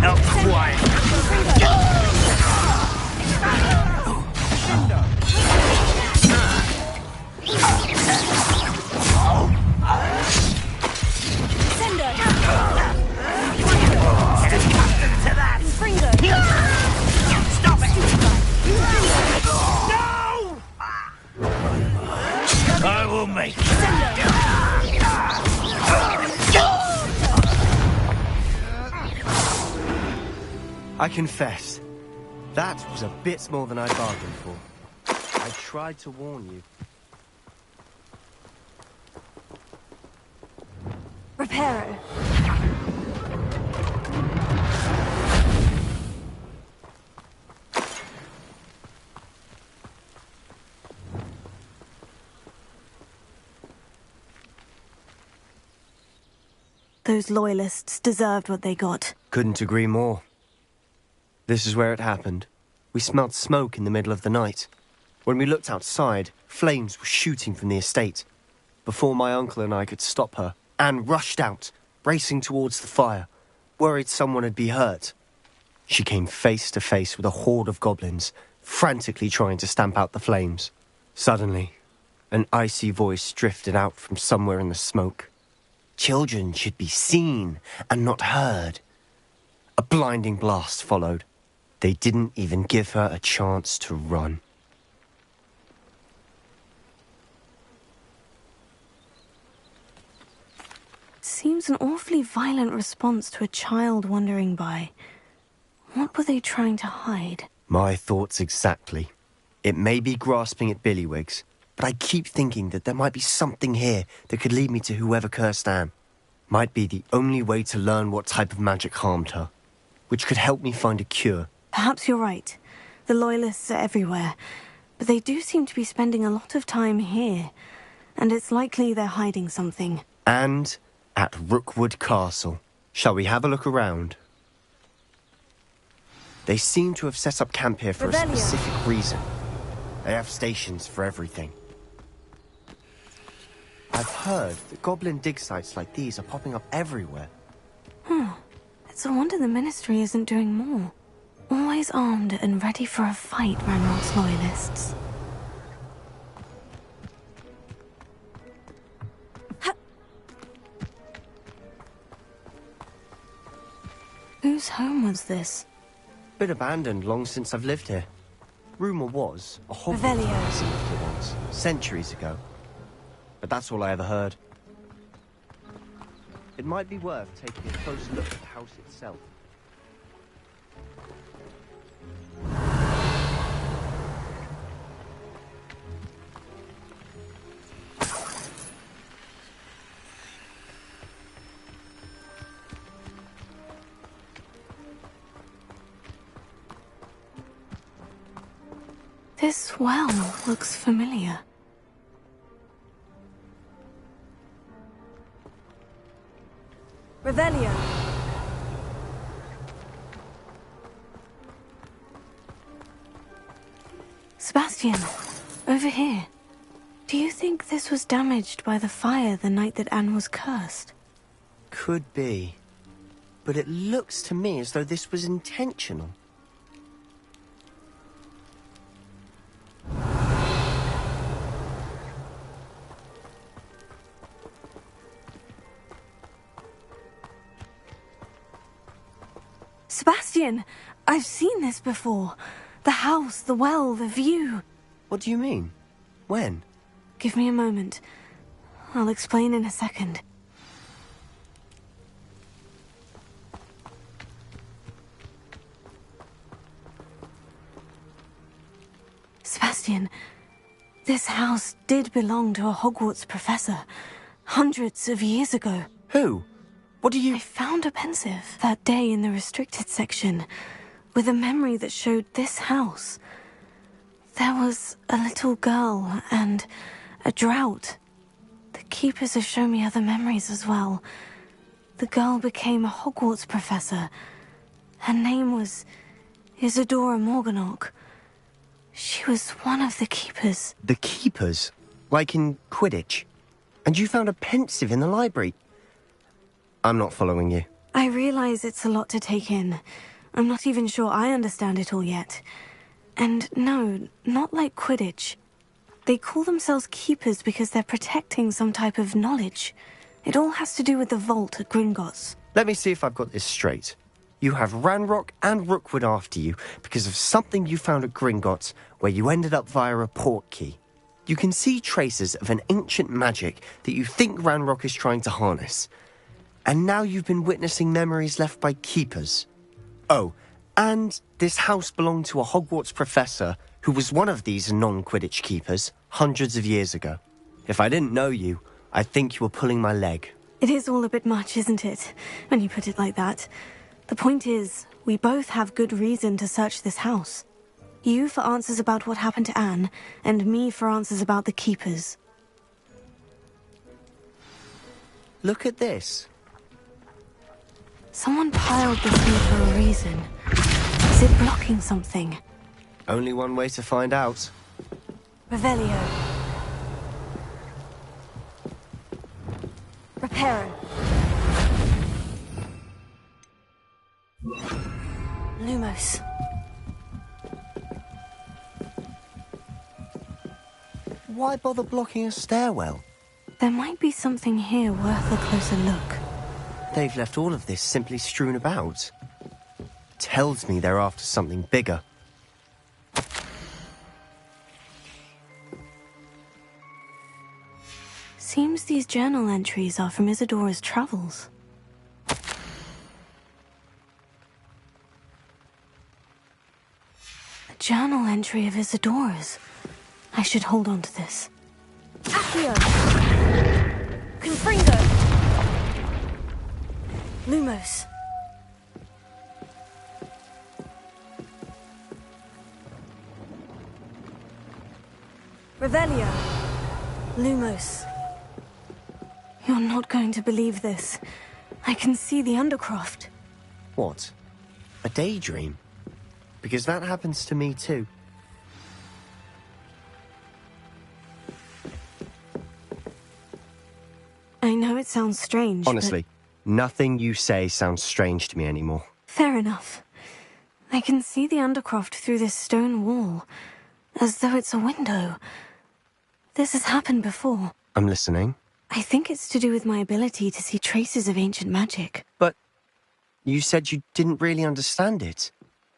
Not quite. Stop it! No! I will make it. I confess, that was a bit more than I bargained for. I tried to warn you. Reparo. Those loyalists deserved what they got. Couldn't agree more. This is where it happened. We smelled smoke in the middle of the night. When we looked outside, flames were shooting from the estate. Before my uncle and I could stop her, Anne rushed out, racing towards the fire, worried someone had been hurt. She came face to face with a horde of goblins, frantically trying to stamp out the flames. Suddenly, an icy voice drifted out from somewhere in the smoke. Children should be seen and not heard. A blinding blast followed. They didn't even give her a chance to run. seems an awfully violent response to a child wandering by. What were they trying to hide? My thoughts exactly. It may be grasping at Billywigs, but I keep thinking that there might be something here that could lead me to whoever cursed Anne. Might be the only way to learn what type of magic harmed her, which could help me find a cure. Perhaps you're right. The Loyalists are everywhere, but they do seem to be spending a lot of time here, and it's likely they're hiding something. And at Rookwood Castle. Shall we have a look around? They seem to have set up camp here for a specific reason. They have stations for everything. I've heard that goblin dig sites like these are popping up everywhere. It's a wonder the Ministry isn't doing more. Always armed and ready for a fight, Ranrock's Loyalists. Whose home was this? Been abandoned long since I've lived here. Rumour was a Hogwarts Revelio. lived here once, centuries ago. But that's all I ever heard. It might be worth taking a close look at the house itself. This well looks familiar. Revelio. Sebastian, over here. Do you think this was damaged by the fire the night that Anne was cursed? Could be. But it looks to me as though this was intentional. Sebastian, I've seen this before. The house, the well, the view. What do you mean? When? Give me a moment. I'll explain in a second. Sebastian, this house did belong to a Hogwarts professor, hundreds of years ago. Who? What do you... I found a pensive that day in the restricted section, with a memory that showed this house. There was a little girl and a drought. The keepers have shown me other memories as well. The girl became a Hogwarts professor. Her name was Isadora Morganach. She was one of the keepers. The keepers? Like in Quidditch? And you found a pensive in the library? I'm not following you. I realize it's a lot to take in. I'm not even sure I understand it all yet. And no, not like Quidditch. They call themselves keepers because they're protecting some type of knowledge. It all has to do with the vault at Gringotts. Let me see if I've got this straight. You have Ranrock and Rookwood after you because of something you found at Gringotts where you ended up via a portkey. You can see traces of an ancient magic that you think Ranrock is trying to harness. And now you've been witnessing memories left by keepers. Oh, and this house belonged to a Hogwarts professor who was one of these non-Quidditch keepers hundreds of years ago. If I didn't know you, I'd think you were pulling my leg. It is all a bit much, isn't it, when you put it like that? The point is, we both have good reason to search this house. You for answers about what happened to Anne, and me for answers about the keepers. Look at this. Someone piled this here for a reason. Is it blocking something? Only one way to find out. Revelio. Reparo. Lumos. Why bother blocking a stairwell? There might be something here worth a closer look. They've left all of this simply strewn about. Tells me they're after something bigger. Seems these journal entries are from Isadora's travels. A journal entry of Isadora's. I should hold on to this. Accio! Confringo! Lumos. Revelio! Lumos. You're not going to believe this. I can see the Undercroft. What? A daydream? Because that happens to me too. I know it sounds strange, Honestly, nothing you say sounds strange to me anymore. Fair enough. I can see the Undercroft through this stone wall, as though it's a window. This has happened before. I'm listening. I think it's to do with my ability to see traces of ancient magic. But you said you didn't really understand it,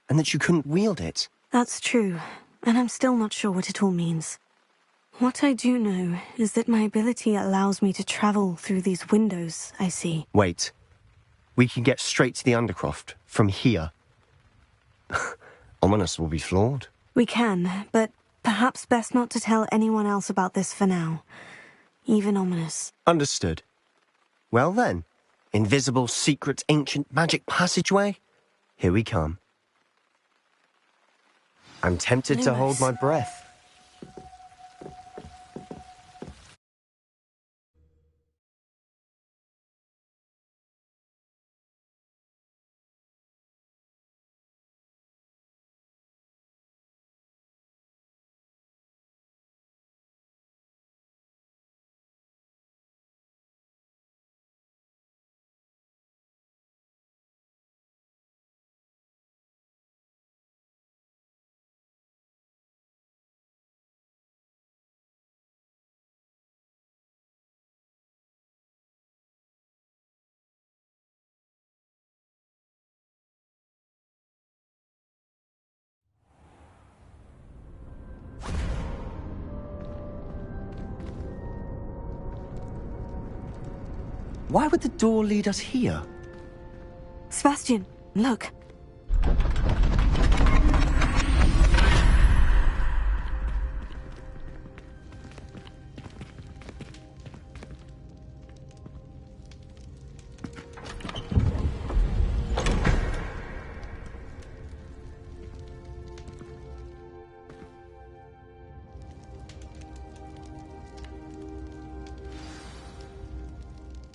and that you couldn't wield it. That's true, and I'm still not sure what it all means. What I do know is that my ability allows me to travel through these windows I see. Wait. We can get straight to the Undercroft from here. Ominous will be floored. We can, but perhaps best not to tell anyone else about this for now. Even Ominous. Understood. Well then, invisible, secret, ancient magic passageway? Here we come. I'm tempted to hold my breath. Why would the door lead us here? Sebastian, look.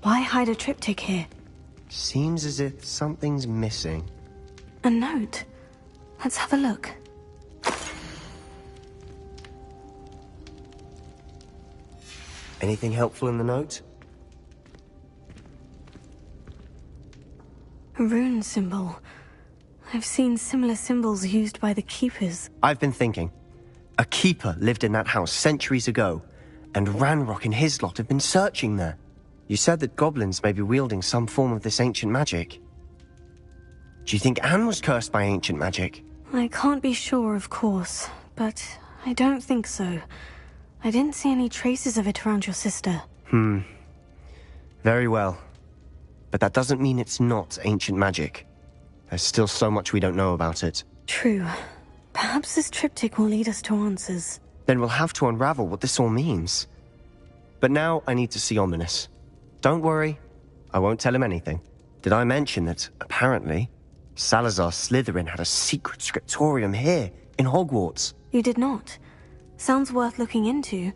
Why hide a triptych here? Seems as if something's missing. A note. Let's have a look. Anything helpful in the note? A rune symbol. I've seen similar symbols used by the Keepers. I've been thinking. A keeper lived in that house centuries ago, and Ranrock and his lot have been searching there. You said that goblins may be wielding some form of this ancient magic. Do you think Anne was cursed by ancient magic? I can't be sure, of course, but I don't think so. I didn't see any traces of it around your sister. Very well. But that doesn't mean it's not ancient magic. There's still so much we don't know about it. True. Perhaps this triptych will lead us to answers. Then we'll have to unravel what this all means. But now I need to see Ominous. Don't worry, I won't tell him anything. Did I mention that, apparently, Salazar Slytherin had a secret scriptorium here, in Hogwarts? You did not. Sounds worth looking into.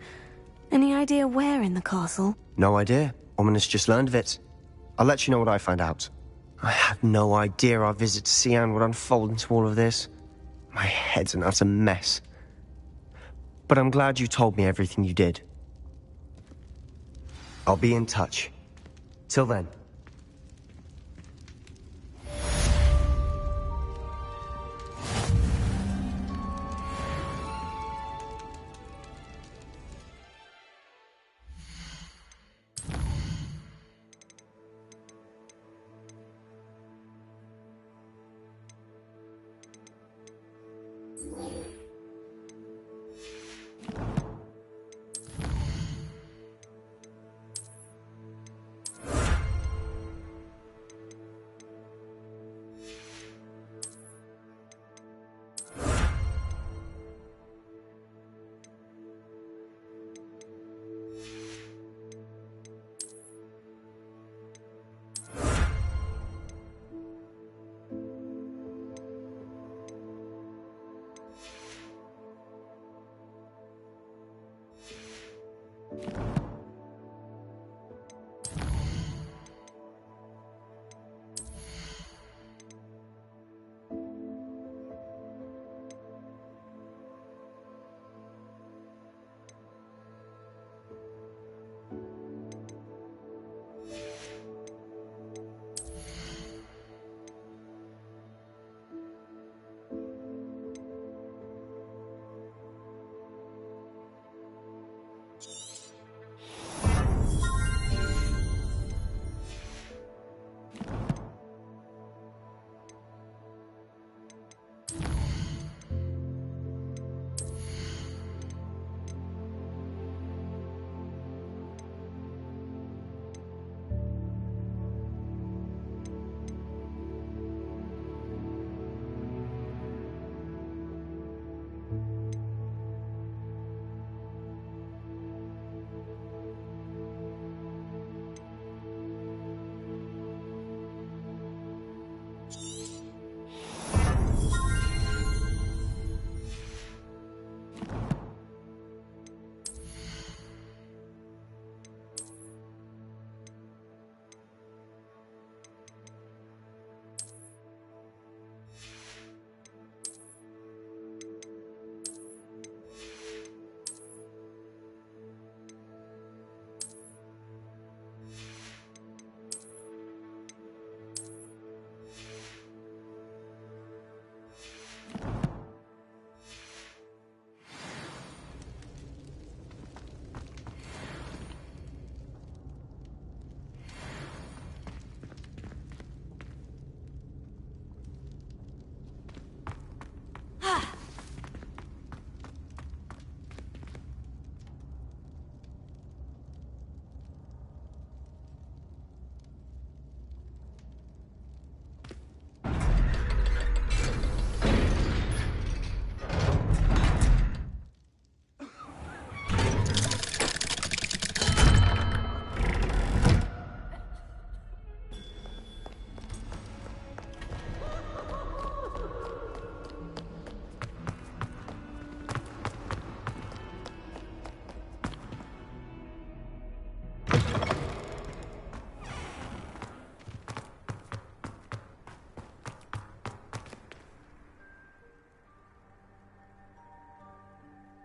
Any idea where in the castle? No idea. Ominous just learned of it. I'll let you know what I find out. I had no idea our visit to Cian would unfold into all of this. My head's an utter mess. But I'm glad you told me everything you did. I'll be in touch. Till then.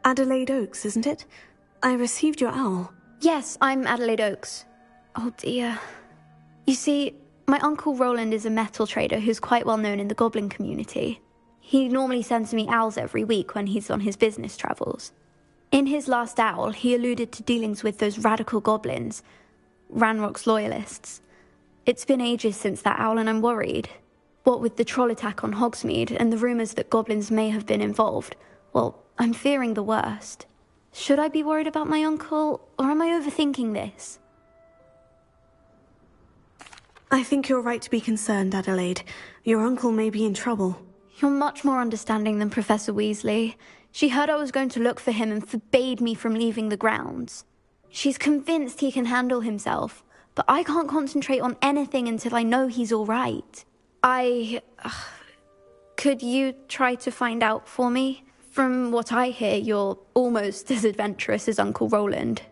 Adelaide Oaks, isn't it? I received your owl. Yes, I'm Adelaide Oaks. Oh dear. You see, my Uncle Roland is a metal trader who's quite well known in the goblin community. He normally sends me owls every week when he's on his business travels. In his last owl, he alluded to dealings with those radical goblins, Ranrock's loyalists. It's been ages since that owl and I'm worried. What with the troll attack on Hogsmeade and the rumours that goblins may have been involved, well, I'm fearing the worst. Should I be worried about my uncle, or am I overthinking this? I think you're right to be concerned, Adelaide. Your uncle may be in trouble. You're much more understanding than Professor Weasley. She heard I was going to look for him and forbade me from leaving the grounds. She's convinced he can handle himself, but I can't concentrate on anything until I know he's all right. Could you try to find out for me? From what I hear, you're almost as adventurous as Uncle Roland.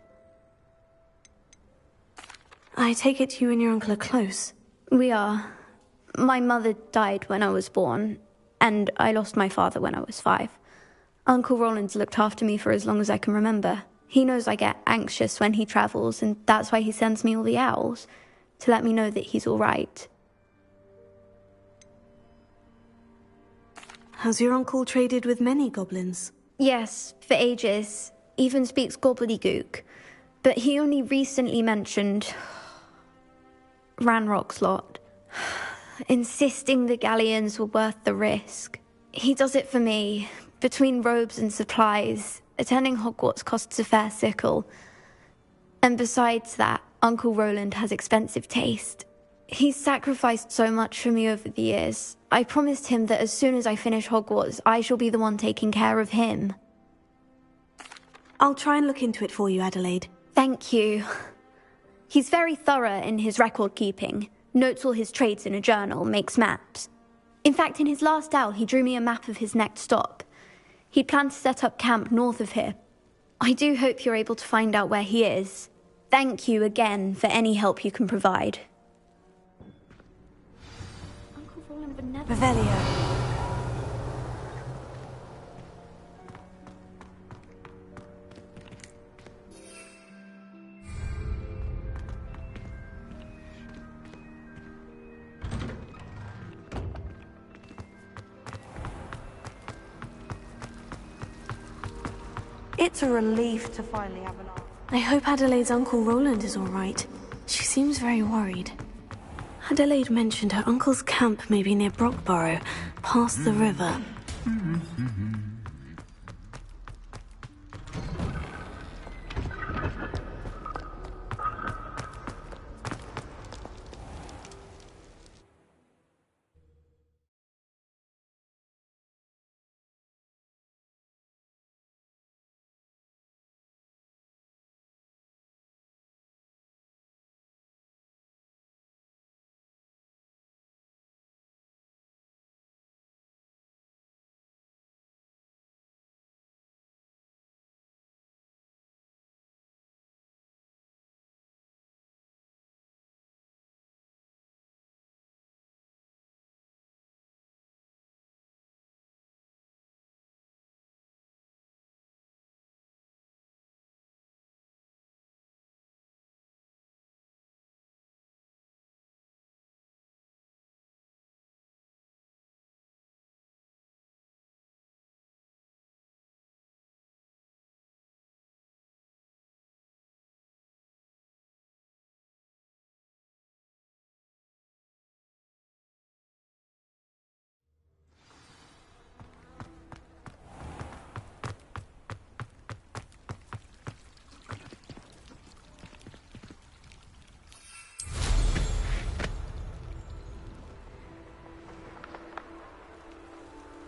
I take it you and your uncle are close. We are. My mother died when I was born, and I lost my father when I was 5. Uncle Roland's looked after me for as long as I can remember. He knows I get anxious when he travels, and that's why he sends me all the owls, to let me know that he's all right. Has your uncle traded with many goblins? Yes, for ages. Even speaks gobbledygook. But he only recently mentioned Ranrock's lot, insisting the galleons were worth the risk. He does it for me. Between robes and supplies, attending Hogwarts costs a fair sickle. And besides that, Uncle Roland has expensive taste. He's sacrificed so much for me over the years. I promised him that as soon as I finish Hogwarts, I shall be the one taking care of him. I'll try and look into it for you, Adelaide. Thank you. He's very thorough in his record keeping, notes all his trades in a journal, makes maps. In fact, in his last owl, he drew me a map of his next stop. He'd planned to set up camp north of here, I do hope you're able to find out where he is. Thank you again for any help you can provide. Uncle Roland would never... Revelio. It's a relief to finally have an answer. I hope Adelaide's Uncle Roland is all right. She seems very worried. Adelaide mentioned her uncle's camp may be near Brockborough, past the river.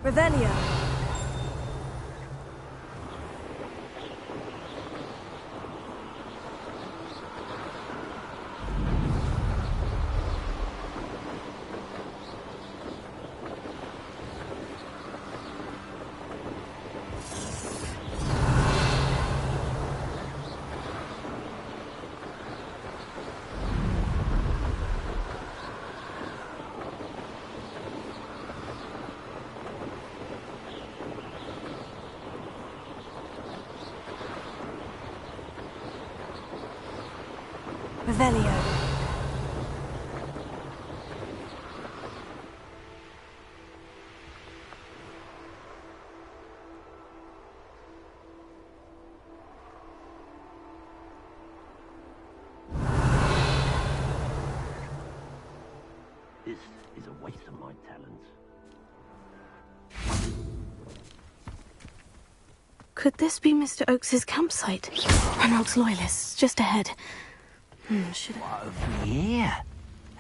Revelio. Revelio. This is a waste of my talents. Could this be Mr. Oakes's campsite? Ranrock's loyalists, just ahead. Should I... What have we here?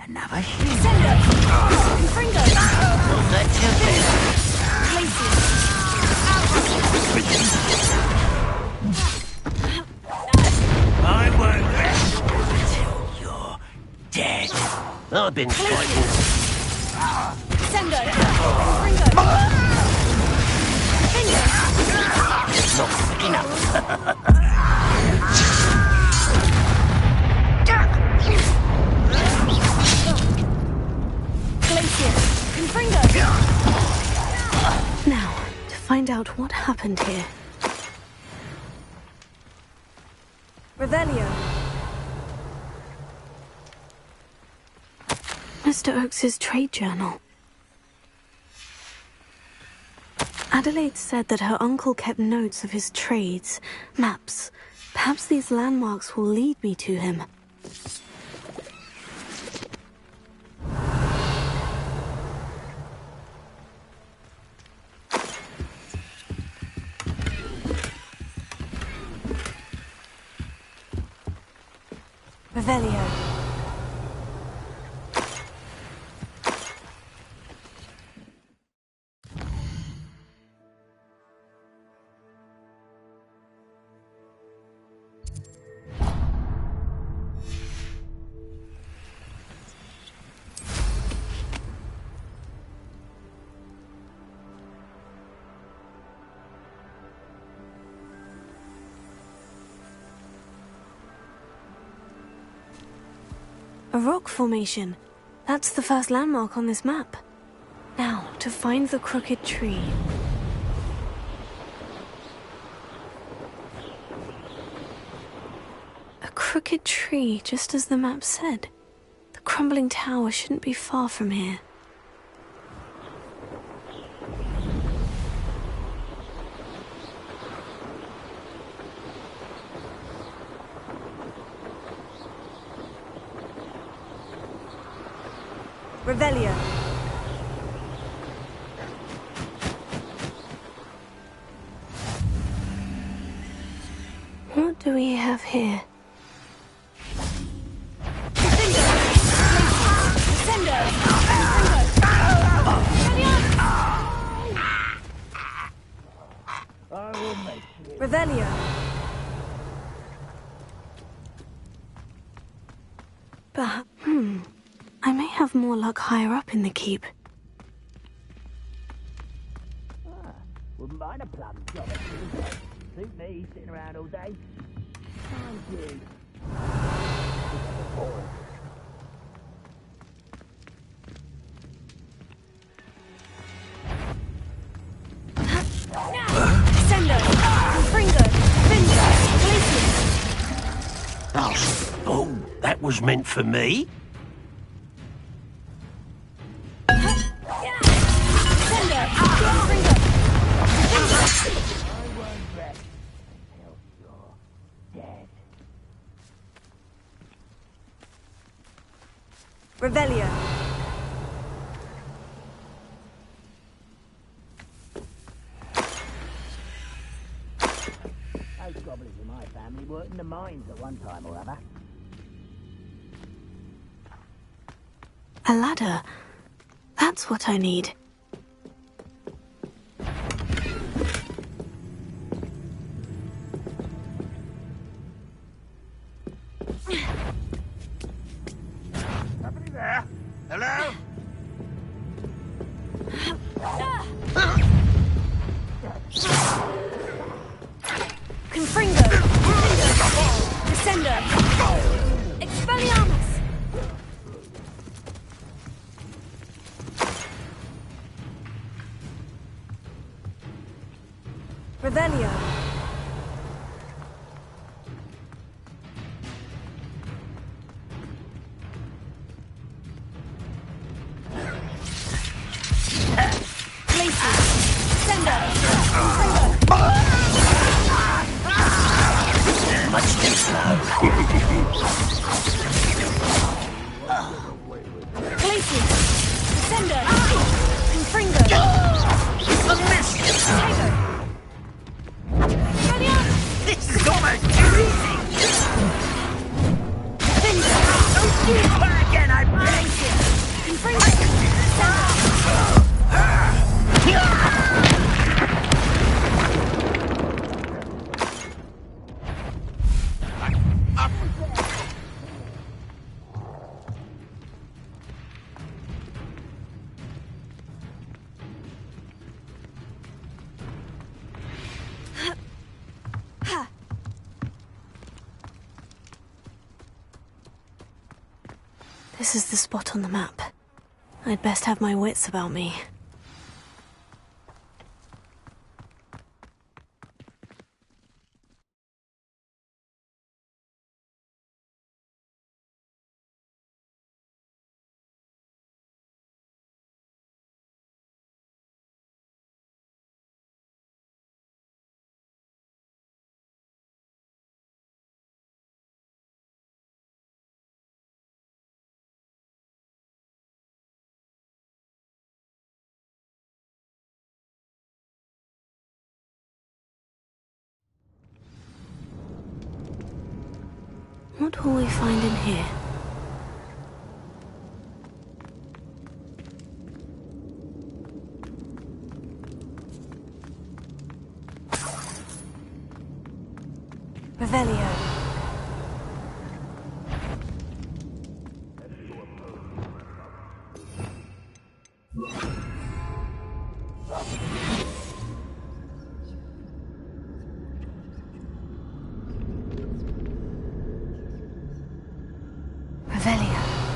Another ship. Sendo! Confringo! Look at you I won't rest until you're dead. I've been fighting. Sendo! Confringo! Not quick enough. Now, to find out what happened here. Revelio. Mr. Oakes's trade journal. Adelaide said that her uncle kept notes of his trades, maps. Perhaps these landmarks will lead me to him. Revelio. A rock formation. That's the first landmark on this map. Now, to find the crooked tree. A crooked tree, just as the map said. The crumbling tower shouldn't be far from here. Revelio. What do we have here? Revelio. But, I may have more luck higher up in the keep. Wouldn't mind a plum job. Suit me, sitting around all day. Thank you. Oh, that was meant for me? Revelio. Those goblins in my family worked in the mines at one time or other. A ladder. That's what I need. Somebody there? Hello? Confringo. Descender. Expelliarmus. Revelio. Much too slow. Glacius. Descender. Confringo. A miss! This is almost too easy! Don't do that again, I beg you! This is the spot on the map. I'd best have my wits about me. What will we find in here? Revelio. Revelio.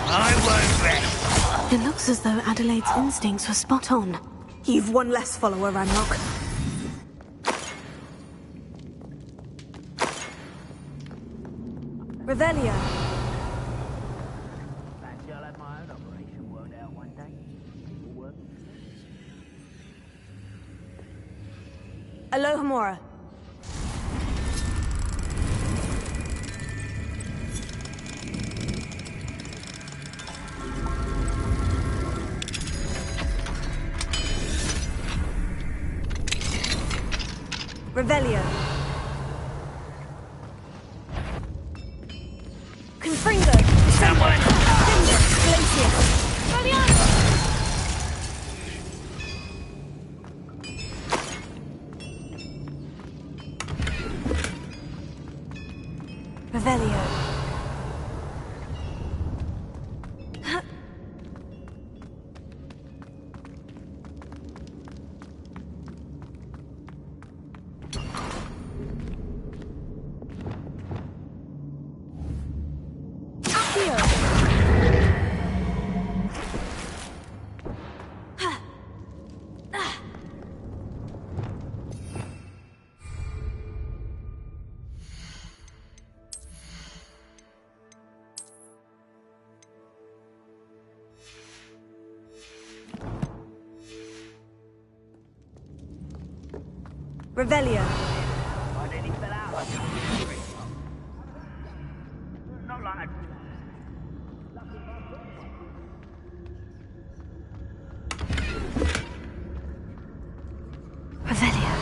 I won't rest. It looks as though Adelaide's instincts were spot on. You've one less follower, Ranrock. Revelio. Fancy I'll have my own operation worked out one day. All work. Alohomora. Revelio. Confringo. Someone! Glacier. Revelio. Revelio. I nearly fell out. Not like Revelio.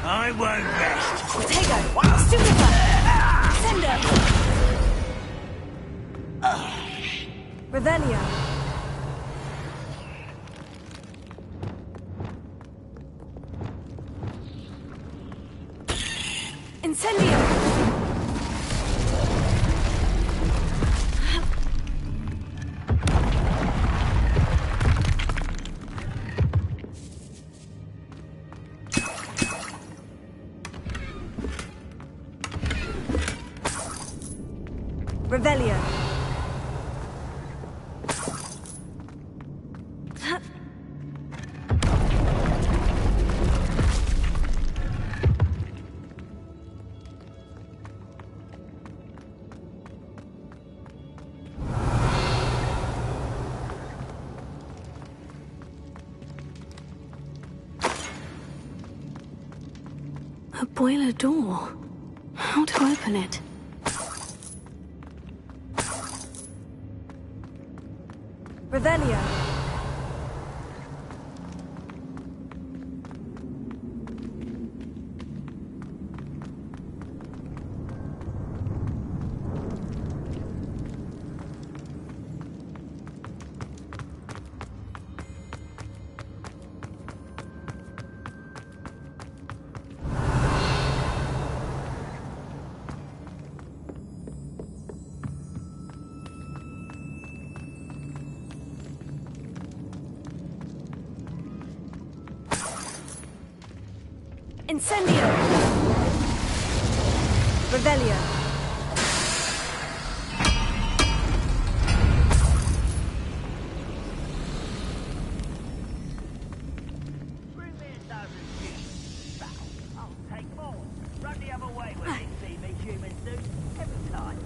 I won't rest. Protego. Stupefy. Sender. Revelio. Incendio. Revelio. A boiler door. How to open it? Revelio. Incendio. Revelio. Bring me a dozen sheep. I'll take more. Run the human suits every time.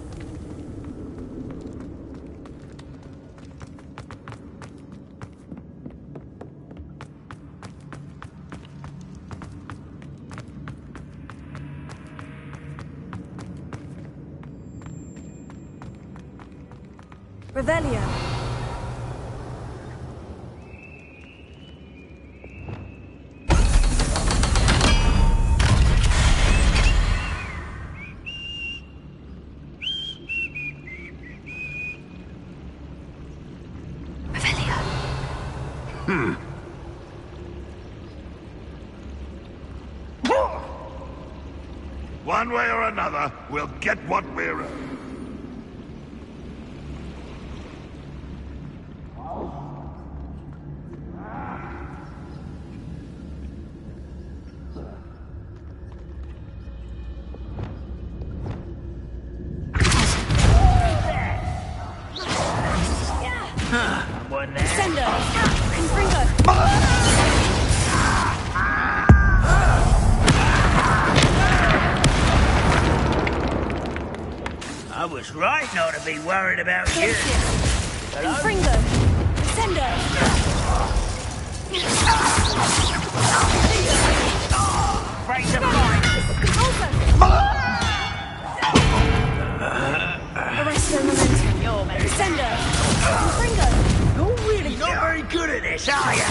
Revelio. One way or another, we'll get what we're owed. I was right not to be worried about you. Hello? Fringo. Sendo. Break the fight. Arresto momentum. You're very Sendo. Fringo. You're really not very good at this, are you?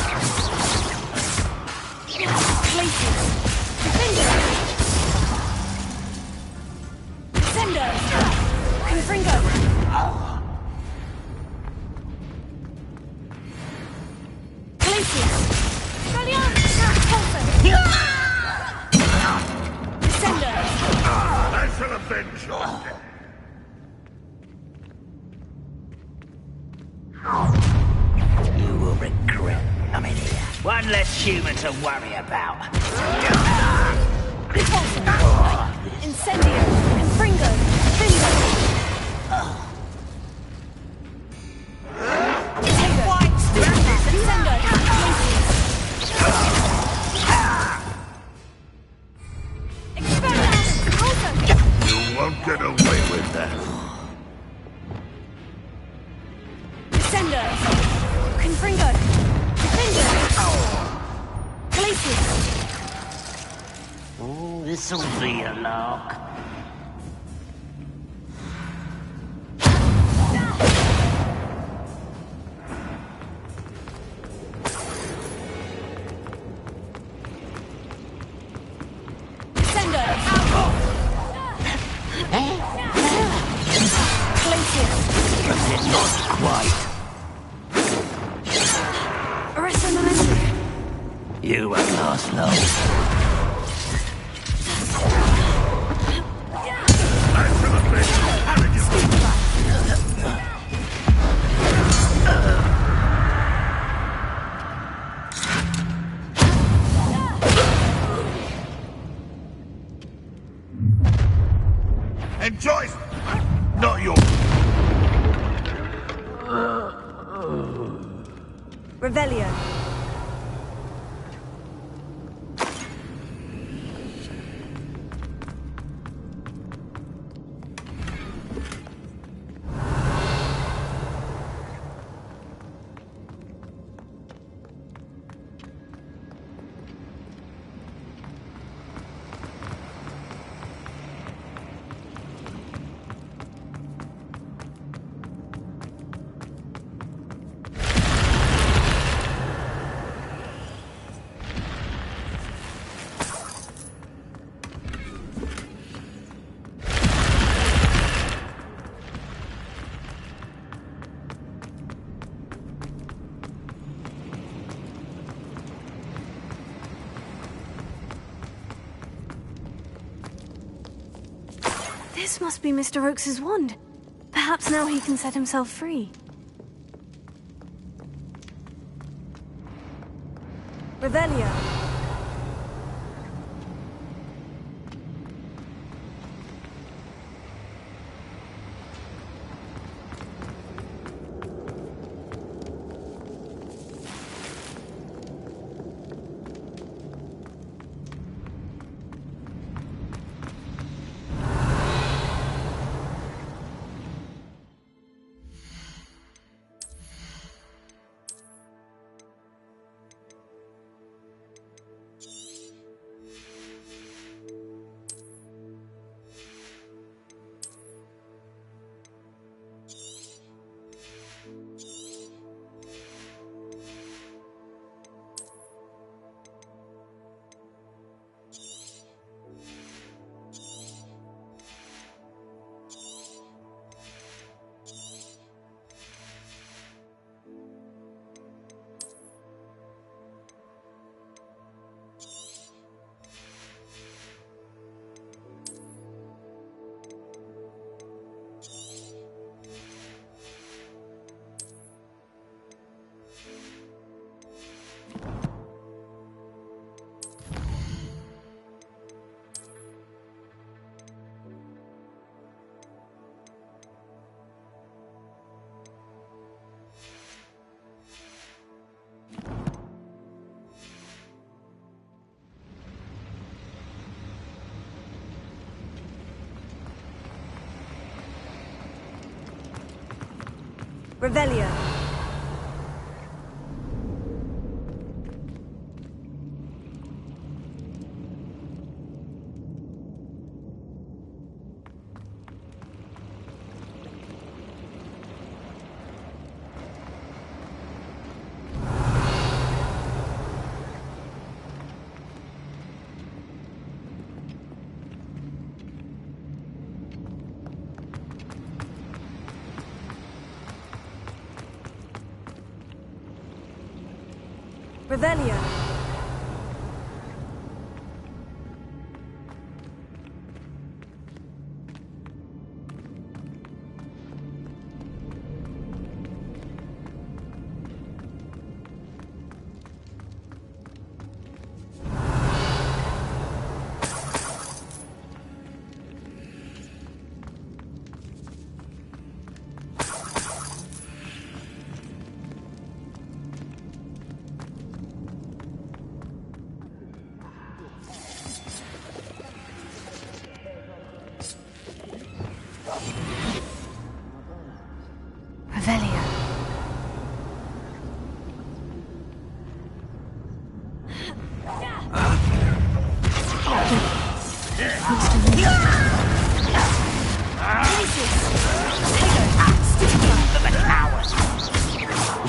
Places. Fringo. Sendo. Confringo. Places. Gallion. Sendo. I shall avenge your death. You will regret coming here. One less human to worry about. Incendio. Confringo. Fringo. You won't get away with that. Sendo. Confringo. Defender. Glacius. Oh, this'll be a lark. Not quite. Arresto momentum. You won't last long. Enjoy! Not yours. Revelio. This must be Mr. Oakes's wand. Perhaps now he can set himself free. Revelio. Revelio. Revelio. Revelio.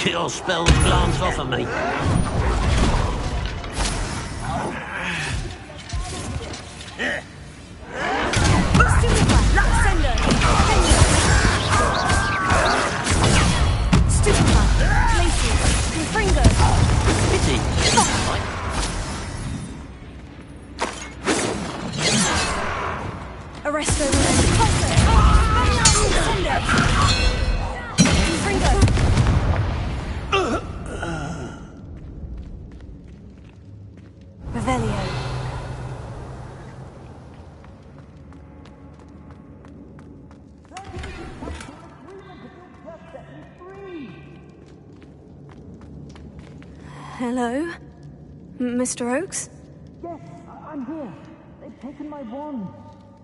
Your spells glance off of me. Hello? Mr. Oakes? Yes, I'm here. They've taken my wand.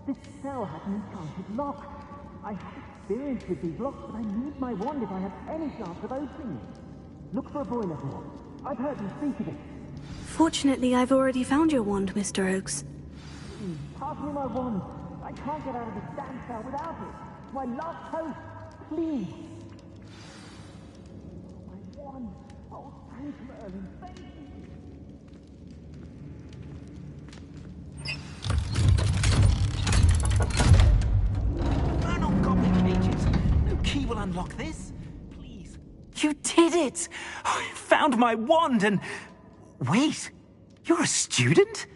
This cell has an enchanted lock. I have experience with these locks, but I need my wand if I have any chance of opening it. Look for a boiler door. I've heard them speak of it. Fortunately, I've already found your wand, Mr. Oakes. Please, pass me my wand. I can't get out of this damn cell without it. My last hope. Please. My wand. Oh, thank Merlin. Thank you. No key will unlock this. Please. You did it! I found my wand and... Wait, you're a student?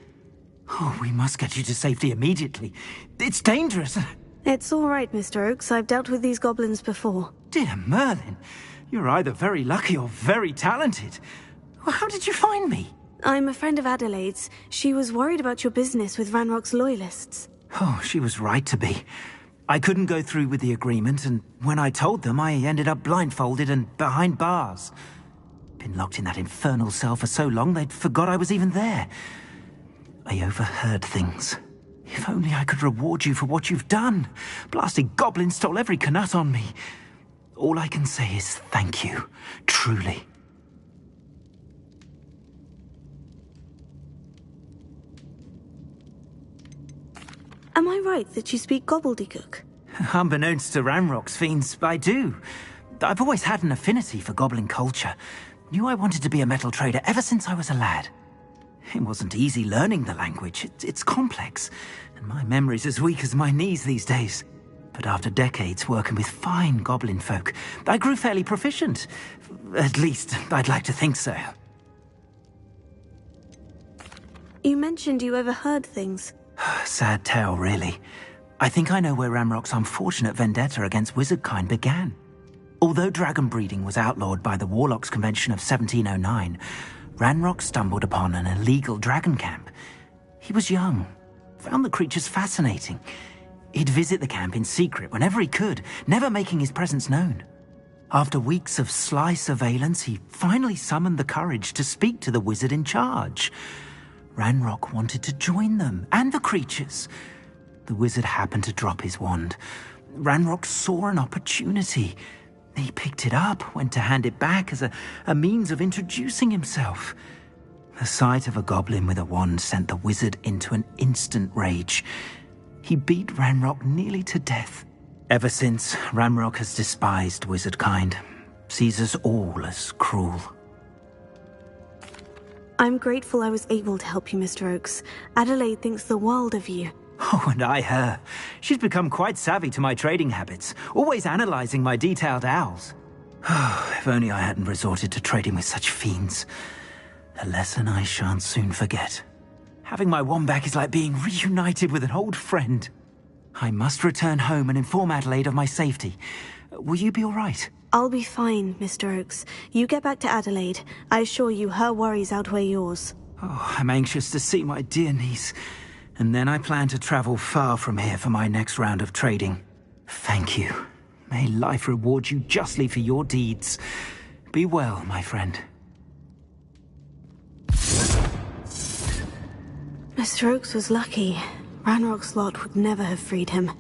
Oh, we must get you to safety immediately. It's dangerous. It's all right, Mr. Oakes. I've dealt with these goblins before. Dear Merlin, you're either very lucky or very talented. Well, how did you find me? I'm a friend of Adelaide's. She was worried about your business with Ranrock's loyalists. Oh, she was right to be. I couldn't go through with the agreement, and when I told them, I ended up blindfolded and behind bars. Been locked in that infernal cell for so long, they'd forgot I was even there. I overheard things. If only I could reward you for what you've done. Blasted goblin stole every canut on me. All I can say is thank you, truly. Am I right that you speak gobbledygook? Unbeknownst to Ranrock's fiends, I do. I've always had an affinity for goblin culture. Knew I wanted to be a metal trader ever since I was a lad. It wasn't easy learning the language. It's complex, and my memory's as weak as my knees these days. But after decades working with fine goblin folk, I grew fairly proficient. At least, I'd like to think so. You mentioned you overheard things. Sad tale, really. I think I know where Ranrock's unfortunate vendetta against wizardkind began. Although dragon breeding was outlawed by the Warlocks Convention of 1709, Ranrock stumbled upon an illegal dragon camp. He was young, found the creatures fascinating. He'd visit the camp in secret whenever he could, never making his presence known. After weeks of sly surveillance, he finally summoned the courage to speak to the wizard in charge. Ranrock wanted to join them, and the creatures. The wizard happened to drop his wand. Ranrock saw an opportunity. He picked it up, went to hand it back as a means of introducing himself. The sight of a goblin with a wand sent the wizard into an instant rage. He beat Ranrock nearly to death. Ever since, Ranrock has despised wizard kind, sees us all as cruel. I'm grateful I was able to help you, Mr. Oakes. Adelaide thinks the world of you. Oh, and I her. She's become quite savvy to my trading habits, always analysing my detailed owls. If only I hadn't resorted to trading with such fiends. A lesson I shan't soon forget. Having my wand back is like being reunited with an old friend. I must return home and inform Adelaide of my safety. Will you be all right? I'll be fine, Mr. Oakes. You get back to Adelaide. I assure you her worries outweigh yours. Oh, I'm anxious to see my dear niece. And then I plan to travel far from here for my next round of trading. Thank you. May life reward you justly for your deeds. Be well, my friend. Mr. Oakes was lucky. Ranrock's lot would never have freed him.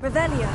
Revelio.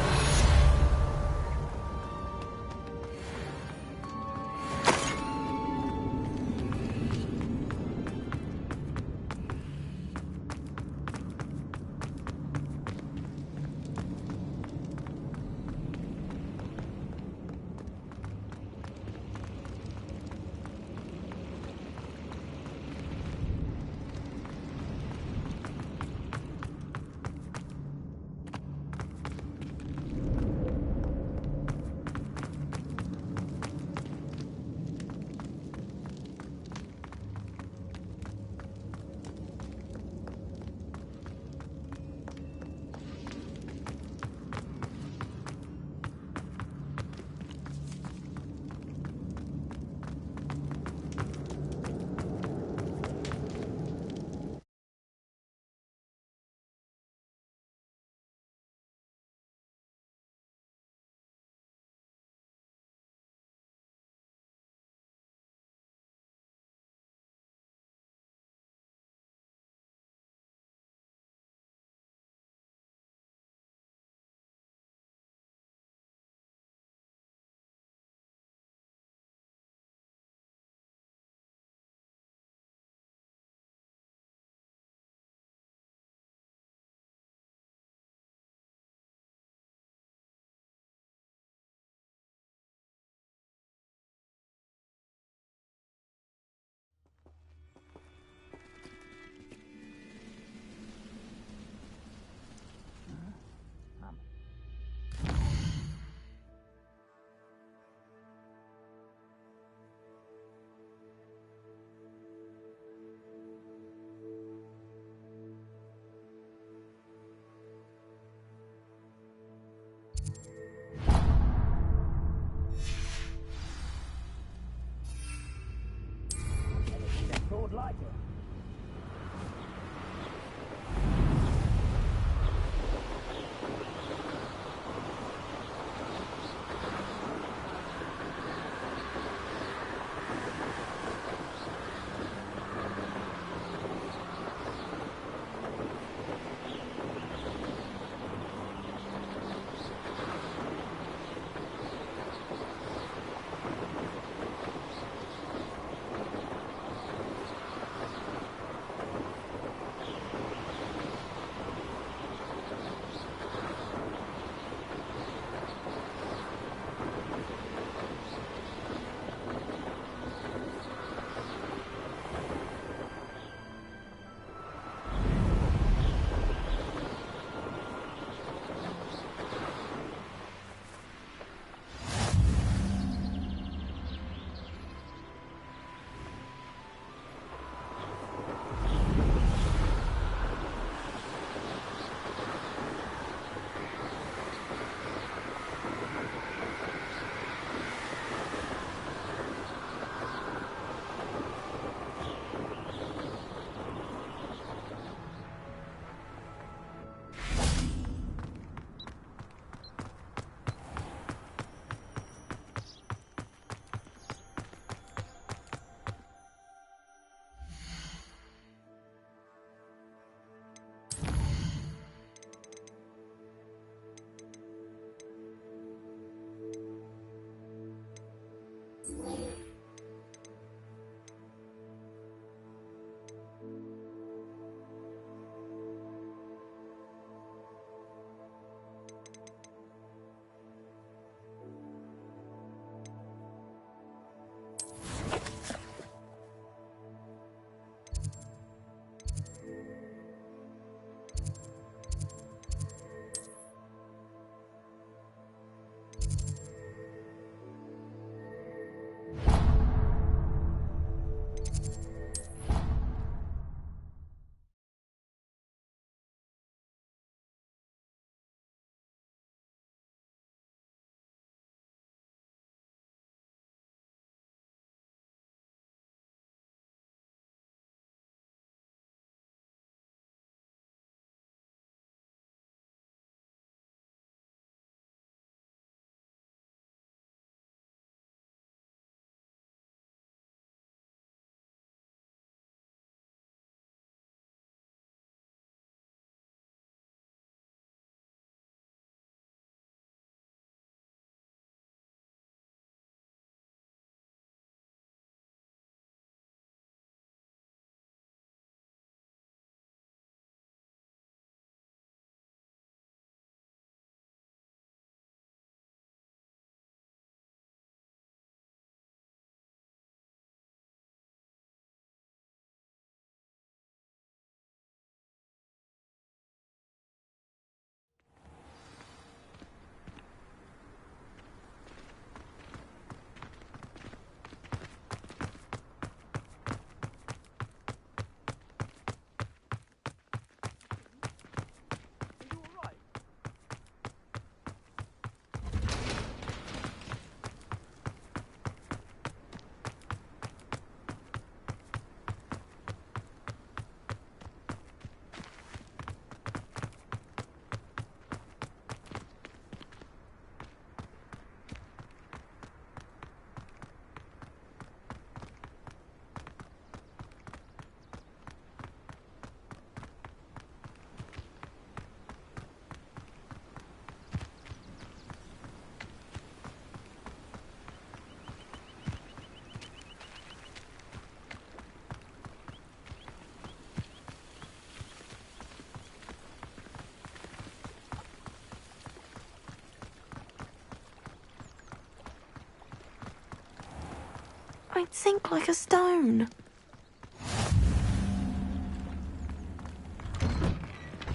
I'd sink like a stone.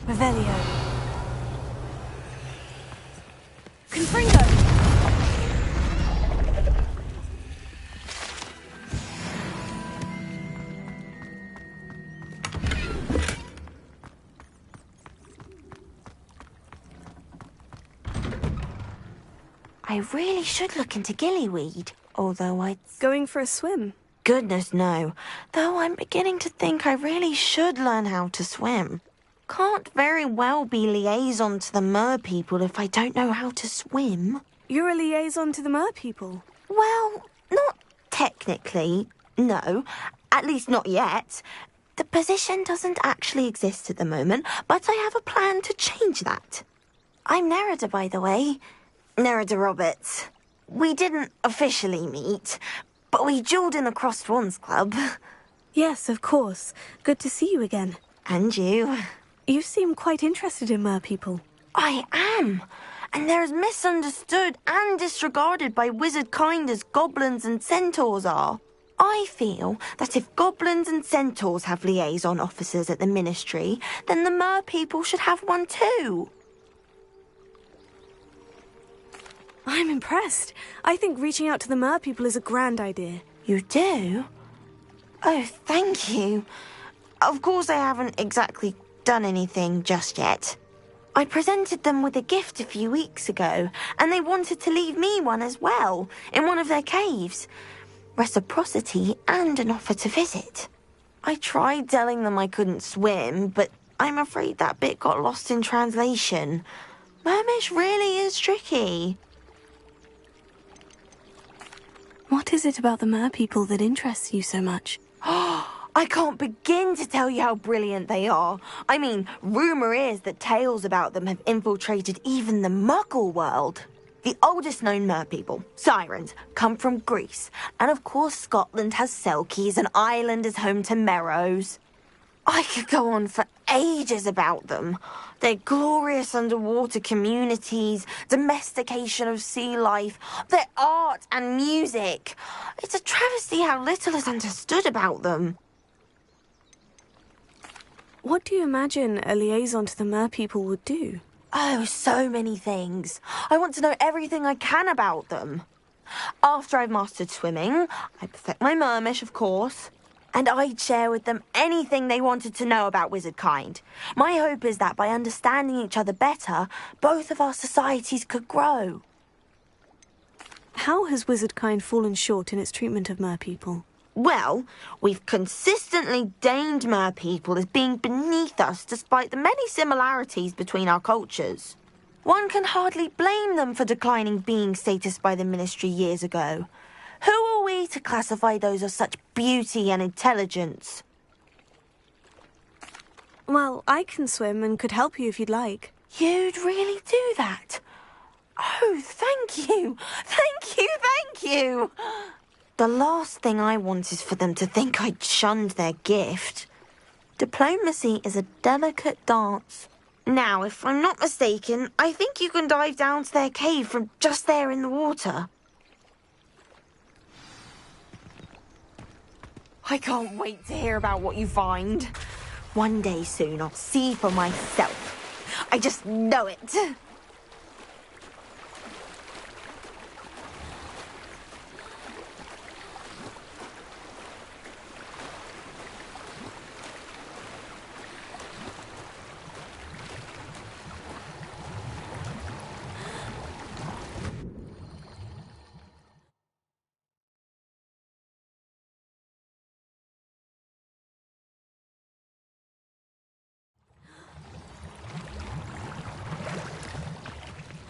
Revelio. Confringo! I really should look into gillyweed, although I'd... Going for a swim? Goodness, no. Though I'm beginning to think I really should learn how to swim. Can't very well be liaison to the mer people if I don't know how to swim. You're a liaison to the mer people? Well, not technically, no. At least not yet. The position doesn't actually exist at the moment, but I have a plan to change that. I'm Nerida, by the way. Nerida Roberts. We didn't officially meet, but we duelled in the Crossed Wands Club. Yes, of course. Good to see you again. And you. You seem quite interested in mer people. I am. And they're as misunderstood and disregarded by wizard kind as goblins and centaurs are. I feel that if goblins and centaurs have liaison officers at the ministry, then the mer people should have one too. I'm impressed. I think reaching out to the mer people is a grand idea. You do? Oh, thank you. Of course I haven't exactly done anything just yet. I presented them with a gift a few weeks ago, and they wanted to leave me one as well, in one of their caves. Reciprocity and an offer to visit. I tried telling them I couldn't swim, but I'm afraid that bit got lost in translation. Mermish really is tricky. What is it about the mer people that interests you so much? I can't begin to tell you how brilliant they are. I mean, rumour is that tales about them have infiltrated even the Muggle world. The oldest known merpeople, sirens, come from Greece. And of course Scotland has Selkies and Ireland is home to Merrows. I could go on for ages about them. Their glorious underwater communities, domestication of sea life, their art and music. It's a travesty how little is understood about them. What do you imagine a liaison to the merpeople would do? Oh, so many things. I want to know everything I can about them. After I've mastered swimming, I perfect my mermish, of course, and I'd share with them anything they wanted to know about wizard kind. My hope is that by understanding each other better, both of our societies could grow. How has wizard kind fallen short in its treatment of merpeople? Well, we've consistently deemed merpeople as being beneath us despite the many similarities between our cultures. One can hardly blame them for declining being status by the Ministry years ago. Who are we to classify those of such beauty and intelligence? Well, I can swim and could help you if you'd like. You'd really do that? Oh, thank you! Thank you, thank you! The last thing I want is for them to think I'd shunned their gift. Diplomacy is a delicate dance. Now, if I'm not mistaken, I think you can dive down to their cave from just there in the water. I can't wait to hear about what you find. One day soon I'll see for myself. I just know it.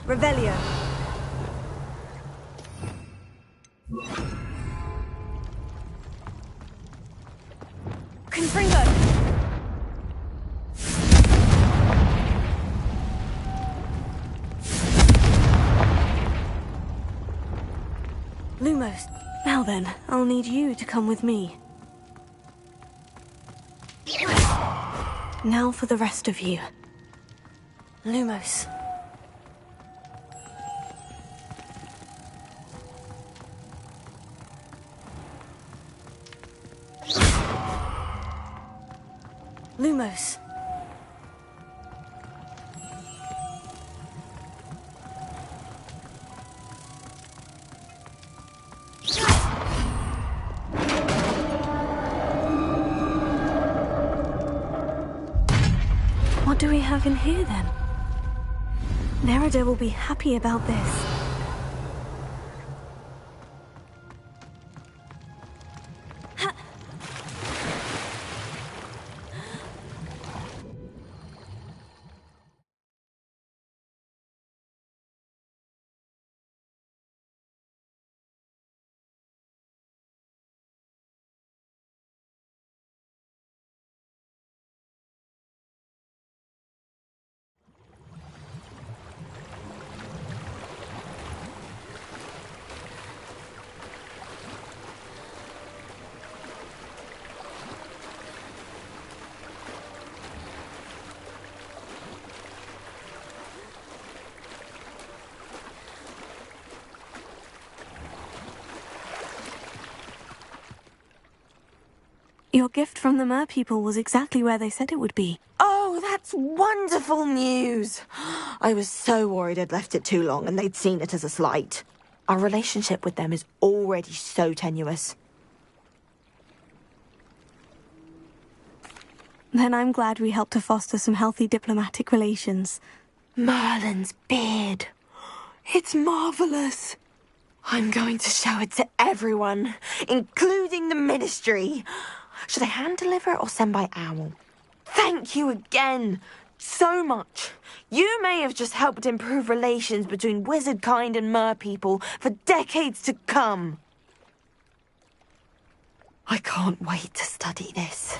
Revelio. Confringo. Lumos. Now then, I'll need you to come with me. Now for the rest of you. Lumos. Lumos. What do we have in here, then? Nerida will be happy about this. Your gift from the merpeople was exactly where they said it would be. Oh, that's wonderful news! I was so worried I'd left it too long and they'd seen it as a slight. Our relationship with them is already so tenuous. Then I'm glad we helped to foster some healthy diplomatic relations. Merlin's beard. It's marvellous. I'm going to show it to everyone, including the Ministry. Should I hand deliver or send by owl? Thank you again so much. You may have just helped improve relations between wizard kind and merpeople for decades to come. I can't wait to study this.